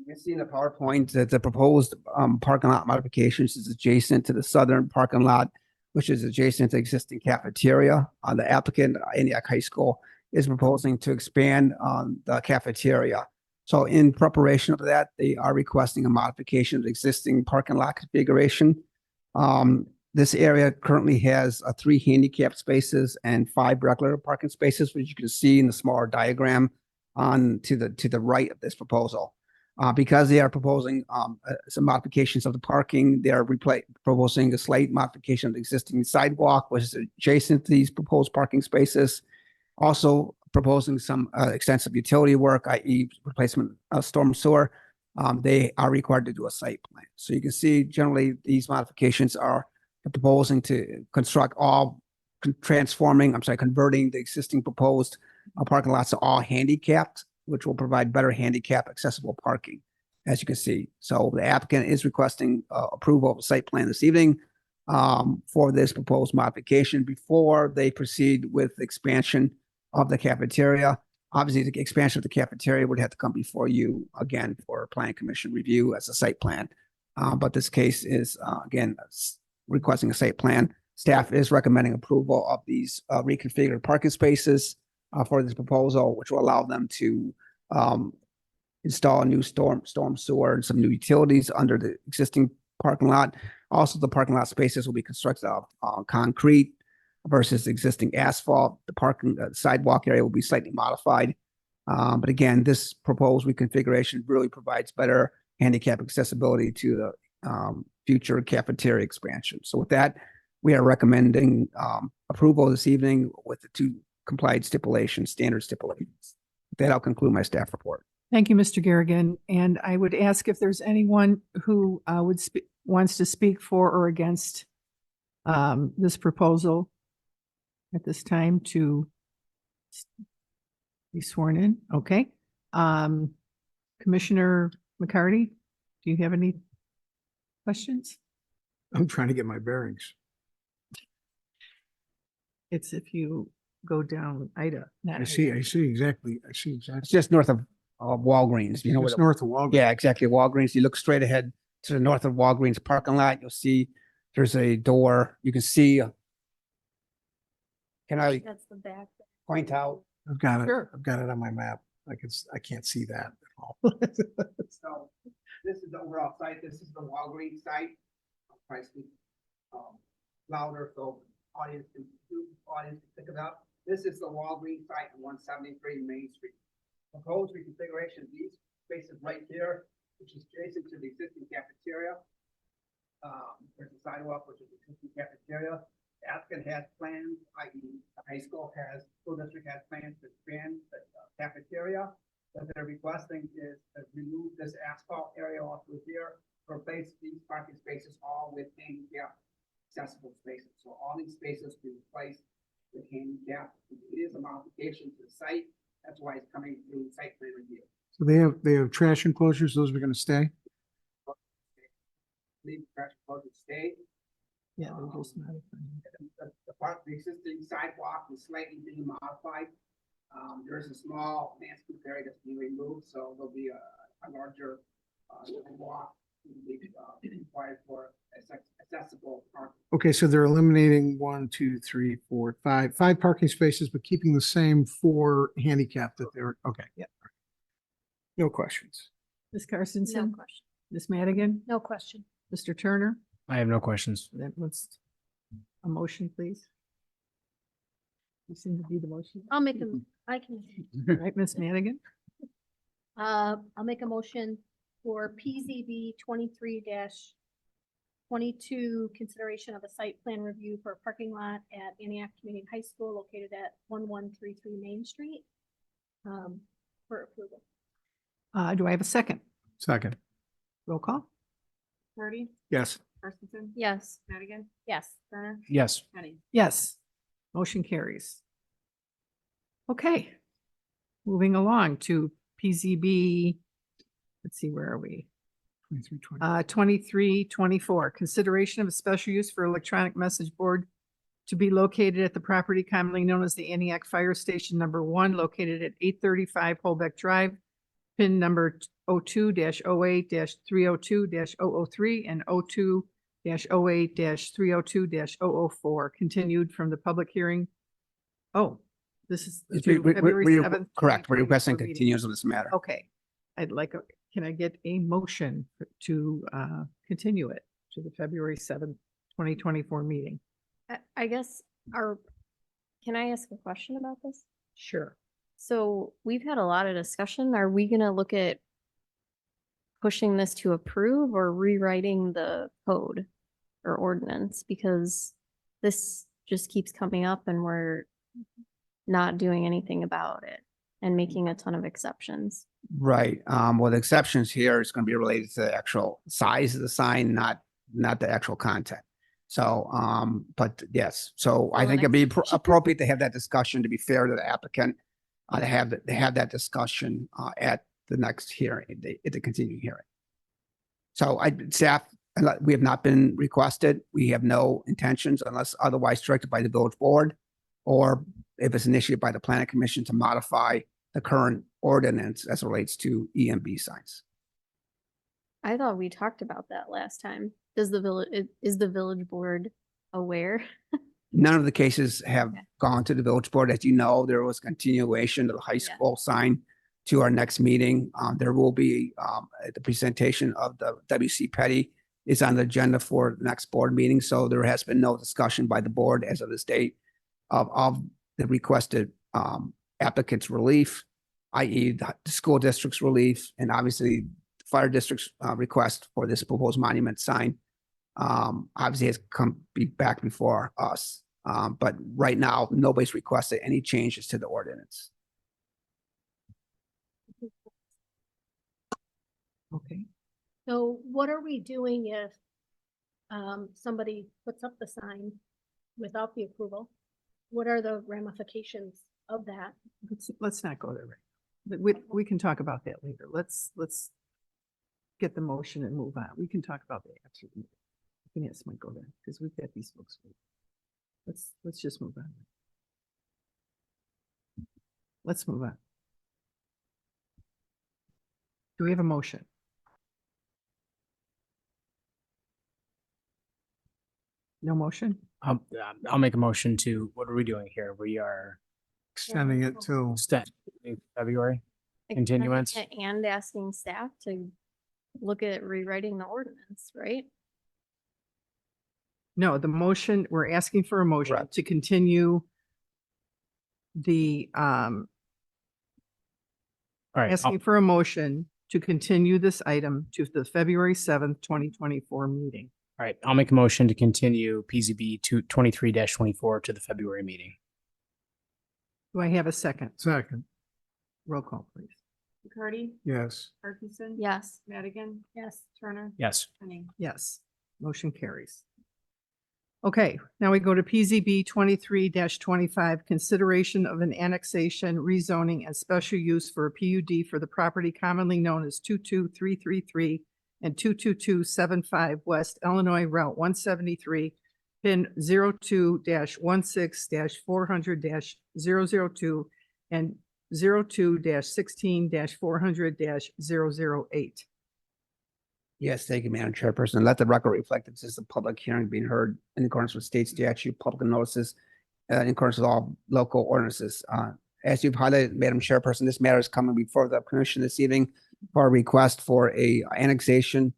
You see in the PowerPoint that the proposed parking lot modifications is adjacent to the southern parking lot which is adjacent to existing cafeteria. The applicant, Antioch High School, is proposing to expand on the cafeteria. So in preparation of that, they are requesting a modification of the existing parking lot configuration. This area currently has 3 handicap spaces and 5 regular parking spaces, which you can see in the smaller diagram on to the right of this proposal. Because they are proposing some modifications of the parking, they are proposing a slight modification of the existing sidewalk, which is adjacent to these proposed parking spaces. Also proposing some extensive utility work, i.e. replacement of storm sewer. They are required to do a site plan. So you can see generally these modifications are proposing to construct converting the existing proposed parking lots to all handicapped, which will provide better handicap accessible parking, as you can see. So the applicant is requesting approval of a site plan this evening for this proposed modification before they proceed with the expansion of the cafeteria. Obviously, the expansion of the cafeteria would have to come before you again for planning commission review as a site plan. But this case is again requesting a site plan. Staff is recommending approval of these reconfigured parking spaces for this proposal, which will allow them to install a new storm sewer and some new utilities under the existing parking lot. Also, the parking lot spaces will be constructed of concrete versus existing asphalt. The parking sidewalk area will be slightly modified. But again, this proposed reconfiguration really provides better handicap accessibility to the future cafeteria expansion. So with that, we are recommending approval this evening with the 2 complied stipulations, standard stipulations. With that, I'll conclude my staff report. Thank you, Mr. Garrigan. And I would ask if there's anyone who wants to speak for or against this proposal at this time to be sworn in. Okay. Commissioner McCarty, do you have any questions? I'm trying to get my bearings. It's if you go down Ida. I see exactly. It's just north of Walgreens. You know, It's north of Walgreens. yeah, exactly. Walgreens. You look straight ahead to the north of Walgreens parking lot. You'll see there's a door. You can see. Can I That's the back. point out? I've got it. Sure. I've got it on my map. I can't see that at all. So this is the overall site. This is the Walgreens site. I'll try to speak louder so audience can pick it up. This is the Walgreens site on 173 Main Street. Proposed reconfiguration of these spaces right here, which is adjacent to the existing cafeteria. There's a sidewalk, which is the existing cafeteria. The applicant has plans, i.e. the high school district has plans to expand the cafeteria. What they're requesting is to remove this asphalt area off of here, replace these parking spaces all with handicap accessible spaces. So all these spaces will be replaced with handicap. It is a modification to the site. That's why it's coming through site plan review. So they have trash enclosures. Those are going to stay. Leave trash enclosures stay. Yeah, they're just modifying. The existing sidewalk is slightly being modified. There is a small landscape area that's being removed, so there'll be a larger sidewalk required for accessible parking. Okay, so they're eliminating 5 parking spaces, but keeping the same 4 handicap that they're, okay. Yeah. No questions. Ms. No Carstensen, question. Ms. Madigan, No question. Mr. Turner, I have no questions. that was a motion, please. You seem to be the motion. I'll make them, I can, All right, Ms. Madigan, I'll make a motion for PZB 23-22, consideration of a site plan review for a parking lot at Antioch Community High School located at 1133 Main Street, for approval. do I have a second? Second. Roll call? Birdie, Yes. Carstensen, Yes. Madigan, Yes. Turner, Yes. Henning. Yes. Motion carries. Okay. Moving along to PZB. Let's see, where are we? 2324, consideration of a special use for electronic message board to be located at the property commonly known as the Antioch Fire Station Number 1, located at 835 Holbeck Drive, PIN number 02-08-302-003 and 08-302-004, continued from the public hearing. Oh, this is We- to we- February we- 7th. Correct. We're 2024 requesting meeting. continuance of this matter. Okay, can I get a motion to continue it to the February 7th, 2024 meeting? I guess can I ask a question about this? Sure. So we've had a lot of discussion. Are we gonna look at pushing this to approve or rewriting the code or ordinance? Because this just keeps coming up and we're not doing anything about it and making a ton of exceptions. Right. Well, the exceptions here is going to be related to the actual size of the sign, not the actual content. So, but yes, so I Well, think then it'd be appropriate to have that discussion, to be fair to the applicant, to have that discussion at the next hearing, at the continuing hearing. So staff, we have not been requested. We have no intentions unless otherwise directed by the village board, or if it's initiated by the planning commission, to modify the current ordinance as it relates to EMB signs. I thought we talked about that last time. Is the village board aware? None of the cases have Okay. gone to the village board. As you know, there was continuation of the high school sign to our next meeting. There will be the presentation of the WC Petty is on the agenda for the next board meeting. So there has been no discussion by the board as of this date of the requested applicant's relief, i.e. the school district's relief, and obviously the fire district's request for this proposed monument sign. Obviously has come back before us. But right now, nobody's requested any changes to the ordinance. Okay. So what are we doing if somebody puts up the sign without the approval? What are the ramifications of that? Let's not go there right now. We can talk about that later. Let's get the motion and move on. We can talk about that after. Finance might go there because we've got these folks. Let's just move on. Let's move on. Do we have a motion? No motion? I'll make a motion to, what are we doing here? We are Extending it to, extending February. Extending Continuance. it and asking staff to look at rewriting the ordinance, right? No, the motion, we're asking for a motion Correct. to continue the, All right, asking for a motion to continue this item to the February 7th, 2024 meeting. all right, I'll make a motion to continue PZB 23-24 to the February meeting. Do I have a second? second, Roll call, please. McCarty, yes. Parkinson. Yes. Madigan, Yes. Turner, Yes. Henning. Yes, motion carries. Okay, now we go to PZB 23-25, consideration of an annexation, rezoning, and special use for a PUD for the property commonly known as 22333 and 22275 West Illinois Route 173, pin 02-16-400-002 and 02-16-400-008. Yes, thank you, Madam Chairperson. Let the record reflect that this is a public hearing being heard in accordance with state statute, public notices, in accordance with all local ordinances. As you've highlighted, Madam Chairperson, this matter is coming before the commission this evening for a request for a annexation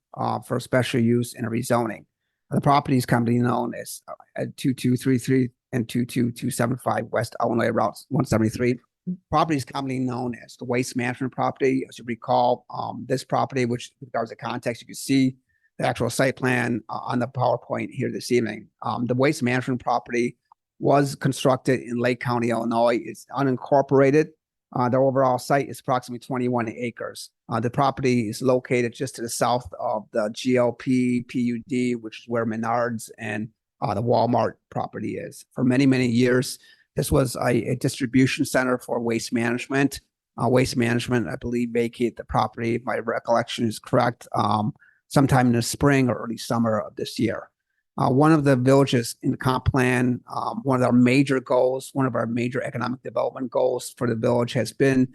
for special use and a rezoning. The property is commonly known as 2233 and 22275 West Illinois Route 173. Property is commonly known as the waste management property. As you recall, this property, which with regards to context, you can see the actual site plan on the PowerPoint here this evening. The waste management property was constructed in Lake County, Illinois. It's unincorporated. The overall site is approximately 21 acres. The property is located just to the south of the GLP PUD, which is where Menards and the Walmart property is. For many, many years, this was a distribution center for waste management. Waste management, I believe, vacated the property, if my recollection is correct, sometime in the spring or early summer of this year. One of the villages in the comp plan, one of our major goals, one of our major economic development goals for the village has been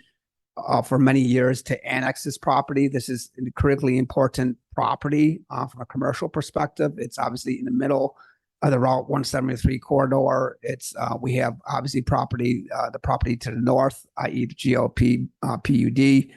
for many years to annex this property. This is a critically important property from a commercial perspective. It's obviously in the middle of the Route 173 corridor. It's we have obviously property, the property to the north, i.e. the GLP PUD,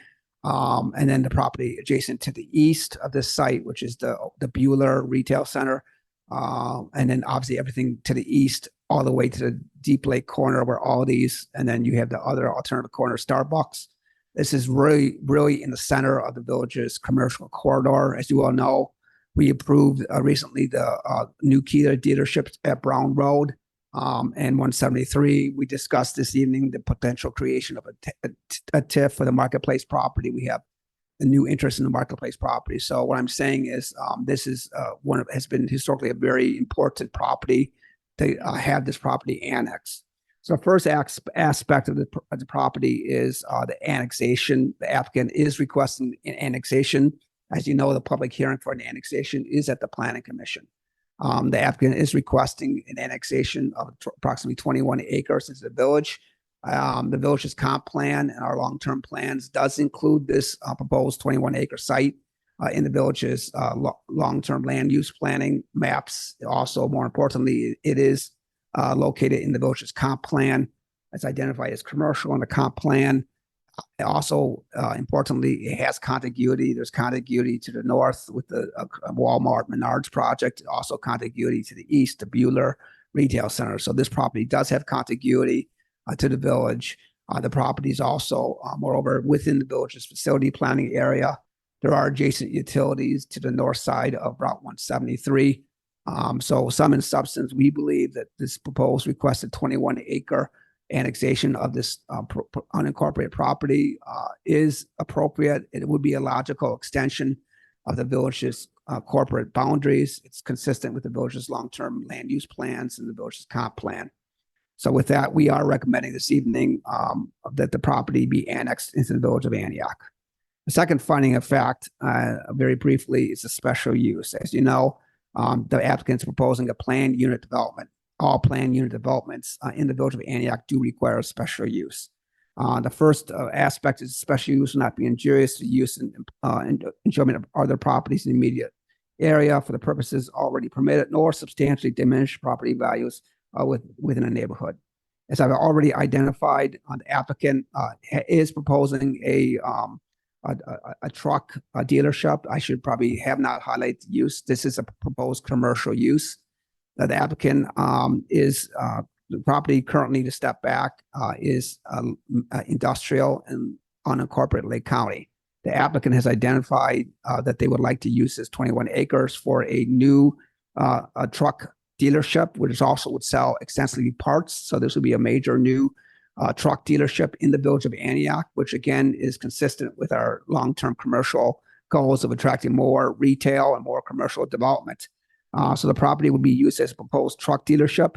and then the property adjacent to the east of this site, which is the Bueller Retail Center, and then obviously everything to the east all the way to the Deep Lake corner where all these, and then you have the other alternative corner, Starbucks. This is really in the center of the village's commercial corridor. As you all know, we approved recently the new Kia dealerships at Brown Road and 173. We discussed this evening the potential creation of a TIF for the marketplace property. We have a new interest in the marketplace property. So what I'm saying is this is has been historically a very important property to have this property annexed. So the first aspect of the property is the annexation. The applicant is requesting an annexation. As you know, the public hearing for an annexation is at the Planning Commission. The applicant is requesting an annexation of approximately 21 acres into the village. The village's comp plan and our long-term plans does include this proposed 21-acre site in the village's long-term land use planning maps. Also, more importantly, it is located in the village's comp plan. It's identified as commercial in the comp plan. Also, importantly, it has contiguity. There's contiguity to the north with the Walmart Menards project. Also contiguity to the east, the Bueller Retail Center. So this property does have contiguity to the village. The property is also, moreover, within the village's facility planning area. There are adjacent utilities to the north side of Route 173. So sum and substance, we believe that this proposed requested 21-acre annexation of this unincorporated property is appropriate. It would be a logical extension of the village's corporate boundaries. It's consistent with the village's long-term land use plans and the village's comp plan. So with that, we are recommending this evening that the property be annexed into the village of Antioch. The second finding of fact, very briefly, is a special use. As you know, the applicant's proposing a planned unit development. All planned unit developments in the village of Antioch do require a special use. The first aspect is special use will not be injurious to use and enjoyment of other properties in the immediate area for the purposes already permitted, nor substantially diminish property values within a neighborhood. As I've already identified, the applicant is proposing a truck dealership. I should probably have not highlighted the use. This is a proposed commercial use. The applicant is the property currently, to step back, is industrial and unincorporated Lake County. The applicant has identified that they would like to use this 21 acres for a new truck dealership, which also would sell extensively parts. So this would be a major new truck dealership in the village of Antioch, which again is consistent with our long-term commercial goals of attracting more retail and more commercial development. So the property would be used as a proposed truck dealership.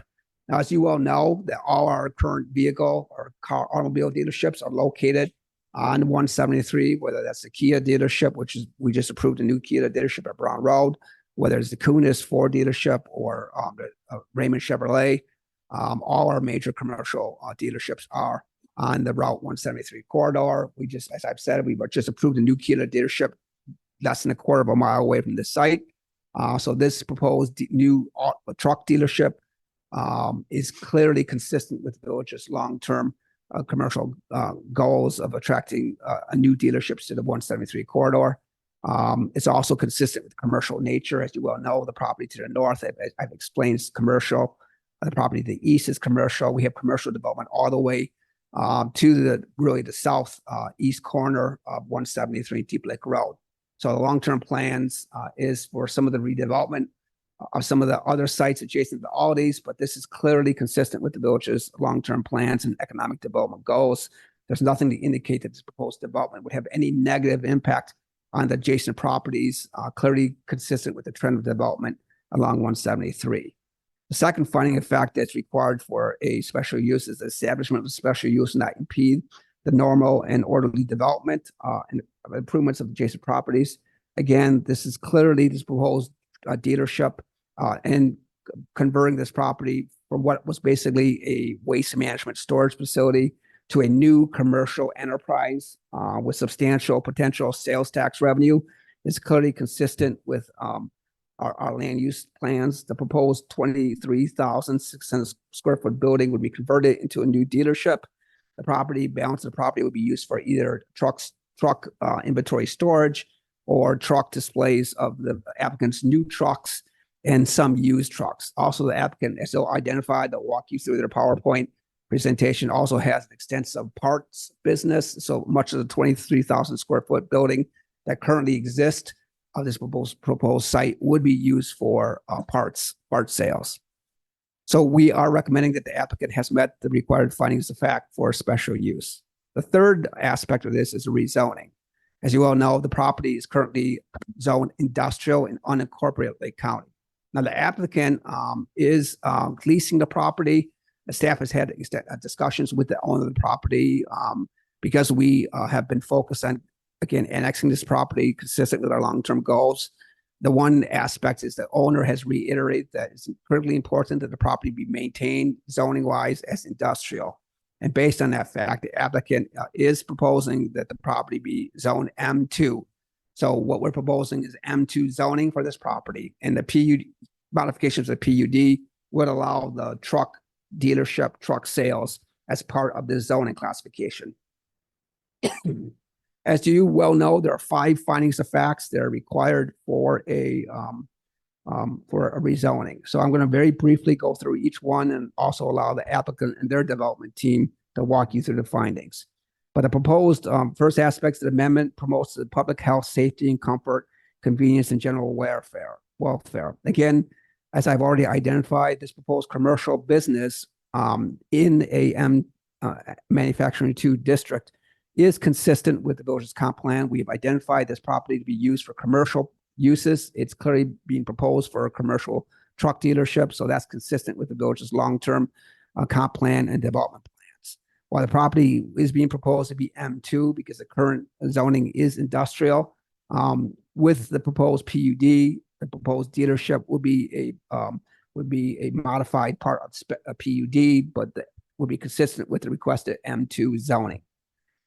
Now, as you all know, that all our current vehicle or automobile dealerships are located on 173, whether that's the Kia dealership, which is, we just approved a new Kia dealership at Brown Road, whether it's the Kunis Ford dealership or the Raymond Chevrolet. All our major commercial dealerships are on the Route 173 corridor. We just, as I've said, we just approved a new Kia dealership less than a quarter of a mile away from the site. So this proposed new truck dealership is clearly consistent with the village's long-term commercial goals of attracting new dealerships to the 173 corridor. It's also consistent with commercial nature. As you well know, the property to the north, I've explained, is commercial. The property to the east is commercial. We have commercial development all the way to the south east corner of 173 Deep Lake Road. So the long-term plans is for some of the redevelopment of some of the other sites adjacent to all these, but this is clearly consistent with the village's long-term plans and economic development goals. There's nothing to indicate that this proposed development would have any negative impact on the adjacent properties, clearly consistent with the trend of development along 173. The second finding of fact that's required for a special use is the establishment of a special use not impede the normal and orderly development and improvements of adjacent properties. Again, this is clearly this proposed dealership and converting this property from what was basically a waste management storage facility to a new commercial enterprise with substantial potential sales tax revenue. Is clearly consistent with our land use plans. The proposed 23,600 square foot building would be converted into a new dealership. The balance of the property would be used for either truck inventory storage or truck displays of the applicant's new trucks and some used trucks. Also, the applicant has identified, they'll walk you through their PowerPoint presentation, also has an extensive parts business. So much of the 23,000 square foot building that currently exists of this proposed site would be used for parts sales. So we are recommending that the applicant has met the required findings of fact for special use. The third aspect of this is rezoning. As you all know, the property is currently zoned industrial in unincorporated Lake County. Now, the applicant is leasing the property. The staff has had discussions with the owner of the property because we have been focused on, again, annexing this property consistent with our long-term goals. The one aspect is the owner has reiterated that it's critically important that the property be maintained zoning-wise as industrial. And based on that fact, the applicant is proposing that the property be zoned M2. So what we're proposing is M2 zoning for this property, and the PUD modifications of the PUD would allow the truck dealership truck sales as part of the zoning classification. As you well know, there are 5 findings of facts that are required for a rezoning. So I'm going to very briefly go through each one and also allow the applicant and their development team to walk you through the findings. But the proposed first aspects of the amendment promotes the public health, safety, and comfort, convenience, and general welfare. Again, as I've already identified, this proposed commercial business in a manufacturing 2 district is consistent with the village's comp plan. We have identified this property to be used for commercial uses. It's clearly being proposed for a commercial truck dealership, so that's consistent with the village's long-term comp plan and development plans. While the property is being proposed to be M2 because the current zoning is industrial, with the proposed PUD, the proposed dealership would be a modified part of a PUD, but would be consistent with the requested M2 zoning.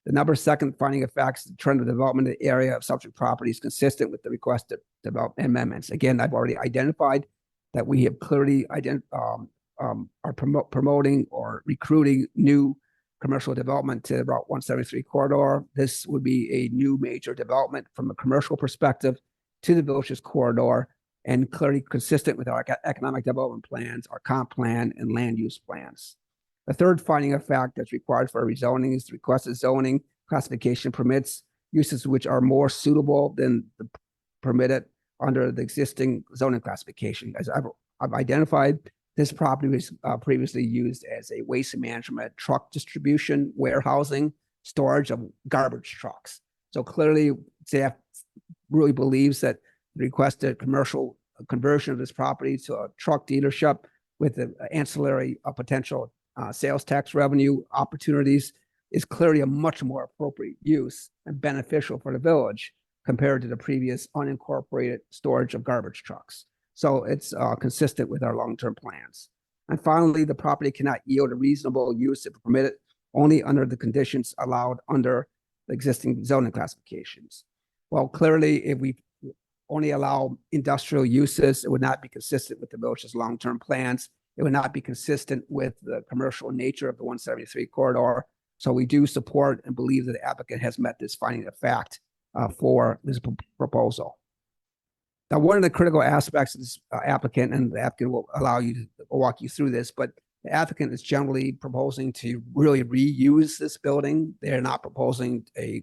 The number second finding of facts, the trend of development in the area of subject property is consistent with the requested development amendments. Again, I've already identified that we have clearly are promoting or recruiting new commercial development to Route 173 corridor. This would be a new major development from a commercial perspective to the village's corridor and clearly consistent with our economic development plans, our comp plan, and land use plans. The third finding of fact that's required for rezoning is the requested zoning classification permits uses which are more suitable than the permitted under the existing zoning classification. As I've identified, this property was previously used as a waste management, truck distribution, warehousing, storage of garbage trucks. So clearly, staff really believes that the requested commercial conversion of this property to a truck dealership with the ancillary potential sales tax revenue opportunities is clearly a much more appropriate use and beneficial for the village compared to the previous unincorporated storage of garbage trucks. So it's consistent with our long-term plans. And finally, the property cannot yield a reasonable use if permitted only under the conditions allowed under the existing zoning classifications. Well, clearly, if we only allow industrial uses, it would not be consistent with the village's long-term plans. It would not be consistent with the commercial nature of the 173 corridor. So we do support and believe that the applicant has met this finding of fact for this proposal. Now, one of the critical aspects of this applicant, and the applicant will allow you to walk you through this, but the applicant is generally proposing to really reuse this building. They're not proposing a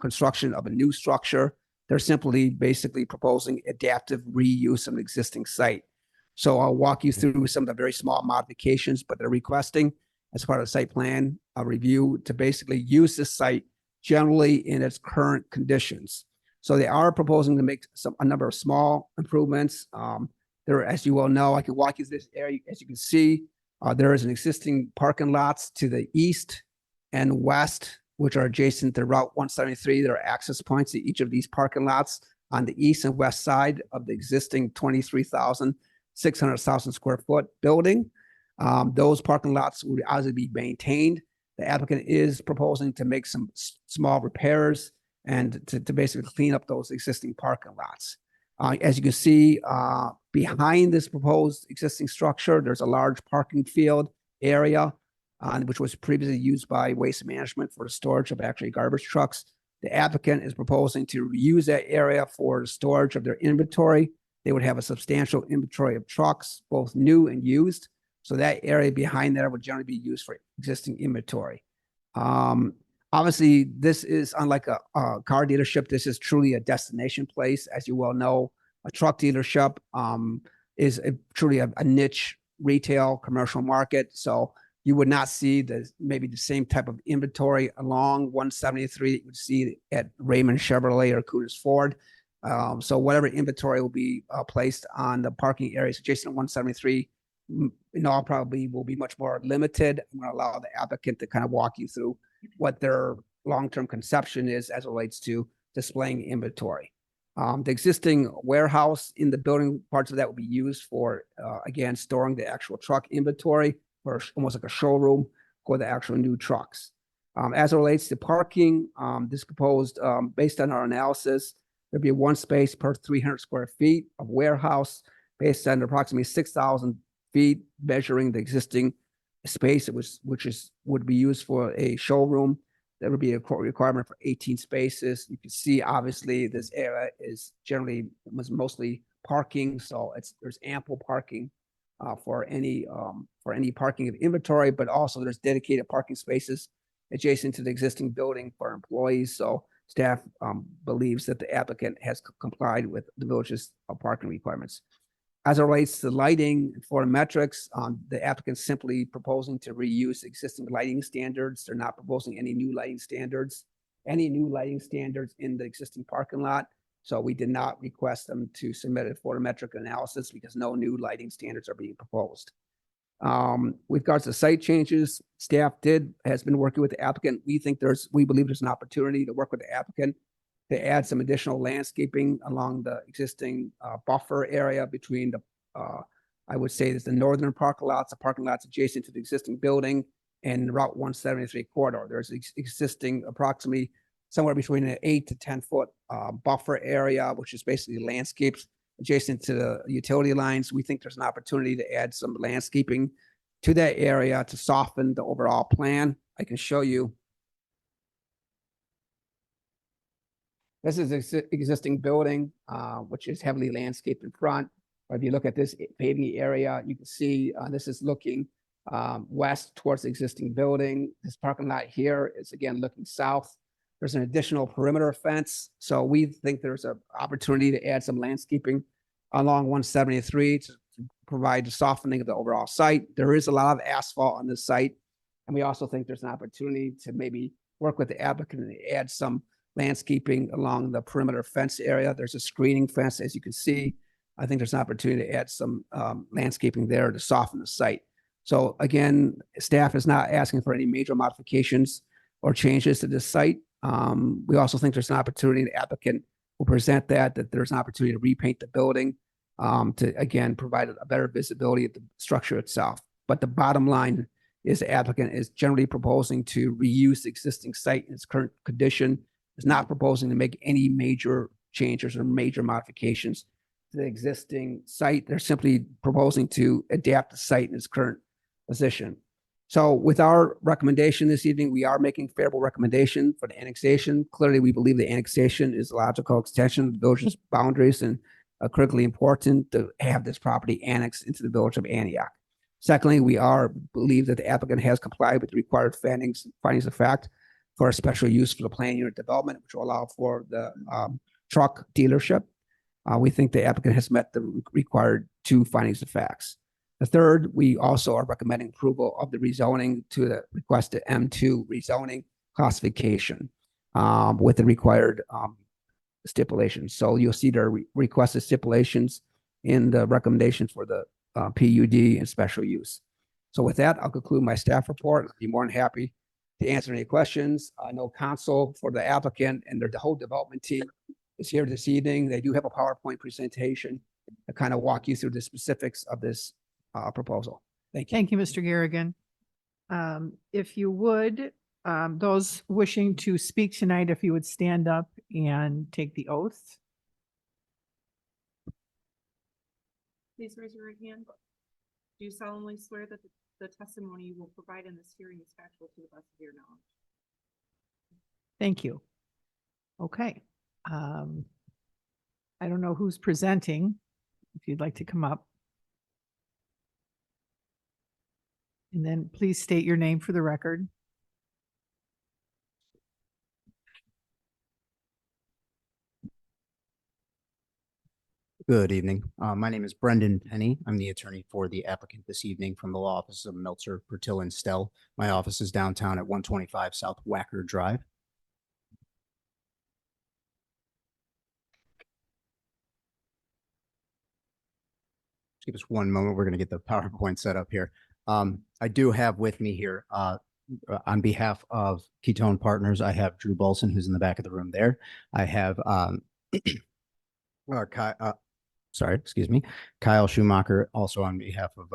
construction of a new structure. They're simply basically proposing adaptive reuse of an existing site. So I'll walk you through some of the very small modifications, but they're requesting as part of the site plan review to basically use this site generally in its current conditions. So they are proposing to make a number of small improvements. There, as you well know, I can walk you through this area. As you can see, there is an existing parking lots to the east and west, which are adjacent to Route 173. There are access points to each of these parking lots on the east and west side of the existing 23,600 square foot building. Those parking lots would obviously be maintained. The applicant is proposing to make some small repairs and to basically clean up those existing parking lots. As you can see, behind this proposed existing structure, there's a large parking field area, which was previously used by Waste Management for the storage of actually garbage trucks. The applicant is proposing to use that area for the storage of their inventory. They would have a substantial inventory of trucks, both new and used. So that area behind there would generally be used for existing inventory. Obviously, this is unlike a car dealership. This is truly a destination place. As you well know, a truck dealership is truly a niche retail commercial market. So you would not see maybe the same type of inventory along 173 that you would see at Raymond Chevrolet or Cooters Ford. So whatever inventory will be placed on the parking areas adjacent to 173, in all probably will be much more limited. I'm going to allow the applicant to kind of walk you through what their long-term conception is as it relates to displaying inventory. The existing warehouse in the building, parts of that will be used for, again, storing the actual truck inventory, or almost like a showroom for the actual new trucks. As it relates to parking, this proposed, based on our analysis, there'd be one space per 300 square feet of warehouse based on approximately 6,000 feet, measuring the existing space which would be used for a showroom. There would be a requirement for 18 spaces. You can see, obviously, this area was mostly parking, so there's ample parking for any parking of inventory, but also there's dedicated parking spaces adjacent to the existing building for employees. So staff believes that the applicant has complied with the village's parking requirements. As it relates to lighting for metrics, the applicant's simply proposing to reuse existing lighting standards. They're not proposing any new lighting standards in the existing parking lot. So we did not request them to submit a photometric analysis because no new lighting standards are being proposed. With regards to site changes, staff has been working with the applicant. We believe there's an opportunity to work with the applicant to add some additional landscaping along the existing buffer area between I would say, there's the northern parking lots adjacent to the existing building, and Route 173 corridor. There's existing approximately somewhere between an 8 to 10 foot buffer area, which is basically landscapes adjacent to the utility lines. We think there's an opportunity to add some landscaping to that area to soften the overall plan. I can show you. This is existing building, which is heavily landscaped in front. Or if you look at this paving area, you can see this is looking west towards the existing building. This parking lot here is again looking south. There's an additional perimeter fence. So we think there's an opportunity to add some landscaping along 173 to provide the softening of the overall site. There is a lot of asphalt on this site. And we also think there's an opportunity to maybe work with the applicant and add some landscaping along the perimeter fence area. There's a screening fence, as you can see. I think there's an opportunity to add some landscaping there to soften the site. So again, staff is not asking for any major modifications or changes to this site. We also think there's an opportunity, the applicant will present that there's an opportunity to repaint the building to, again, provide a better visibility of the structure itself. But the bottom line is the applicant is generally proposing to reuse the existing site in its current condition, is not proposing to make any major changes or major modifications to the existing site. They're simply proposing to adapt the site in its current position. So with our recommendation this evening, we are making favorable recommendation for the annexation. Clearly, we believe the annexation is a logical extension of the village's boundaries and critically important to have this property annexed into the village of Antioch. Secondly, we believe that the applicant has complied with the required findings of fact for a special use for the planned unit development, which will allow for the truck dealership. We think the applicant has met the required 2 findings of facts. The third, we also are recommending approval of the rezoning to the requested M2 rezoning classification with the required stipulations. So you'll see their requested stipulations in the recommendation for the PUD and special use. So with that, I'll conclude my staff report. I'll be more than happy to answer any questions. I know counsel for the applicant and the whole development team is here this evening. They do have a PowerPoint presentation to kind of walk you through the specifics of this proposal. Thank you. Thank you, Mr. Garrigan. If you would, those wishing to speak tonight, if you would stand up and take the oath. Please raise your right hand. Do you solemnly swear that the testimony you will provide in this hearing is factual to the best of your knowledge? Thank you. Okay. I don't know who's presenting. If you'd like to come up. And then please state your name for the record. Good evening. My name is Brendan Penny. I'm the attorney for the applicant this evening from the law office of Meltzer, Pertil and Stell. My office is downtown at 125 South Wacker Drive. Just give us one moment. We're going to get the PowerPoint set up here. I do have with me here on behalf of Ketone Partners, I have Drew Bolson, who's in the back of the room there. I have Kyle Schumacher, also on behalf of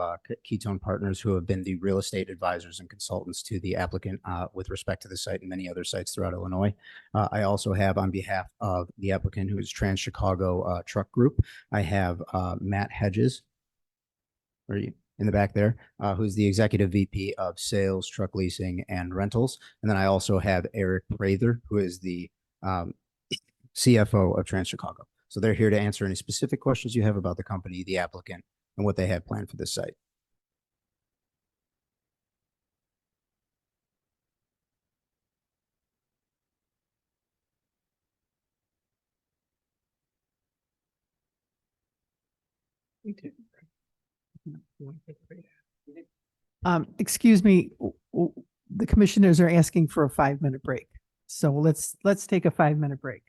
Ketone Partners, who have been the real estate advisors and consultants to the applicant with respect to the site and many other sites throughout Illinois. I also have on behalf of the applicant, who is Trans Chicago Truck Group, I have Matt Hedges, are you in the back there, who's the executive VP of sales, truck leasing, and rentals. And then I also have Eric Prather, who is the CFO of Trans Chicago. So they're here to answer any specific questions you have about the company, the applicant, and what they have planned for this site. Excuse me, the commissioners are asking for a 5-minute break. So let's take a 5-minute break.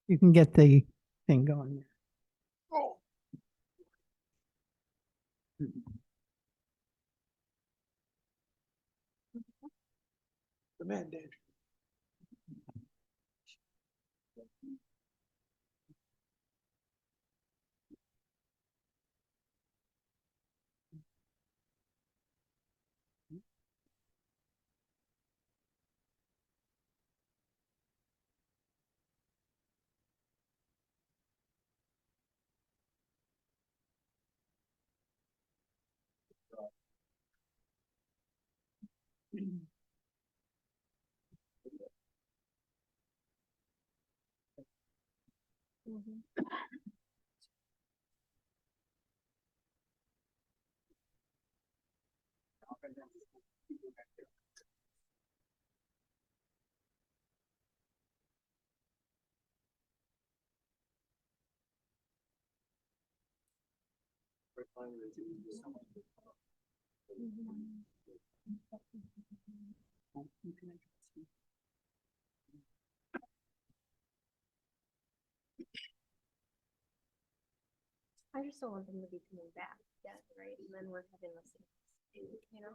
You can get the thing going. The mandate. I just don't want them to be coming back yet, right? And then we're having this, you know?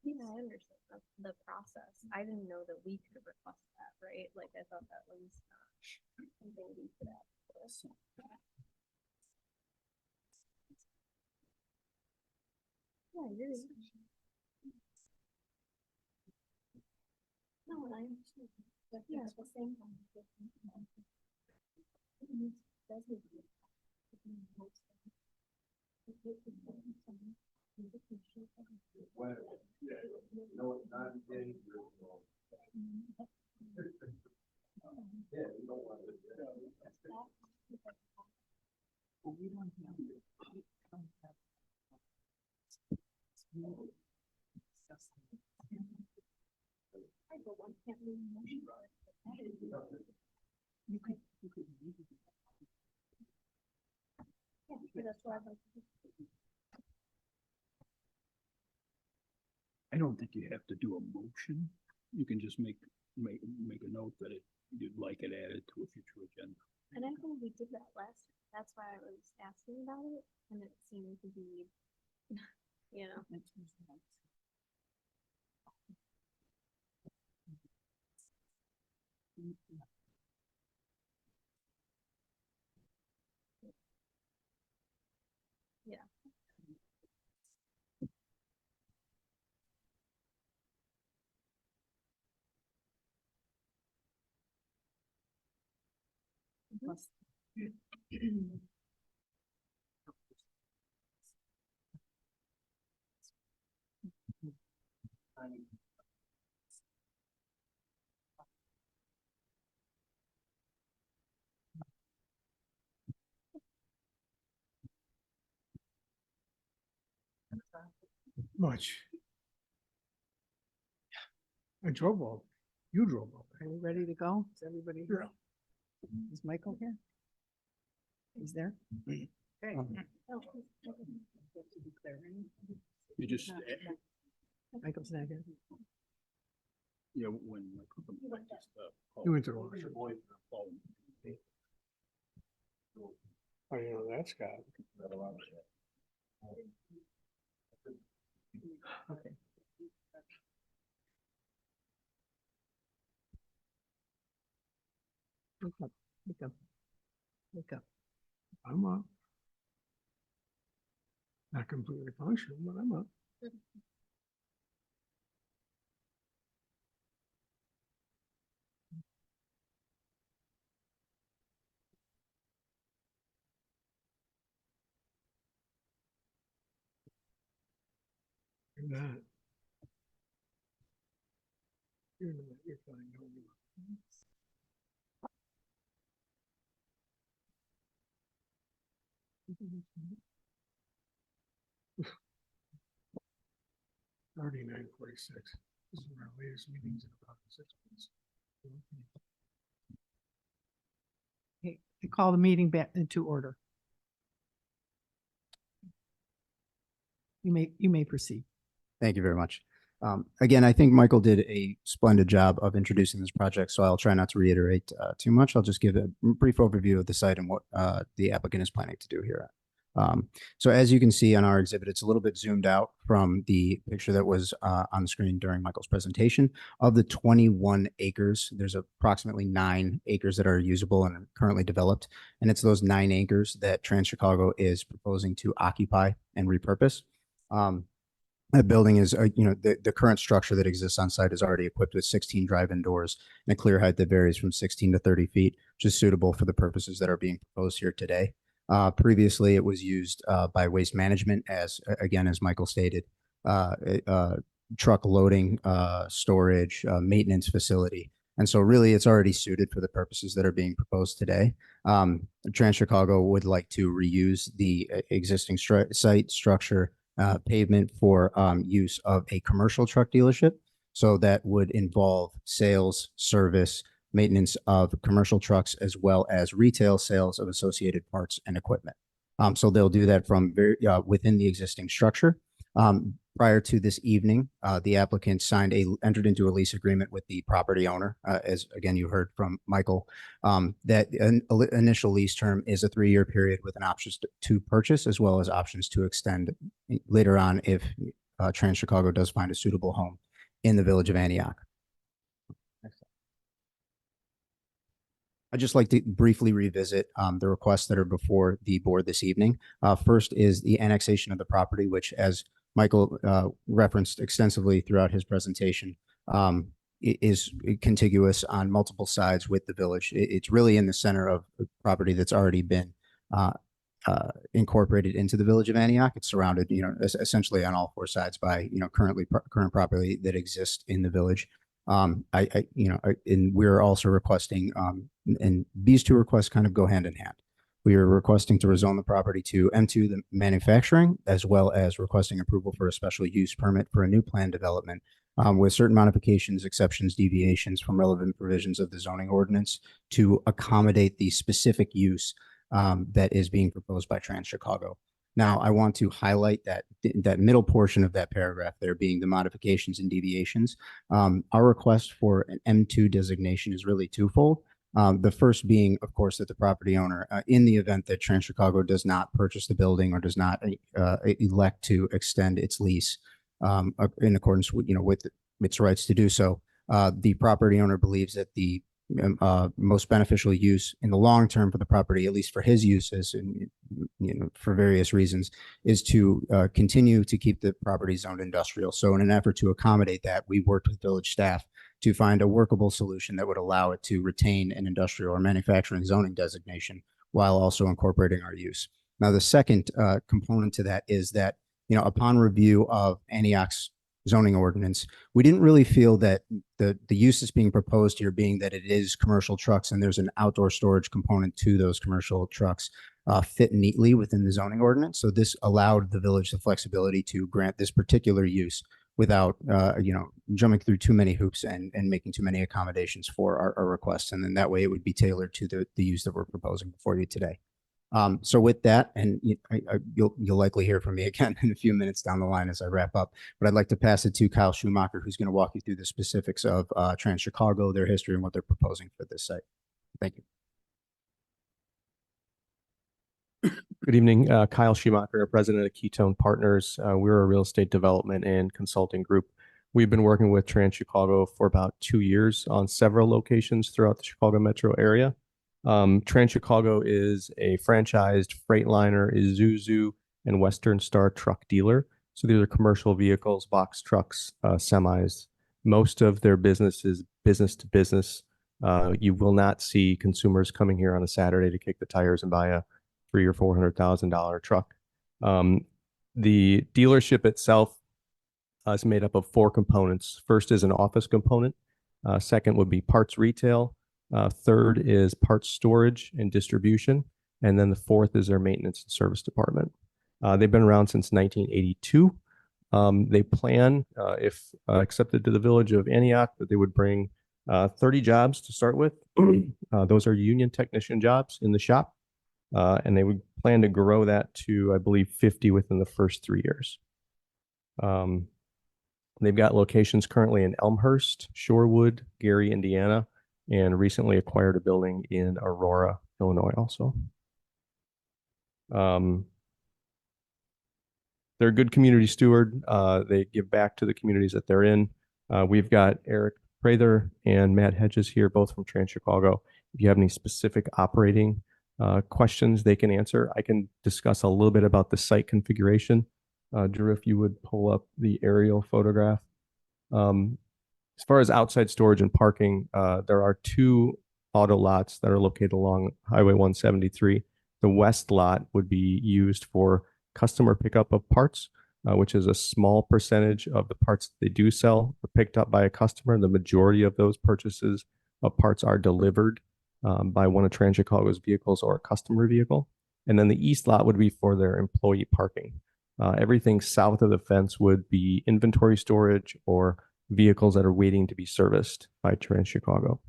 Yeah, I understand the process. I didn't know that we could request that, right? Like, I thought that was something we could ask for. Yeah, you're. No, I understand. Yeah, it's the same. I don't think you have to do a motion. You can just make a note that you'd like it added to a future agenda. And I think we did that last time. That's why I was asking about it, and it seemed to be, you know. Yeah. Much. I drove all, you drove all. Are we ready to go? Is everybody here? Is Michael here? He's there? Okay. You just, Michael's not here. yeah, when. You went to the washroom. Oh, you know, that's got. Okay. Wake up, wake up, wake up. I'm up. Not completely functional, but I'm up. You're not. You're not, you're fine. Don't worry. 39:46. This is our latest meetings in about 6 months. Hey, I call the meeting back into order. You may proceed. Thank you very much. Again, I think Michael did a splendid job of introducing this project, so I'll try not to reiterate too much. I'll just give a brief overview of the site and what the applicant is planning to do here. So as you can see on our exhibit, it's a little bit zoomed out from the picture that was on the screen during Michael's presentation. Of the 21 acres, there's approximately 9 acres that are usable and are currently developed. And it's those 9 acres that Trans Chicago is proposing to occupy and repurpose. That building is, the current structure that exists on site is already equipped with 16 drive-in doors and a clear height that varies from 16 to 30 feet, which is suitable for the purposes that are being proposed here today. Previously, it was used by Waste Management as Michael stated, truck loading, storage, maintenance facility. And so really it's already suited for the purposes that are being proposed today. Trans Chicago would like to reuse the existing site structure, pavement for use of a commercial truck dealership. So that would involve sales, service, maintenance of commercial trucks, as well as retail sales of associated parts and equipment. So they'll do that from within the existing structure. Prior to this evening, the applicant entered into a lease agreement with the property owner, as again you heard from Michael. That initial lease term is a 3-year period with an option to purchase, as well as options to extend later on if Trans Chicago does find a suitable home in the village of Antioch. I'd just like to briefly revisit the requests that are before the board this evening. First is the annexation of the property, which, as Michael referenced extensively throughout his presentation, is contiguous on multiple sides with the village. It's really in the center of the property that's already been incorporated into the village of Antioch. It's surrounded, essentially on all 4 sides by, current property that exists in the village. And we're also requesting, and these 2 requests kind of go hand in hand. We are requesting to rezone the property to M2, the manufacturing, as well as requesting approval for a special use permit for a new plan development with certain modifications, exceptions, deviations from relevant provisions of the zoning ordinance to accommodate the specific use that is being proposed by Trans Chicago. Now, I want to highlight that middle portion of that paragraph there being the modifications and deviations. Our request for an M2 designation is really twofold. The first being, of course, that the property owner, in the event that Trans Chicago does not purchase the building or does not elect to extend its lease in accordance with, with its rights to do so, the property owner believes that the most beneficial use in the long term for the property, at least for his uses, and for various reasons, is to continue to keep the property zoned industrial. So in an effort to accommodate that, we worked with village staff to find a workable solution that would allow it to retain an industrial or manufacturing zoning designation while also incorporating our use. Now, the second component to that is that, upon review of Antioch's zoning ordinance, we didn't really feel that the use that's being proposed here, being that it is commercial trucks and there's an outdoor storage component to those commercial trucks, fit neatly within the zoning ordinance. So this allowed the village the flexibility to grant this particular use without, jumping through too many hoops and making too many accommodations for our requests. And then that way it would be tailored to the use that we're proposing before you today. So with that, and you'll likely hear from me again in a few minutes down the line as I wrap up, but I'd like to pass it to Kyle Schumacher, who's going to walk you through the specifics of Trans Chicago, their history, and what they're proposing for this site. Thank you. Good evening, Kyle Schumacher, president of Ketone Partners. We're a real estate development and consulting group. We've been working with Trans Chicago for about 2 years on several locations throughout the Chicago metro area. Trans Chicago is a franchised Freightliner, Isuzu, and Western Star truck dealer. So these are commercial vehicles, box trucks, semis. Most of their business is business to business. You will not see consumers coming here on a Saturday to kick the tires and buy a $300,000 or $400,000 truck. The dealership itself is made up of 4 components. First is an office component. Second would be parts retail. Third is parts storage and distribution. And then the fourth is their maintenance and service department. They've been around since 1982. They plan, if accepted to the village of Antioch, that they would bring 30 jobs to start with. Those are union technician jobs in the shop. And they would plan to grow that to, I believe, 50 within the first 3 years. They've got locations currently in Elmhurst, Shorewood, Gary, Indiana, and recently acquired a building in Aurora, Illinois also. They're a good community steward. They give back to the communities that they're in. We've got Eric Prather and Matt Hedges here, both from Trans Chicago. If you have any specific operating questions they can answer, I can discuss a little bit about the site configuration. Drew, if you would pull up the aerial photograph. As far as outside storage and parking, there are 2 auto lots that are located along Highway 173. The west lot would be used for customer pickup of parts, which is a small percentage of the parts they do sell are picked up by a customer. The majority of those purchases of parts are delivered by one of Trans Chicago's vehicles or a customer vehicle. And then the east lot would be for their employee parking. Everything south of the fence would be inventory storage or vehicles that are waiting to be serviced by Trans Chicago.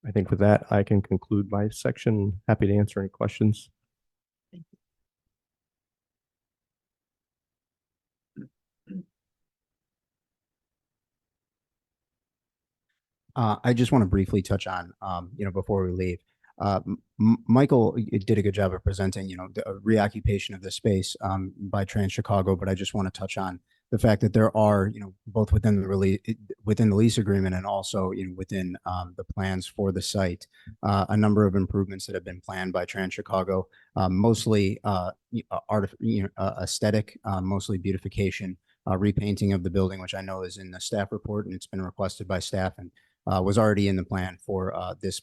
I think with that, I can conclude my section. Happy to answer any questions. I just want to briefly touch on, before we leave, Michael did a good job of presenting, the reoccupation of the space by Trans Chicago, but I just want to touch on the fact that there are, both within the lease agreement and also, within the plans for the site, a number of improvements that have been planned by Trans Chicago, mostly aesthetic, mostly beautification, repainting of the building, which I know is in the staff report and it's been requested by staff and was already in the plan for this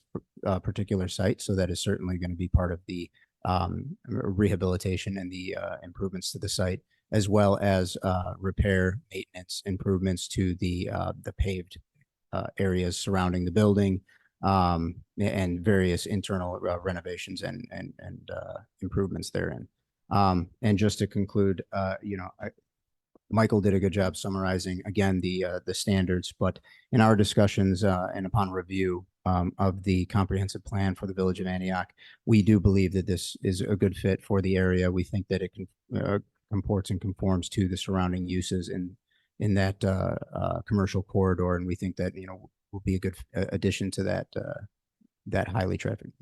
particular site. So that is certainly going to be part of the rehabilitation and the improvements to the site, as well as repair, maintenance, improvements to the paved areas surrounding the building, and various internal renovations and improvements therein. And just to conclude, Michael did a good job summarizing again the standards, but in our discussions and upon review of the comprehensive plan for the Village of Antioch, we do believe that this is a good fit for the area. We think that it comports and conforms to the surrounding uses in that commercial corridor, and we think that will be a good addition to that highly trafficked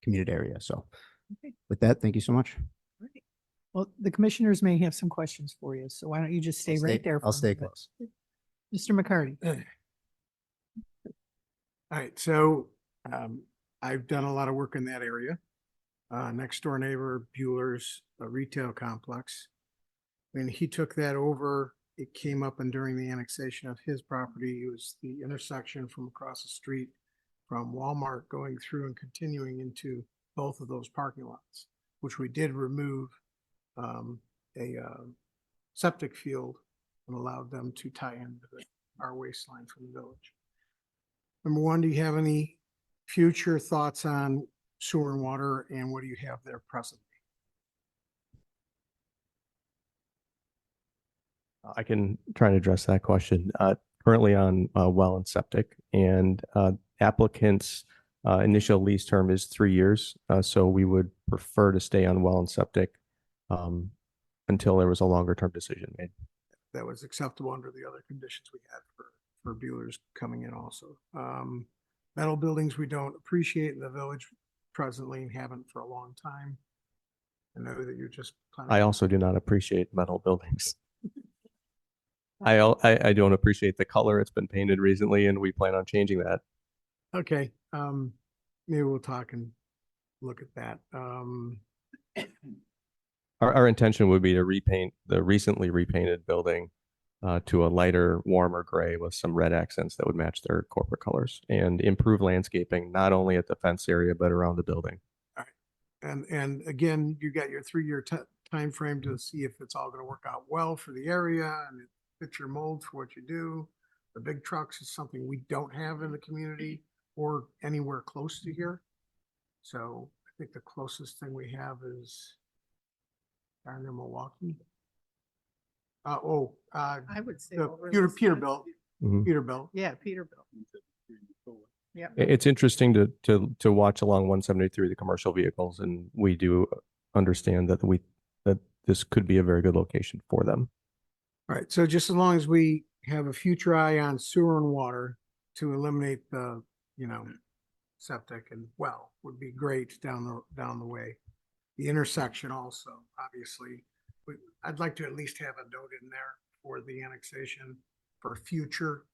commuted area. So, with that, thank you so much. Well, the commissioners may have some questions for you, so why don't you just stay right there? I'll stay close. Mr. McCarty. All right, so I've done a lot of work in that area. Next door neighbor Bueller's retail complex. When he took that over, it came up and during the annexation of his property, it was the intersection from across the street from Walmart going through and continuing into both of those parking lots, which we did remove a septic field and allowed them to tie into our waistline from the village. Number one, do you have any future thoughts on sewer and water, and what do you have there presently? I can try and address that question. Currently on well and septic, and applicants' initial lease term is 3 years. So we would prefer to stay on well and septic until there was a longer term decision made. That was acceptable under the other conditions we had for Bueller's coming in also. Metal buildings we don't appreciate in the village presently and haven't for a long time. I know that you're just planning. I also do not appreciate metal buildings. I don't appreciate the color it's been painted recently, and we plan on changing that. Okay, maybe we'll talk and look at that. Our intention would be to repaint the recently repainted building to a lighter, warmer gray with some red accents that would match their corporate colors, and improve landscaping, not only at the fence area, but around the building. All right. And again, you got your 3-year time frame to see if it's all going to work out well for the area and it fits your mold for what you do. The big trucks is something we don't have in the community or anywhere close to here. So I think the closest thing we have is down near Milwaukee. I would say. over the this side. Peterbilt. Mhm. Peterbilt. Yeah, Peterbilt. Yeah. It's interesting to watch along 173 the commercial vehicles, and we do understand that that this could be a very good location for them. All right, so just as long as we have a future eye on sewer and water to eliminate the, septic and well would be great down the way. The intersection also, obviously, I'd like to at least have a note in there for the annexation for future,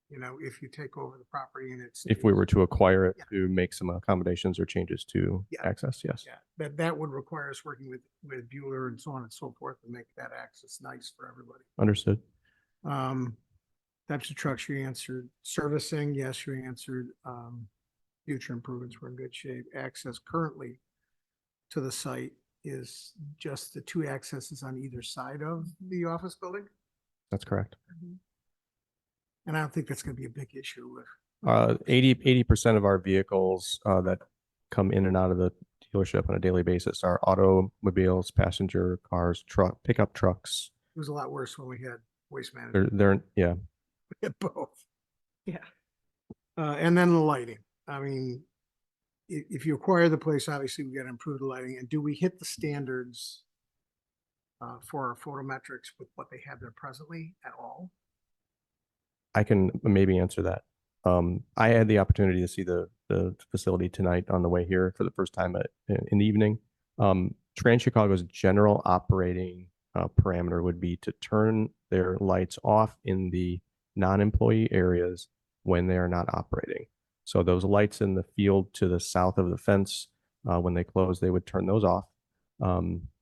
if you take over the property and it's. If we were to acquire it, Yeah. to make some accommodations or changes to Yeah. access, yes. Yeah, that would require us working with Bueller and so on and so forth to make that access nice for everybody. Understood. Types of trucks you answered. Servicing, yes, you answered. Future improvements were in good shape. Access currently to the site is just the 2 accesses on either side of the office building. That's correct. And I don't think that's going to be a big issue with. 80% of our vehicles that come in and out of the dealership on a daily basis are automobiles, passenger cars, pickup trucks. It was a lot worse when we had waste management. Yeah. We had both. Yeah. And then the lighting. I mean, if you acquire the place, obviously we got to improve the lighting. And do we hit the standards for our photometrics with what they have there presently at all? I can maybe answer that. I had the opportunity to see the facility tonight on the way here for the first time in the evening. Trans Chicago's general operating parameter would be to turn their lights off in the non-employee areas when they are not operating. So those lights in the field to the south of the fence, when they close, they would turn those off.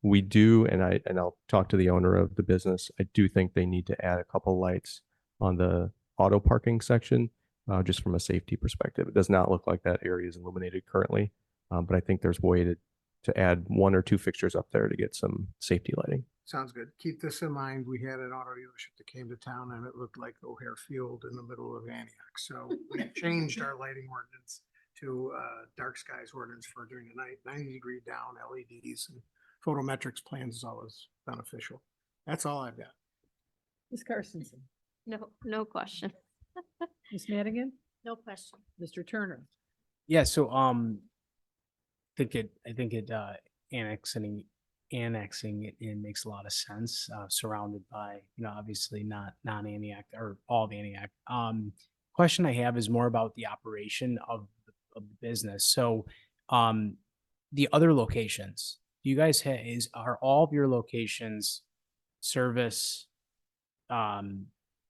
We do, and I'll talk to the owner of the business. I do think they need to add a couple lights on the auto parking section, just from a safety perspective. It does not look like that area is illuminated currently, but I think there's a way to add 1 or 2 fixtures up there to get some safety lighting. Sounds good. Keep this in mind. We had an auto dealership that came to town and it looked like O'Hare Field in the middle of Antioch. So we changed our lighting ordinance to dark skies ordinance for during the night, 90-degree down, LEDs, and photometrics plans is always beneficial. That's all I've got. Ms. Carstensen, No question. Ms. Madigan, No question. Mr. Turner. Yeah, so I think it annexing it in makes a lot of sense, surrounded by, obviously not non-Antioch or all of Antioch. Question I have is more about the operation of the business. So the other locations, do you guys are all of your locations service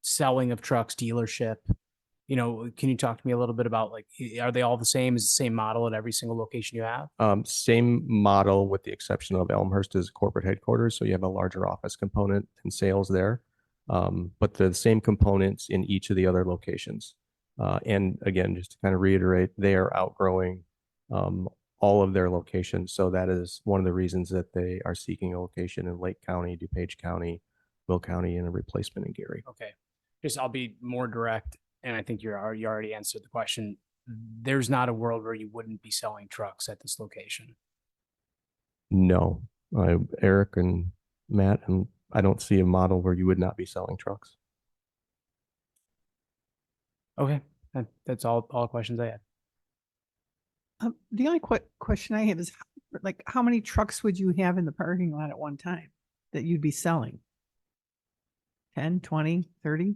selling of trucks, dealership? You know, can you talk to me a little bit about like, are they all the same? Is the same model at every single location you have? Same model with the exception of Elmhurst is corporate headquarters, so you have a larger office component and sales there. But the same components in each of the other locations. And again, just to kind of reiterate, they are outgrowing all of their locations. So that is one of the reasons that they are seeking a location in Lake County, DuPage County, Will County, and a replacement in Gary. Okay. Just I'll be more direct, and I think you already answered the question. There's not a world where you wouldn't be selling trucks at this location. No, Eric and Matt, and I don't see a model where you would not be selling trucks. Okay, that's all questions I had. The only question I have is like, how many trucks would you have in the parking lot at one time that you'd be selling? 10, 20, 30?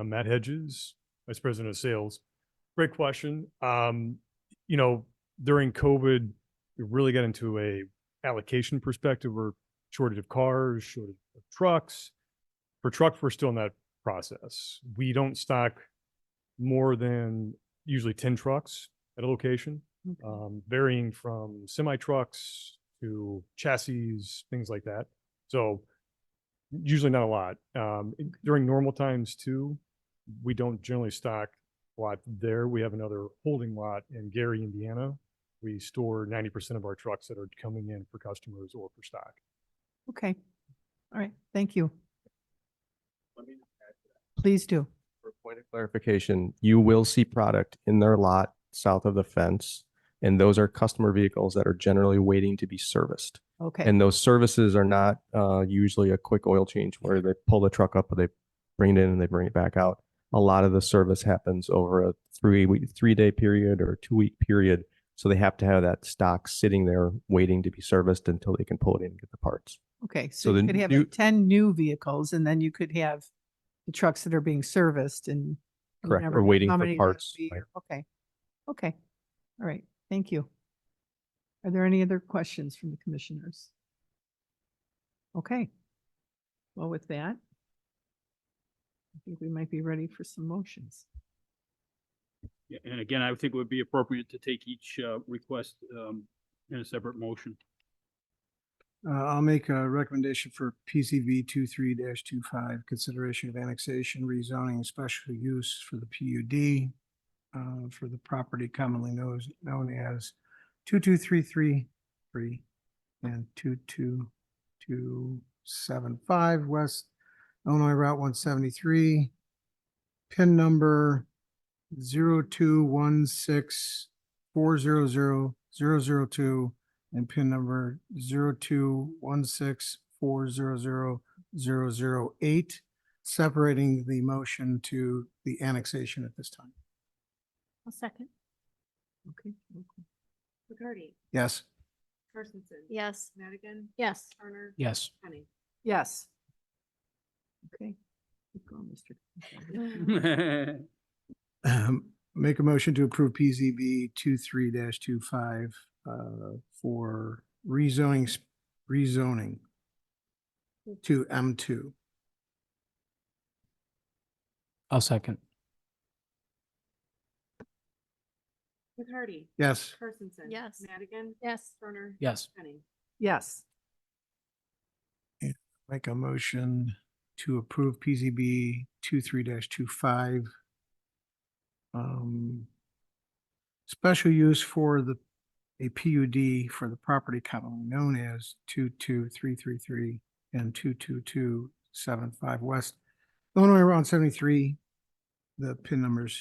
Matt Hedges, Vice President of Sales. Great question. During COVID, we really got into a allocation perspective. We're shortage of cars, shortage of trucks. For trucks, we're still in that process. We don't stock more than usually 10 trucks at a location, varying from semi trucks to chassis, things like that. So usually not a lot. During normal times too, we don't generally stock a lot there. We have another holding lot in Gary, Indiana. We store 90% of our trucks that are coming in for customers or for stock. Okay. All right. Thank you. Please do. For point of clarification, you will see product in their lot south of the fence, and those are customer vehicles that are generally waiting to be serviced. Okay. And those services are not usually a quick oil change where they pull the truck up, or they bring it in and they bring it back out. A lot of the service happens over a 3-day period or a 2-week period. So they have to have that stock sitting there waiting to be serviced until they can pull it in and get the parts. Okay. So So the you could have new- 10 new vehicles, and then you could have the trucks that are being serviced and you Correct, never or know waiting how for many that'll parts, be. right. Okay. Okay. All right. Thank you. Are there any other questions from the commissioners? Okay. Well, with that, I think we might be ready for some motions. Yeah, and again, I would think it would be appropriate to take each request in a separate motion. I'll make a recommendation for PCV 23-25, consideration of annexation, rezoning, and special use for the PUD for the property commonly known as 22333 and 22275 West Illinois Route 173, PIN number 0216400002 and PIN number 0216400008, separating the motion to the annexation at this time. A second. Okay. McCarty, Yes. Carstensen. Yes. Madigan, Yes. Turner. Yes. Henning. Yes. Okay. Keep going, Mr. Make a motion to approve PZB 23-25 for rezoning to M2. I'll second. McCarty. Yes. Carstensen. Yes. Madigan. Yes. Turner. Yes. Henning. Yes. Make a motion to approve PZB 23-25. Special use for a PUD for the property commonly known as 22333 and 22275 West Illinois Route 73. The PIN numbers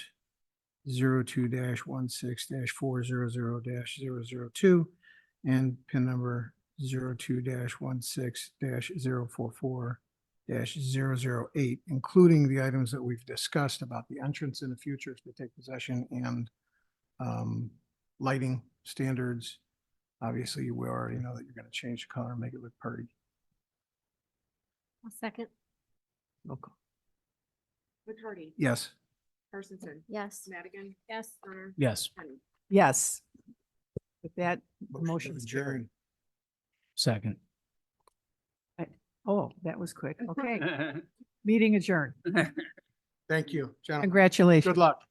02-16-400-002 and PIN number 02-16-044-008, including the items that we've discussed about the entrance in the future if they take possession and lighting standards. Obviously, you will already know that you're going to change the color and make it look pretty. A second. Okay. McCarty. Yes. Carstensen. Yes. Madigan. Yes. Turner. Yes. Henning. Yes. With that, Motion motion to is carried. adjourn. Second. Oh, that was quick. Okay. Meeting adjourned. Thank you, gentlemen. Congratulations. Good luck.